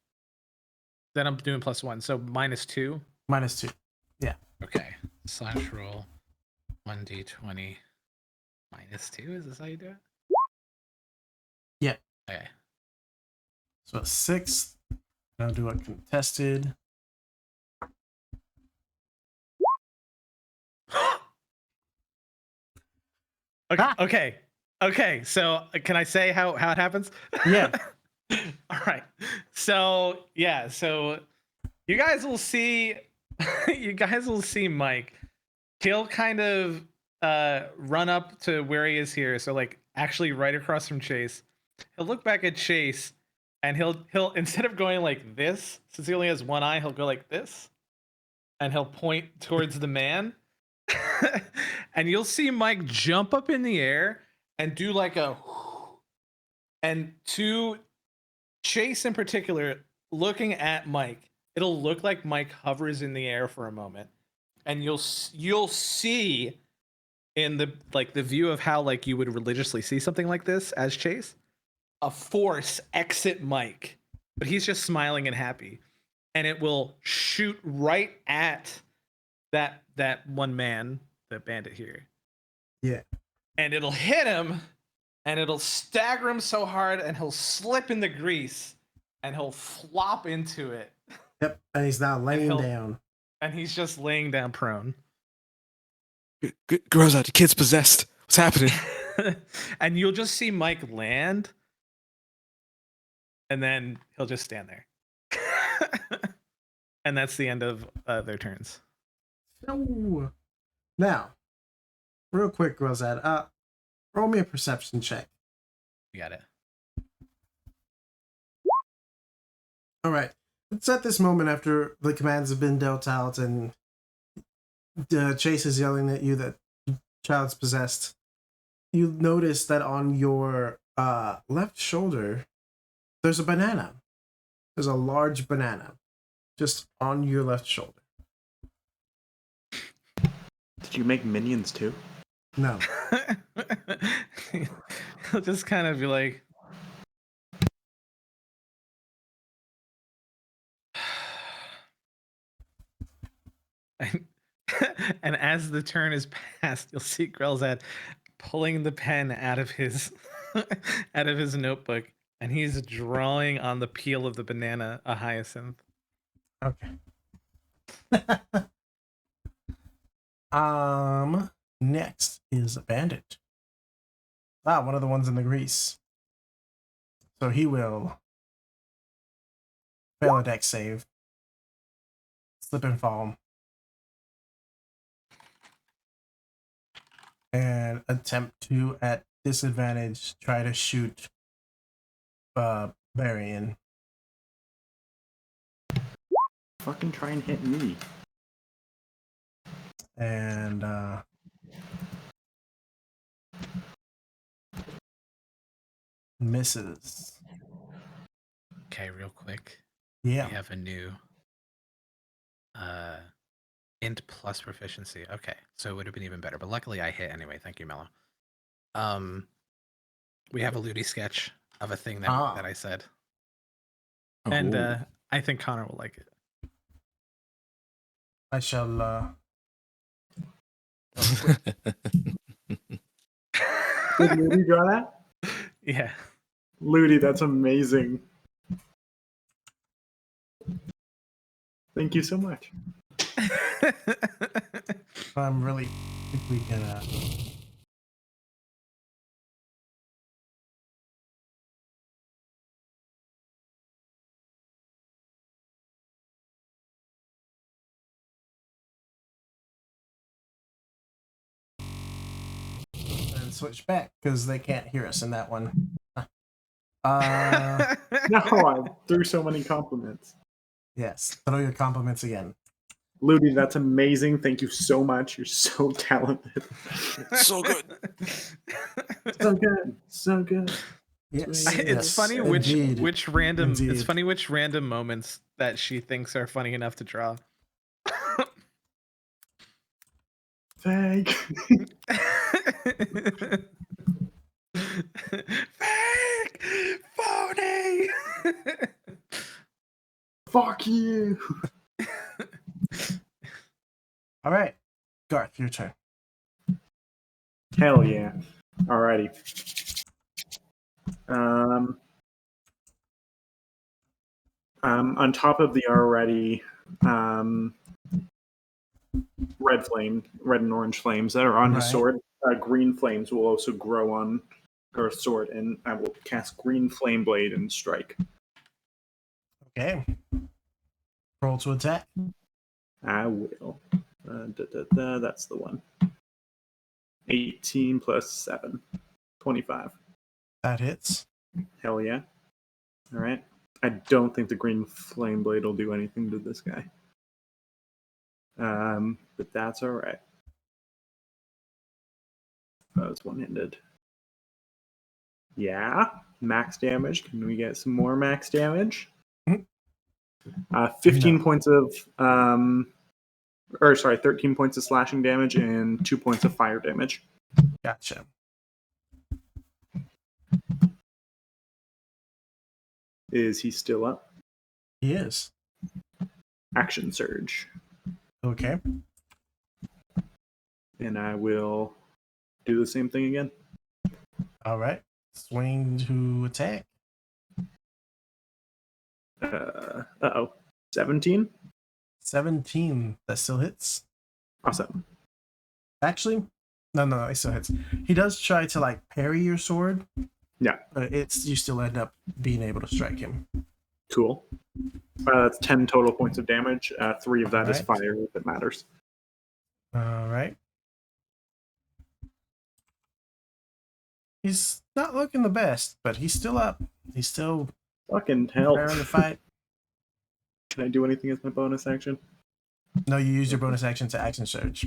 Then I'm doing +1, so -2. -2. Yeah. Okay. / roll 1d20 -2. Is this how you do it? Yeah. Okay. So a 6. I'll do a contested. Okay. So can I say how it happens? Yeah. All right. So yeah. So you guys will see. You guys will see Mike. He'll kind of run up to where he is here. So like actually right across from Chase. He'll look back at Chase, and he'll instead of going like this, since he only has one eye, he'll go like this, and he'll point towards the man. And you'll see Mike jump up in the air and do like a, and to Chase in particular, looking at Mike, it'll look like Mike hovers in the air for a moment, and you'll see in the view of how like you would religiously see something like this as Chase, a force exit Mike, but he's just smiling and happy, and it will shoot right at that one man, the bandit here. Yeah. And it'll hit him, and it'll stagger him so hard, and he'll slip in the grease, and he'll flop into it. Yep. And he's now laying down. And he's just laying down prone. Girls out, the kid's possessed. What's happening? And you'll just see Mike land, and then he'll just stand there. And that's the end of their turns. So, now, real quick, Rosette, roll me a perception check. You got it. All right. It's at this moment after the commands have been dealt out and Chase is yelling at you that the child's possessed. You notice that on your left shoulder, there's a banana. There's a large banana just on your left shoulder. Did you make minions too? No. He'll just kind of be like, and as the turn is passed, you'll see Grelzad pulling the pen out of his notebook, and he's drawing on the peel of the banana a hyacinth. Okay. Next is a bandit. One of the ones in the grease. So he will fail a dex save. Slip and fall. And attempt to, at disadvantage, try to shoot Varian. Fucking try and hit me. And misses. Okay, real quick. Yeah. We have a new int plus proficiency. Okay, so it would have been even better. But luckily I hit anyway. Thank you, Mello. We have a Ludi sketch of a thing that I said. And I think Connor will like it. I shall Did Ludi draw that? Yeah. Ludi, that's amazing. Thank you so much. I'm really quickly gonna and switch back because they can't hear us in that one. No, I threw so many compliments. Yes, throw your compliments again. Ludi, that's amazing. Thank you so much. You're so talented. So good. So good. So good. Yes, Sweet. It's yes, funny indeed. which random it's Indeed. funny which random moments that she thinks are funny enough to draw. Fake. Fake! Phony! Fuck you. All right, Garth, your turn. Hell yeah. Alrighty. On top of the already red and orange flames that are on his Right. sword, green flames will also grow on Garth's sword, and I will cast Green Flame Blade and strike. Okay. Roll to attack. I will. That's the one. 18 plus 7. 25. That hits. Hell yeah. All right. I don't think the Green Flame Blade will do anything to this guy. But that's all right. That was one-handed. Yeah. Max damage. Can we get some more max damage? 15 points of 13 points of slashing damage and 2 points of fire damage. Gotcha. Is he still up? He is. Action surge. Okay. And I will do the same thing again. All right. Swing to attack. 17. 17. That still hits. Awesome. Actually, no, it still hits. He does try to like parry your sword. Yeah. But you still end up being able to strike him. Cool. That's 10 total points of damage. 3 of that is Right. fire, if it matters. All right. He's not looking the best, but he's still up. He's still Fucking hell. preparing to fight. Can I do anything as my bonus action? No, you use your bonus action to action surge.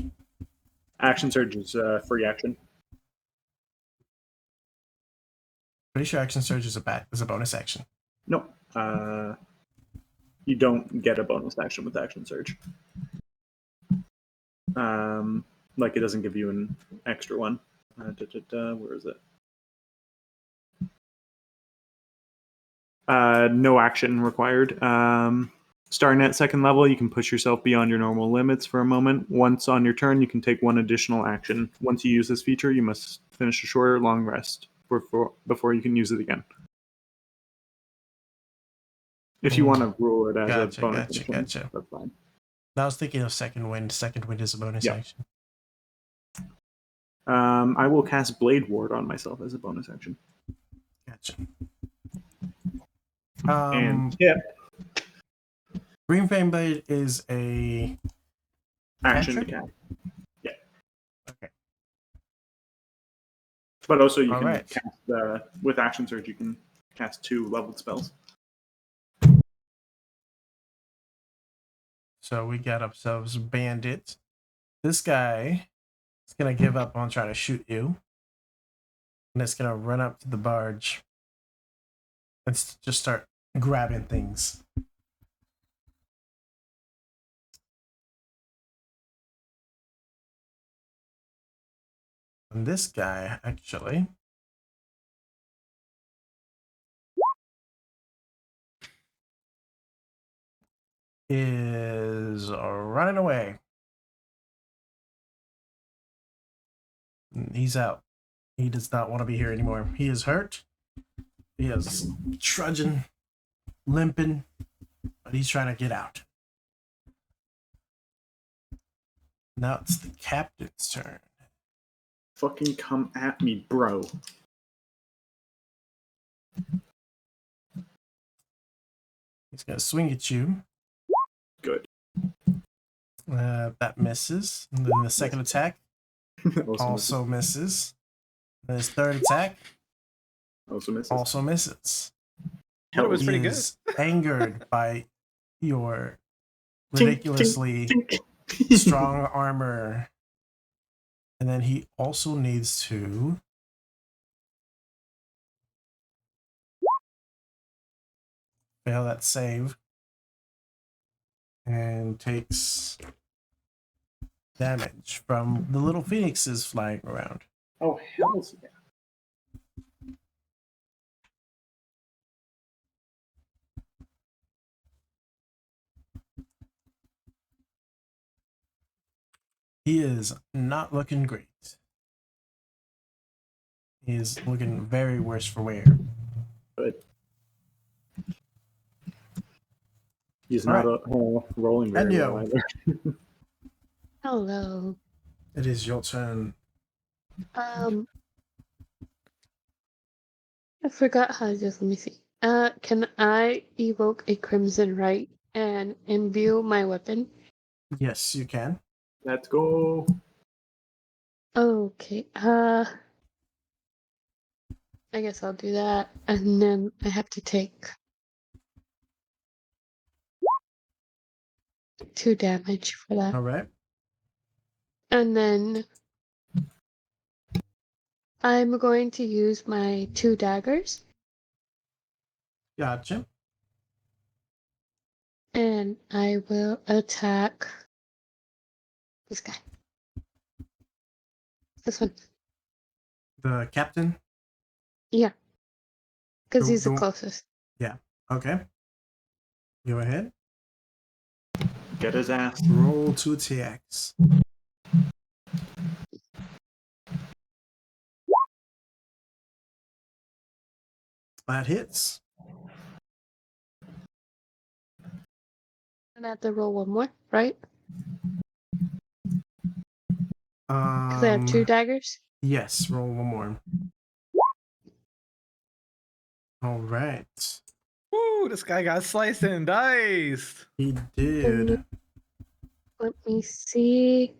Action surge is free action. Pretty sure action surge is a bonus action. Nope. You don't get a bonus action with action surge. Like it doesn't give you an extra one. Where is it? No action required. Starting at second level, you can push yourself beyond your normal limits for a moment. Once on your turn, you can take one additional action. Once you use this feature, you must finish a short or long rest before you can use it again. If you want to rule it as a bonus action, that's fine. I was thinking of second wind. Second wind is a bonus action. I will cast Blade Ward on myself as a bonus action. Gotcha. And tip. Green Flame Blade is a action to cantrip? cast. Yeah. Okay. But also you All can right. cast with action surge. You can cast 2 leveled spells. So we got ourselves bandit. This guy is gonna give up on trying to shoot you. And it's gonna run up to the barge and just start grabbing things. And this guy actually is running away. He's out. He does not want to be here anymore. He is hurt. He is trudging, limping, but he's trying to get out. Now it's the captain's turn. Fucking come at me, bro. He's gonna swing at you. Good. That misses. And then the second attack Also, also misses. And his third attack misses. also misses. But it was He pretty good. is angered by your Tink, ridiculously tink, tink. strong armor. And then he also needs to fail that save and takes damage from the little phoenixes flying around. Oh, hell yeah. He is not looking great. He is looking very worse for wear. Good. He's All not right. rolling very Enyo. well either. Hello. It is your turn. I forgot how to do this. Let me see. Can I evoke a Crimson Right and imbue my weapon? Yes, you can. Let's go. Okay. I guess I'll do that, and then I have to take 2 damage for that, All right. and then I'm going to use my 2 daggers, Gotcha. and I will attack this guy. This one. The captain. Yeah. Because The- he's the the- closest. Okay. Go ahead. Get his ass. Roll 2 attacks. That hits. And I have to roll one more, right? Because I have 2 daggers. Yes, roll one more. All right. Woo, this guy got sliced and diced. He did. Let me see.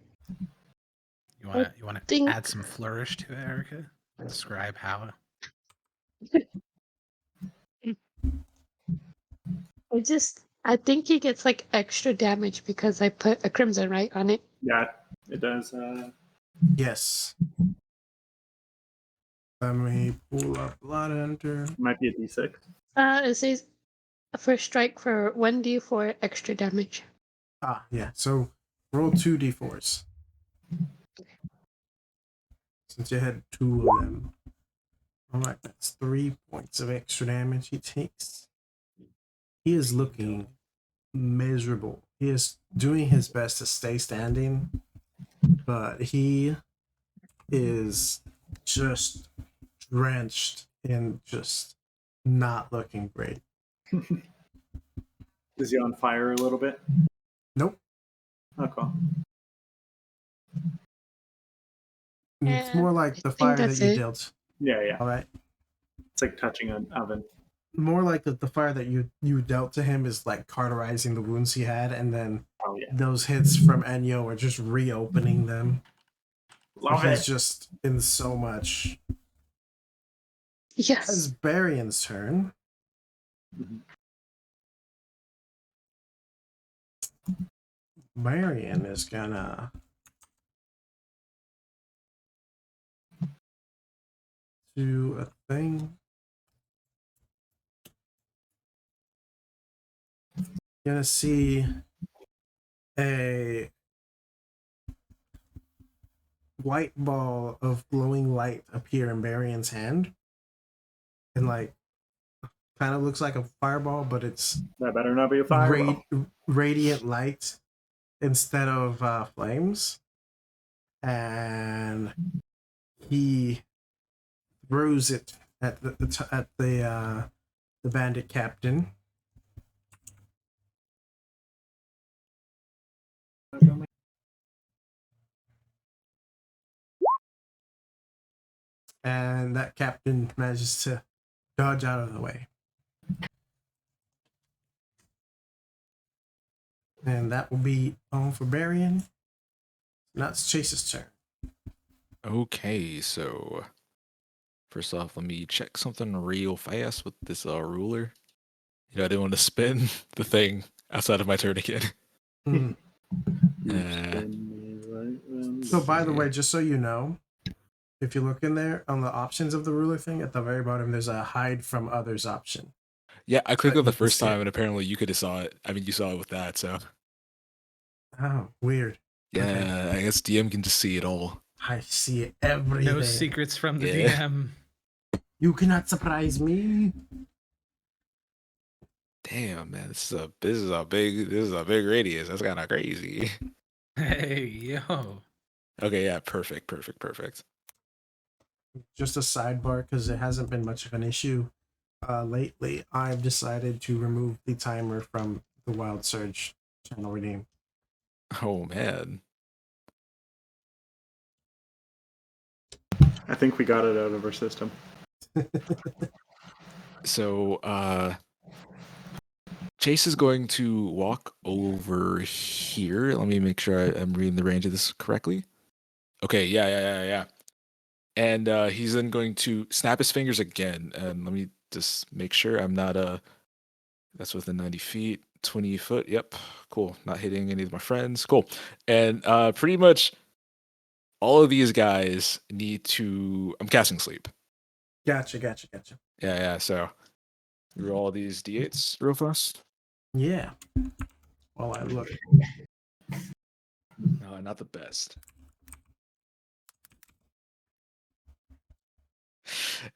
You wanna think- add some flourish to it, Erica? Describe how. I think he gets like extra damage because I put a Crimson Right on it. Yeah, it does. Yes. Let me pull up Blood Hunter. Might be a D6. It says first strike for 1d4 extra damage. Ah, yeah. So roll 2 d4s. Since you had 2 of them. All right, that's 3 points of extra damage he takes. He is looking miserable. He is doing his best to stay standing, but he is just drenched in just not looking great. Is he on fire a little bit? Nope. Oh, cool. It's more like the fire that that's you it. dealt. Yeah, yeah. All right. It's like touching an oven. More like the fire that you dealt to him is like cauterizing the wounds he had, and then Oh, yeah. those hits from Enyo are just reopening them. Love He's it. just in so much. It's Yes. Barian's turn. Mhm. Marion is gonna do a thing. You're gonna see a white ball of glowing light appear in Marion's hand, and like kind of looks like a fireball, but it's That better not be a fireball. radiant light instead of flames. And he throws it at the bandit captain. And that captain manages to dodge out of the way. And that will be all for Barian. Now it's Chase's turn. Okay, so first off, let me check something real fast with this ruler. You know, I didn't want to spin the thing outside of my turn again. Mm. So, by the see. way, just so you know, if you look in there on the options of the ruler thing, at the very bottom, there's a hide from others option. Yeah, I clicked But on the you can first see it. time, and apparently you could have saw it. I mean, you saw it with that, so Oh, weird. yeah, Okay. I guess DM can just see it all. I see everything. No secrets from the Yeah. DM. You cannot surprise me. Damn, man, this is a big radius. That's kind of crazy. Hey, yo. Okay, yeah, perfect. Just a sidebar, because it hasn't been much of an issue lately. I've decided to remove the timer from the Wild Surge channel redeem. Oh man, I think we got it out of our system. so Chase is going to walk over here. Let me make sure I'm reading the range of this correctly. Okay, yeah. And he's then going to snap his fingers again. And let me just make sure I'm not that's within 90 feet, 20 foot. Yep, cool. Not hitting any of my friends. Cool. And pretty much all of these guys need to. I'm casting sleep. Gotcha. Yeah. So roll all these d8s real fast. Yeah. While I look. No, not the best.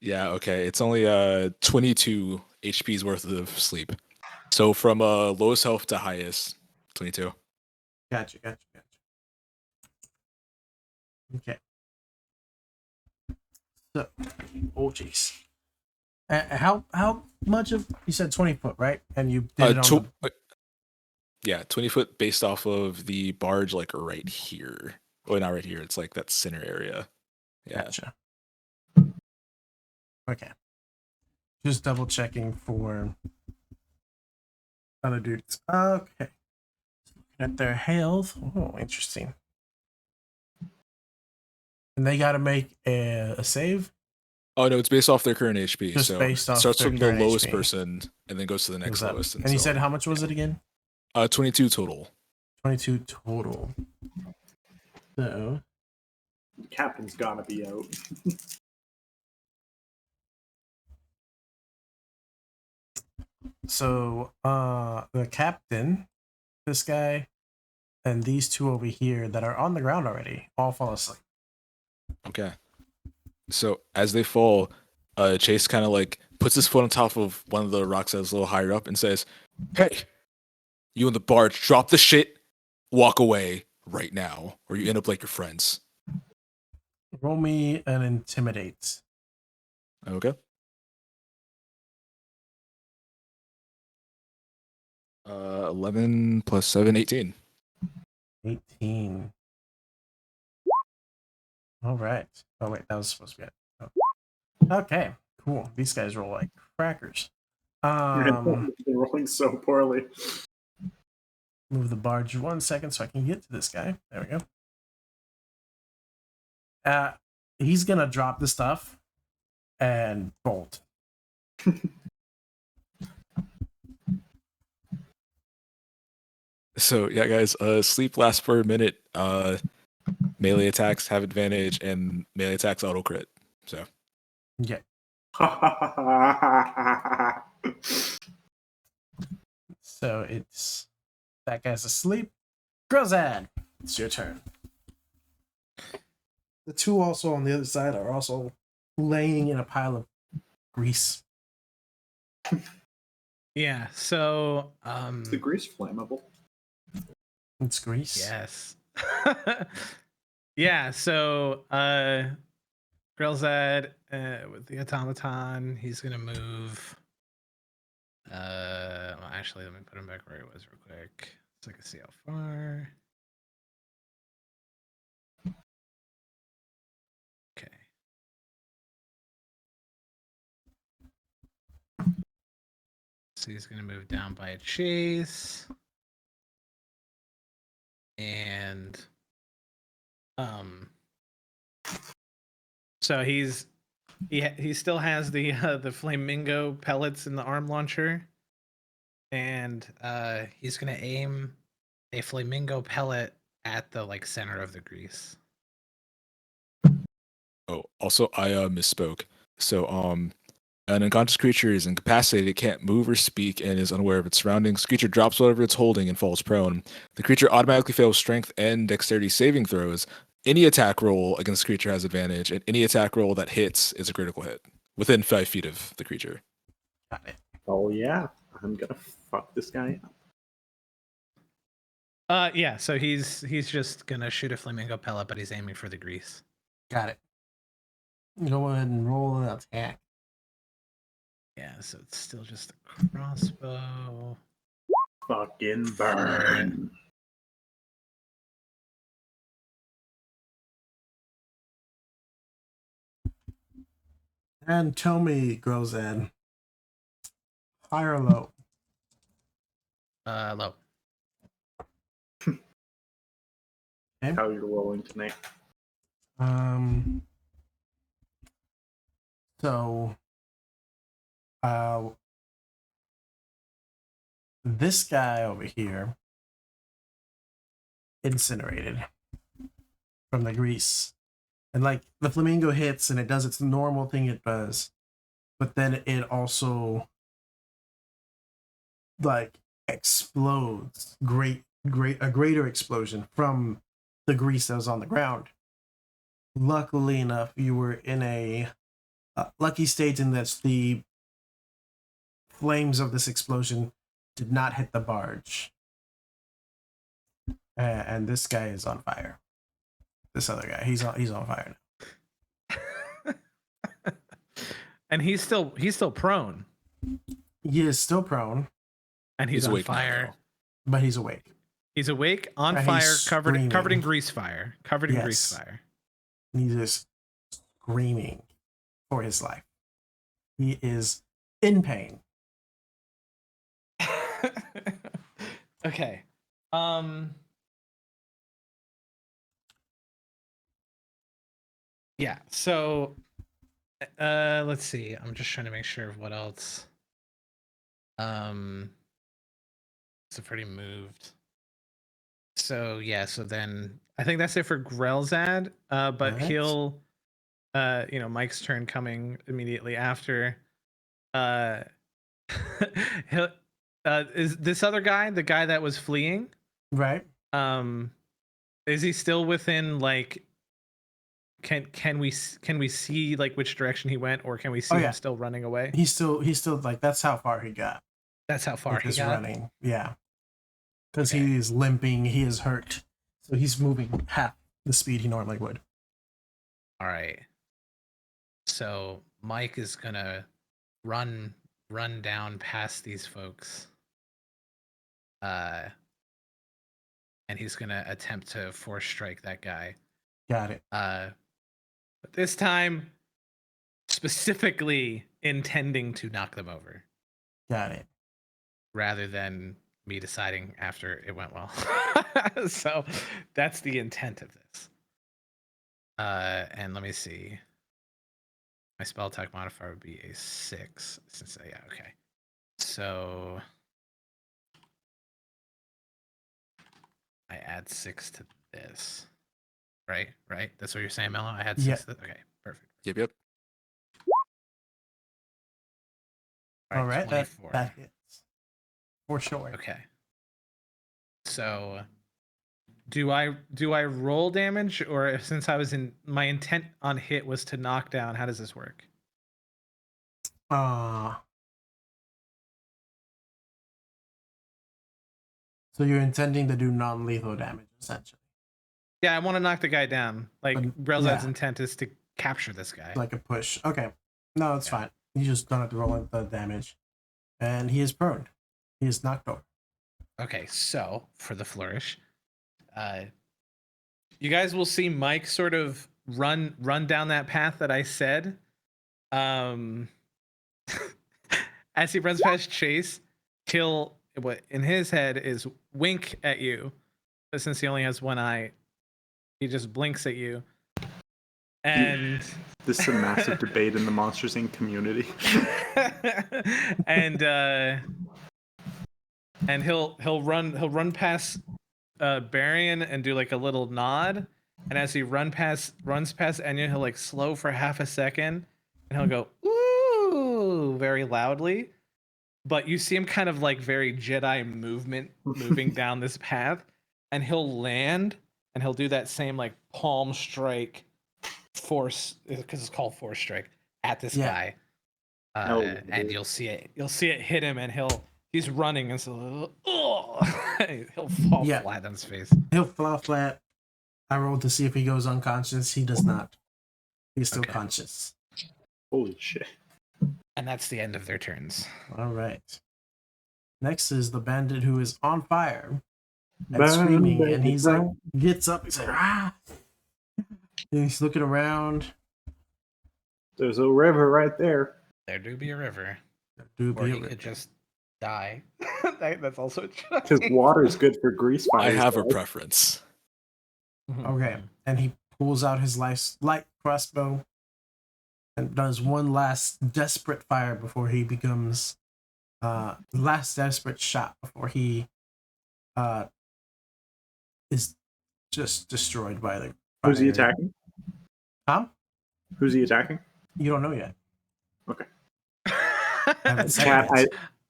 Yeah, okay. It's only 22 HP's worth of sleep. So from lowest health to highest, 22. Gotcha. Okay. So, oh jeez. How much of you said 20 foot, right? And you did it on Yeah, 20 foot based off of the barge, like right here. Well, not right here. It's like that center area. Yeah. Gotcha. Okay. Just double checking for other dudes. Okay. Looking at their health. Oh, interesting. And they got to make a save. Oh no, it's based off their current HP. Just so based it off starts their from the current lowest HP. person and then goes to the next lowest. And you said how much was it again? 22 total. 22 total. So Captain's gotta be out. So the captain, this guy, and these two over here that are on the ground already all fall asleep. Okay. So as they fall, Chase kind of like puts his foot on top of one of the rocks that's a little higher up and says, "Hey, you in the barge, drop the shit, walk away right now, or you end up like your friends." Roll me an intimidate. Okay. 11 plus 7, 18. 18. All right. Oh wait, that was supposed to be it. Oh. Okay, cool. These guys roll like crackers. They're rolling so poorly. Move the barge 1 second so I can get to this guy. There we go. He's gonna drop the stuff and bolt. So yeah, guys, sleep lasts for a minute. Melee attacks have advantage, and melee attacks auto crit. So Yeah. So it's that guy's asleep. Grozad, it's your turn. The two also on the other side are also laying in a pile of grease. Yeah. So Is the grease flammable? It's grease. yes. Yeah. So Grelzad with the automaton, he's gonna move. Well, actually, let me put him back where he was real quick, so I can see how far. Okay. So he's gonna move down by a Chase, and so he still has the flamingo pellets in the arm launcher, and he's gonna aim a flamingo pellet at the like center of the grease. oh, also I misspoke. So an unconscious creature is incapacitated, it can't move or speak, and is unaware of its surroundings. Creature drops whatever it's holding and falls prone. The creature automatically fails strength and dexterity saving throws. Any attack roll against the creature has advantage, and any attack roll that hits is a critical hit within 5 feet of the creature. Got it. Oh yeah, I'm gonna fuck this guy up. Yeah, so he's just gonna shoot a flamingo pellet, but he's aiming for the grease. Got it. Go ahead and roll an attack. Yeah, so it's still just a crossbow. Fucking burn. And tell me, Grozad, high or low? Low. Okay. How you're rolling tonight? So, this guy over here incinerated from the grease, and like the flamingo hits and it does its normal thing it does, but then it also like explodes. A greater explosion from the grease that was on the ground. Luckily enough, you were in a lucky state in that the flames of this explosion did not hit the barge. And this guy is on fire. This other guy, he's on fire now. And he's still prone. He is still prone. And he's on fire. Now, but he's awake. He's awake, on And fire, he's covered in screaming. grease fire. Covered in Yes. grease fire. He's just screaming for his life. He is in pain. Okay. Yeah, so let's see. I'm just trying to make sure of what else. It's pretty moved. So yeah, so then I think that's it for Grelzad. But Right. he'll Mike's turn coming immediately after. He'll is this other guy, the guy that was fleeing? Right. Is he still within like can we see like which direction he went, or can we see him still running away? He's still like, that's how far he got. That's how far he got. Running. Yeah. Because he is limping, he is hurt. So he's moving half the speed he normally would. All right. So Mike is gonna run down past these folks. And he's gonna attempt to force strike that guy. Got it. But this time specifically intending to knock them over. Got it. Rather than me deciding after it went well. So that's the intent of this. And let me see. My spell attack modifier would be a 6. Since okay. So add 6 to this. Right? That's what you're saying, Mello? I had Yeah. 6 to this? Okay, perfect. Yep. All right, 24. that hits for sure. Okay. So do I roll damage, or since I was in my intent on hit was to knock down, how does this work? So you're intending to do non-lethal damage, essentially. Yeah, I want to knock the guy down. Like Relzad's yeah. intent is to capture this guy. Like a push. Okay. No, it's fine. You just don't have to roll the damage. And he is prone. He is knocked over. Okay, so for the flourish, you guys will see Mike sort of run down that path that I said. As he runs past Chase, he'll what in his head is wink at you, but since he only has one eye, he just blinks at you. And this is a massive debate in the Monsters Inc. community. and he'll run past Barian and do like a little nod. And as he runs past Enya, he'll like slow for half a second, and he'll go ooh very loudly. But you see him kind of like very Jedi moving down this path, and he'll land and he'll do that same like palm strike force, because it's called force strike, at this guy. And you'll see it hit him, and he's running, and so he'll fall flat on his face. He'll fall flat. I rolled to see if he goes unconscious. He does not. He's still conscious. Holy shit. And that's the end of their turns. All right. Next is the bandit who is on fire and screaming, and he's like, gets up, he's like, ah! And he's looking around. There's a river right there. There do be a river. Or he could just die. That's also true. Because water is good for grease fires. I have a preference. Okay. And he pulls out his light crossbow and does one last desperate fire before he becomes last desperate shot before he is just destroyed by the fire. Who's he attacking? Huh? Who's he attacking? You don't know yet. Okay. Chat,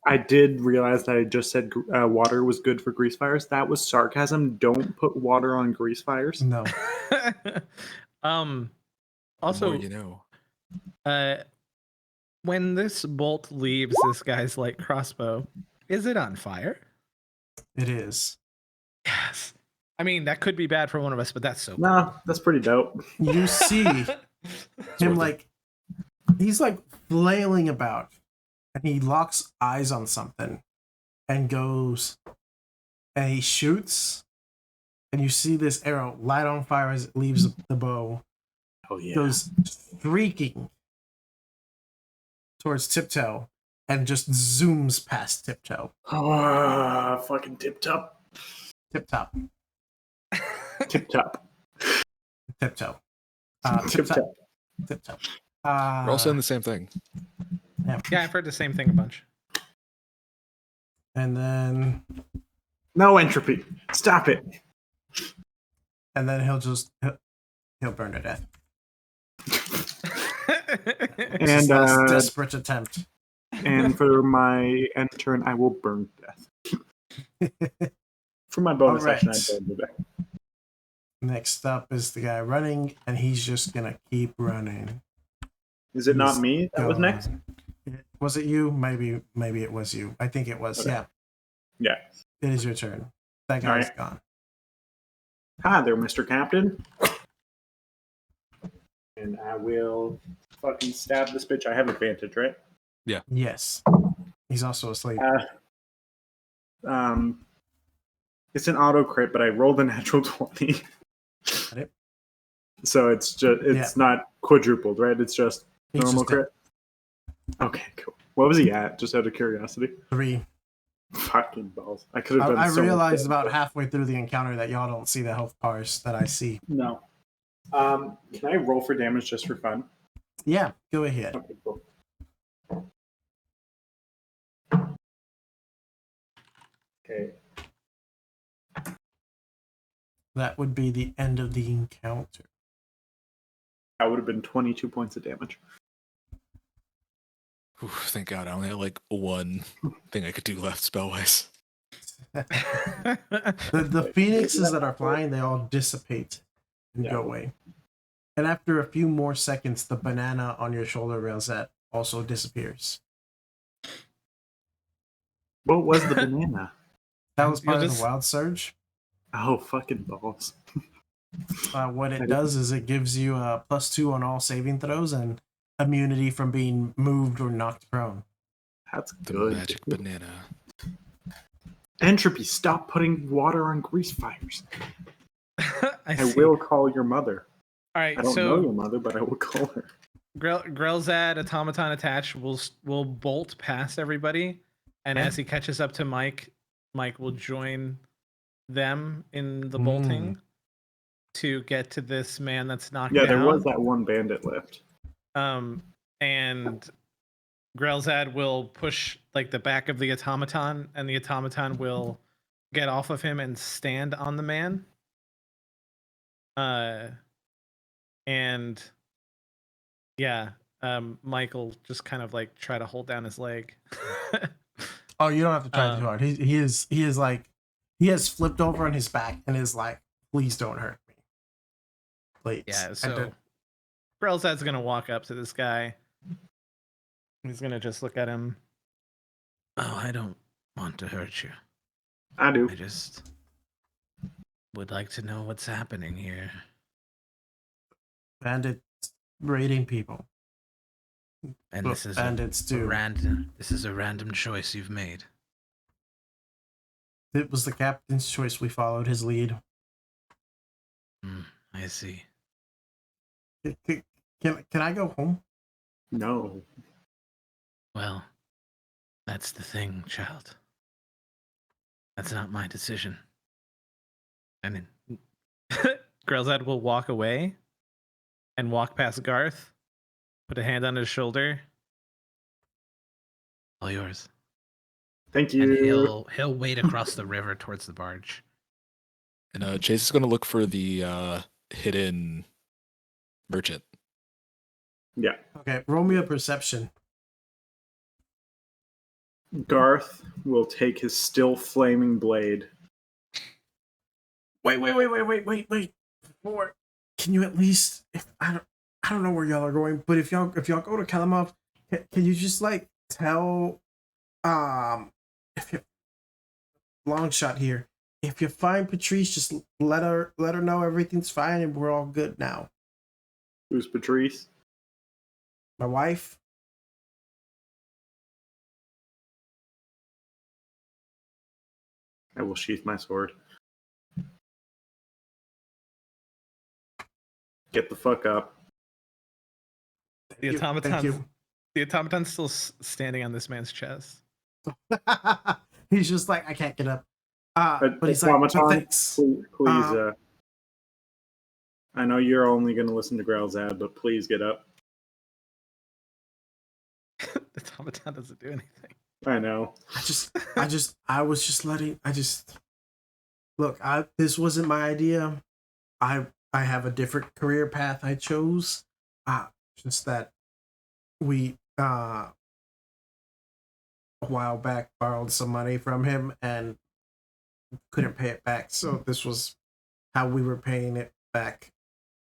I did realize that I just said water was good for grease fires. That was sarcasm. Don't put water on grease fires. No. Also, the more you know. When this bolt leaves this guy's light crossbow, is it on fire? It is. Yes. I mean, that could be bad for one of us, but that's so cool. No, that's pretty dope. You see him like, he's like flailing about, and he locks eyes on something and goes, and he shoots, and you see this arrow light on fire as it leaves the bow. Oh yeah. Goes streaking towards Tiptoe and just zooms past Tiptoe. Fucking Tip-Top. Tip-Top. Tip-Top. Tiptoe. Tip-Top. Tiptoe. We're all saying the same thing. Yeah, I've heard the same thing a bunch. And then... No entropy. Stop it. And then he'll burn to death. And desperate attempt. And for my end turn, I will burn to death. For my bonus action, I burn to death. Next up is the guy running, and he's just gonna keep running. Is it not me that was next? Was it you? Maybe it was you. I think it was. Okay. Yeah. Yeah. It is your turn. That guy's gone. Hi there, Mr. Captain. And I will fucking stab this bitch. I have advantage, right? Yeah. Yes. He's also asleep. It's an auto crit, but I rolled a natural 20. So it's not quadrupled, right? It's just normal crit. Okay, cool. What was he at? Just out of curiosity. 3. Fucking balls. I could have done I so realized much about halfway through the encounter that y'all don't see the health bars that I see. No. Can I roll for damage just for fun? Yeah, go ahead. Okay, cool. Okay. that would be the end of the encounter. That would have been 22 points of damage. Oof, thank God, I only had like one thing I could do left spell-wise. The phoenixes that are flying, they all dissipate and go away. And after a few more seconds, the banana on your shoulder, Railset, also disappears. What was the banana? That was part of just- the wild surge. Oh, fucking balls. What it does is it gives you a +2 on all saving throws and immunity from being moved or knocked prone. That's The good. magic banana. Entropy, stop putting water on grease fires. I I see. will call your mother. All right, I don't so know your mother, but I will call her. Grelzad, automaton attached, will bolt past everybody, and Okay. as he catches up to Mike, Mike will join them in the bolting to get to this man that's knocked Yeah, down. there was that one bandit left. And Grelzad will push like the back of the automaton, and the automaton will get off of him and stand on the man. And yeah, Michael just kind of like try to hold down his leg. Oh, you don't have to try too hard. He is like, he has flipped over on his back and is like, please don't hurt me. Please. Yeah, so Grelzad's gonna walk up to this guy. He's gonna just look at him. Oh, I don't want to hurt you. I do. I just would like to know what's happening here. Bandits raiding people. And Look, this is bandits do. This is a random choice you've made. It was the captain's choice. We followed his lead. I see. Can I go home? No. Well, that's the thing, child. That's not my decision. And then Grelzad will walk away and walk past Garth, put a hand on his shoulder. All yours. Thank And you. he'll wade across the river towards the barge. And Chase is going to look for the hidden merchant. Yeah. Okay, roll me a perception. Garth will take his still flaming blade. Wait. Before, can you at least, if I don't know where y'all are going, but if y'all go to Kalamov, can you just like tell, if you, long shot here, if you find Patrice, just let her know everything's fine and we're all good now. Who's Patrice? My wife. I will sheath my sword. Get the fuck up. The Thank automaton's still standing on this man's chest. He's just like, I can't get up. But he's like, Automaton, thanks. please, I know you're only going to listen to Grelzad, but please get up. The automaton doesn't do anything. I know. Look, this wasn't my idea. I have a different career path I chose. Just that we a while back borrowed some money from him and couldn't pay it back. So this was how we were paying it back.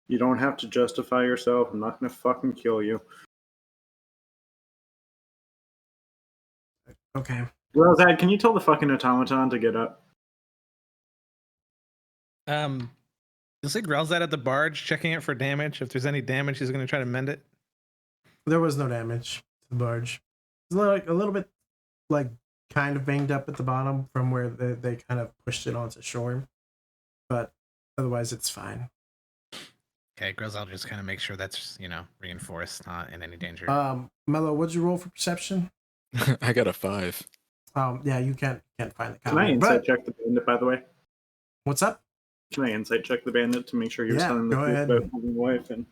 You don't have to justify yourself. I'm not going to fucking kill you. Okay. Grelzad, can you tell the fucking automaton to get up? You'll see Grelzad at the barge checking it for damage. If there's any damage, he's gonna try to mend it. There was no damage to the barge. It's like a little bit like kind of banged up at the bottom from where they kind of pushed it onto shore. But otherwise it's fine. Okay, Grelzad just kind of make sure that's, reinforced, not in any danger. Mello, what'd you roll for perception? I got a 5. Yeah, you can't find the Can I comment. insight check the bandit, by the way? What's up? Can I insight check the bandit to make sure he was Yeah, telling the go truth ahead. about having a wife? And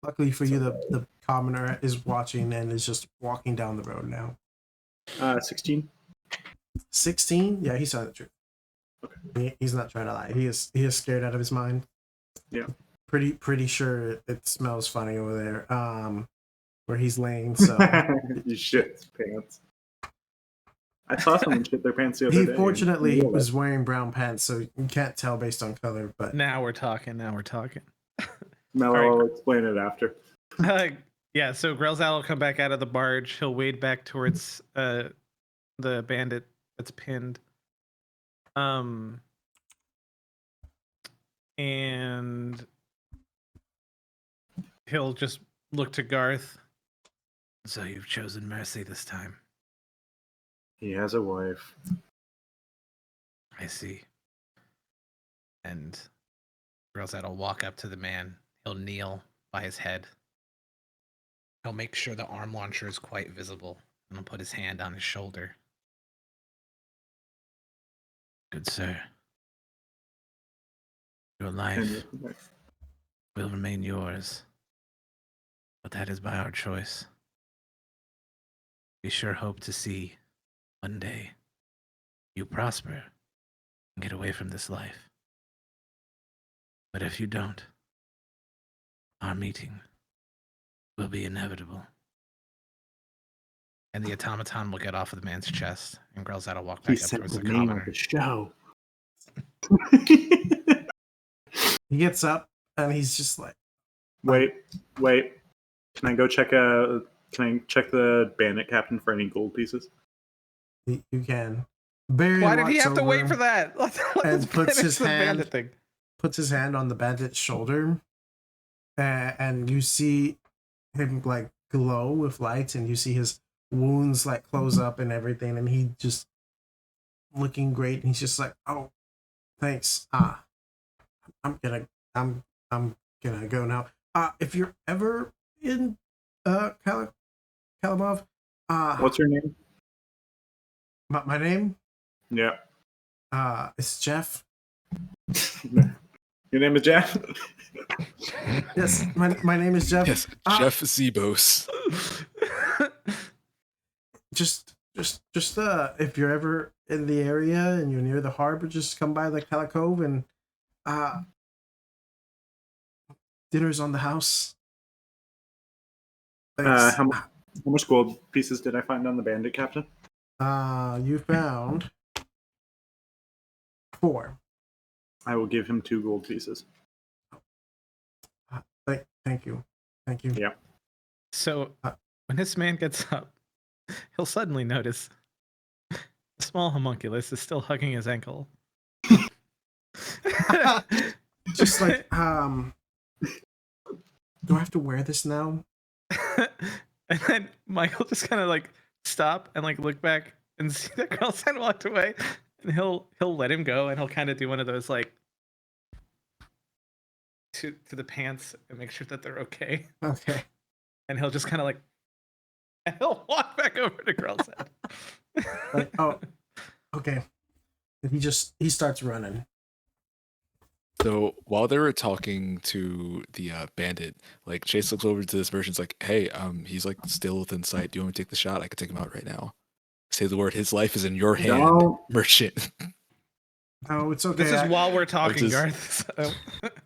Luckily for you, the commoner is watching and is just walking down the road now. 16. 16? Yeah, he's telling the truth. Okay. He's not trying to lie. He is scared out of his mind. Yeah. Pretty sure it smells funny over there. Where he's laying. So You shit his pants. I saw someone shit their pants the other he day. fortunately was wearing brown pants, so you can't tell based on color. But Now we're talking. Mello, All right. I'll explain it after. Yeah, so Grelzal will come back out of the barge. He'll wade back towards the bandit that's pinned. And he'll just look to Garth. So you've chosen mercy this time. He has a wife. I see. And Grelzal will walk up to the man. He'll kneel by his head. He'll make sure the arm launcher is quite visible. And he'll put his hand on his shoulder. Good sir. Your life will remain yours. But that is by our choice. We sure hope to see one day you prosper and get away from this life. But if you don't, our meeting will be inevitable. And the automaton will get off of the man's chest, and Grelzad will walk He back up said towards the the name commoner. of the show. he gets up and he's just like, Wait. Can I check the bandit captain for any gold pieces? you can. Barry Why did he walks have to wait over for that? Let's and puts finish his hand thing. puts his hand on the bandit's shoulder, and you see him like glow with light, and you see his wounds like close up and everything, and he just looking great. And he's just like, "Oh, thanks. I'm gonna go now. If you're ever in Kalimov, What's your name? my name Yeah. is Jeff. Your name is Jeff? Yes, my name is Jeff. Yes, Jeff Zebos. Just if you're ever in the area and you're near the harbor, just come by the Cove and dinner's on the house. Thanks. How much gold pieces did I find on the bandit captain? You found 4. I will give him 2 gold pieces. Thank you. Yeah. So when this man gets up, he'll suddenly notice the small homunculus is still hugging his ankle. Just like, do I have to wear this now? And then Michael just kind of like stop and like look back and see that Carlson walked away, and he'll let him go, and he'll kind of do one of those like to the pants and make sure that they're okay. Okay. And he'll just kind of like, and he'll walk back over to Carlson. Like, oh, okay. And he starts running. So while they were talking to the bandit, like Chase looks over to this merchant's like, "Hey, he's like still within sight. Do you want me to take the shot? I could take him out right now. Say the word. His life is in your hand, No. merchant." No, it's okay. This is while we're talking, just- Garth. So.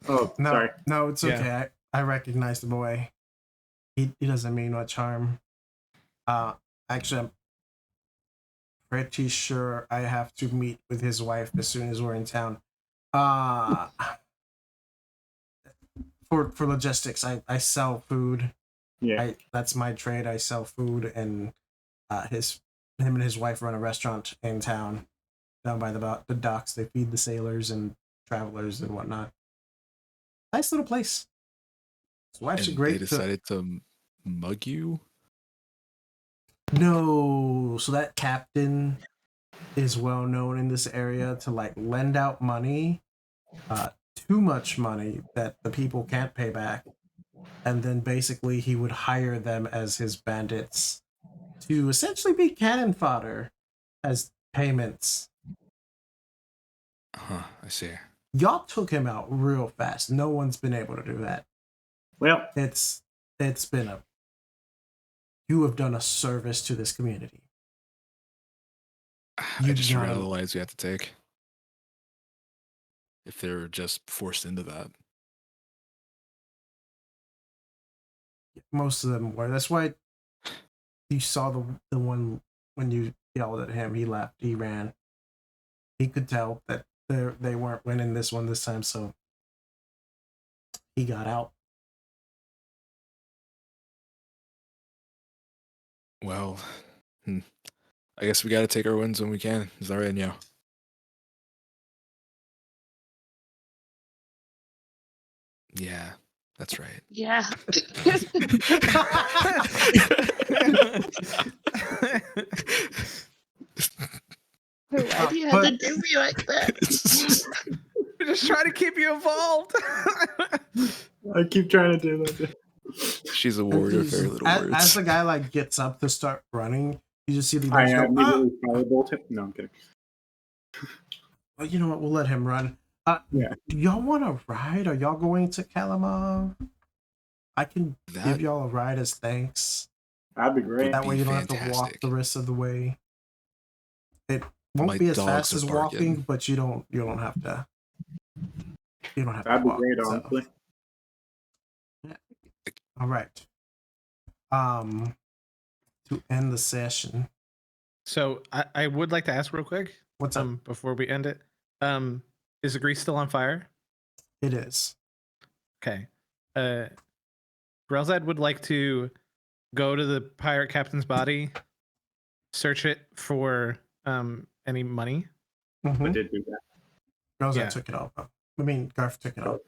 Oh, No, sorry. no, it's Yeah. okay. I recognized him away. He doesn't mean much harm. Actually, I'm pretty sure I have to meet with his wife as soon as we're in town. For logistics, I sell food. Yeah. That's my trade. I sell food, and him and his wife run a restaurant in town, down by the docks. They feed the sailors and travelers and whatnot. Nice little place. His wife's And a great. they decided to mug you. No, so that captain is well known in this area to like lend out money, too much money that the people can't pay back, and then basically he would hire them as his bandits to essentially be cannon fodder as payments. Huh, I see. Y'all took him out real fast. No one's been able to do that. Well, It's been you have done a service to this community. I You just got ran out of him. the lives we have to take. if they're just forced into that. Most of them were. That's why you saw the one when you yelled at him. He left. He ran. He could tell that they weren't winning this one this time, so he got out. Well, I guess we got to take our wins when we can. Is that right, Nyo? Yeah, that's right. Yeah. Why do you have to do me like that? We're just trying to keep you involved. I keep trying to do that. She's a warrior of very little words. As the guy like gets up to start running, you just see the I others go, immediately firebolt him. No, I'm kidding. well, you know what? We'll let him run. Yeah. Do y'all want to ride? Are y'all going to Kalamar? I can give y'all a ride as thanks. That'd be great. That way you don't have to walk fantastic. the rest of the way. It won't My be as dogs fast are as barking. walking, but you don't have to. You don't have That'd to be walk. great, so. honestly. Yeah. All right. To end the session. So I would like to ask real quick. What's up? Before we end it, is the grease still on fire? It is. Okay. Grelzad would like to go to the pirate captain's body, search it for any money. I did do that. Rosette took it off. I mean, Garth took it off.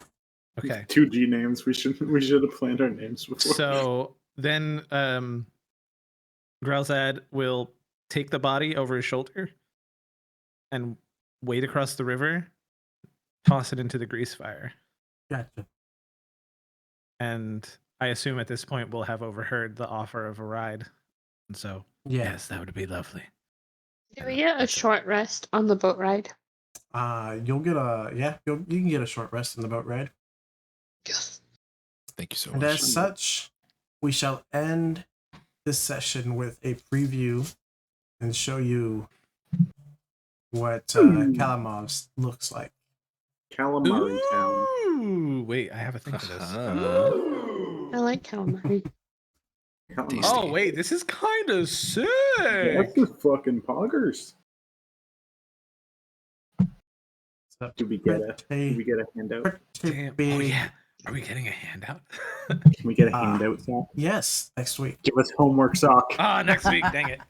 Okay. 2G names. We should have planned our names before. So then Grelzad will take the body over his shoulder and wade across the river, toss it into the grease fire. Gotcha. And I assume at this point we'll have overheard the offer of a ride. And so, yes, that would be lovely. Do we get a short rest on the boat ride? You'll get you can get a short rest in the boat ride. Yes. Thank you so And much. as such, we shall end this session with a preview and show you what Kalamov looks like. Calamari Town. Ooh, wait, I have a thing for this. I like calamari. Oh, wait, this is kind of sick. That's just fucking poggers. Do we get a handout? Damn. Oh, yeah. Are we getting a handout? Can we get a handout, Sock? Yes, next week. Give us homework, Sock. Oh, next week. Dang it.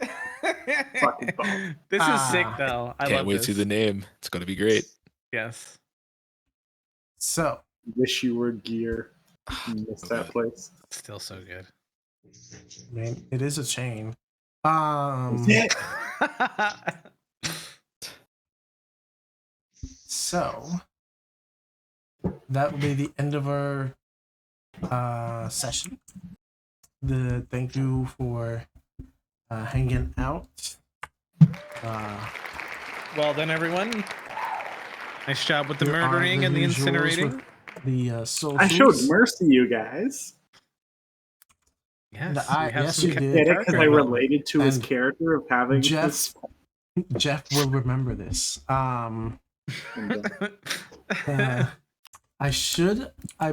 This is sick, though. I Can't love wait this. to see the name. It's going to be great. Yes. So, wish you were gear. Miss that place. Still so good. Man, it is a chain. So that will be the end of our session. Thank you for hanging out. Well then, everyone. Nice job with the Here are murdering and the visuals incinerating. with The socials. I showed mercy, you guys. Yes, yes, you did. Get it because I related to his And character of having Jeff will remember this. I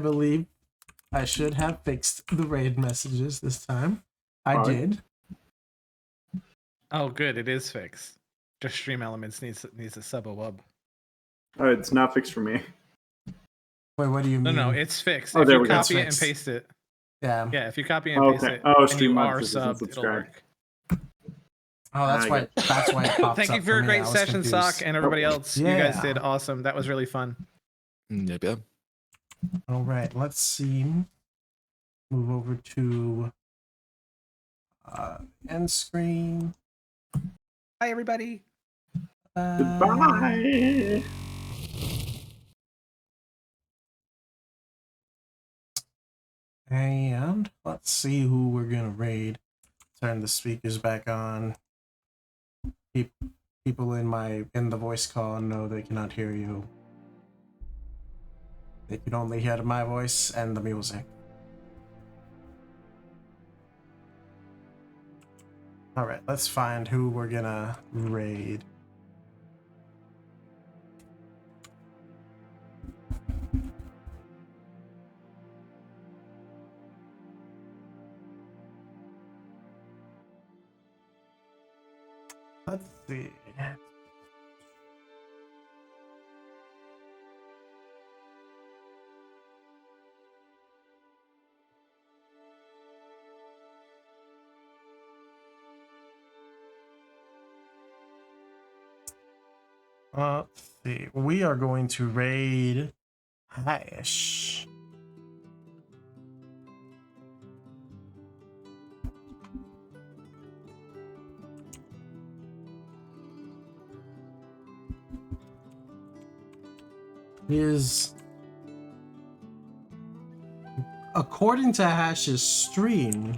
believe I should have fixed the raid messages this time. I did. Oh, good. It is fixed. Just Stream Elements needs a sub a wub. Oh, it's not fixed for me. Wait, what do you mean? No, it's fixed. Oh, If there you we go. copy it and It's paste it. Yeah. Yeah, if you copy and paste Okay. it Oh, and you Stream are Mods isn't subbed, it'll subscribed. work. Oh, that's why. That's why it pops Thank up you for a me. I great was session, confused. Sock, and everybody else. You guys Yeah. did awesome. That was really fun. Yep, yep. All right, let's see. Move over to end screen. Bye, everybody. Goodbye. And let's see who we're gonna raid. Turn the speakers back on. People in the voice call know they cannot hear you. They can only hear my voice and the music. All right, let's find who we're gonna raid. Let's see. Let's see. We are going to raid Hash. Is according to Hash's stream,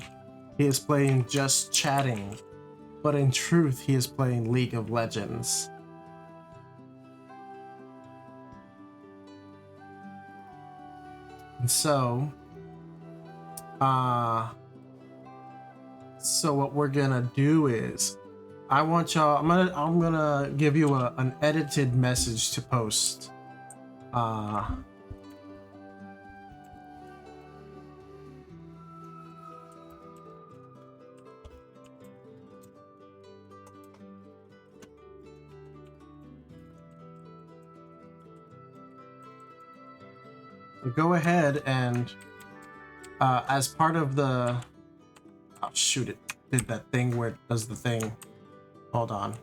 he is playing just chatting, but in truth, he is playing League of Legends. And so what we're gonna do is, I want y'all. I'm gonna give you an edited message to post. Go ahead and as part of the oh shoot, it did that thing where it does the thing. Hold on.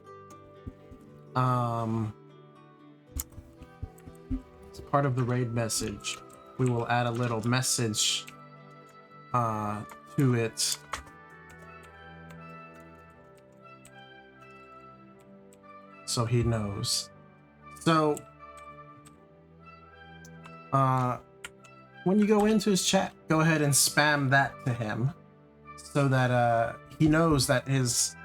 As part of the raid message, we will add a little message to it. So he knows. So when you go into his chat, go ahead and spam that to him so that he knows that his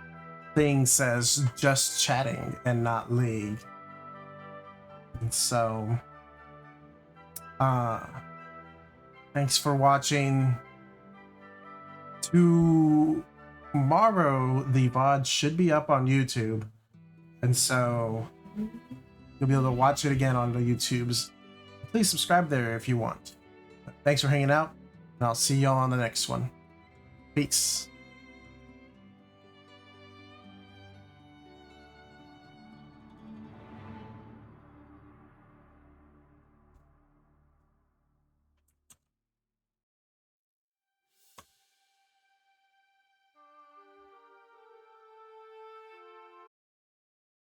thing says just chatting and not League. And so thanks for watching. Tomorrow the VOD should be up on YouTube, and so you'll be able to watch it again on the YouTubes. Please subscribe there if you want. Thanks for hanging out, and I'll see y'all on the next one. Peace.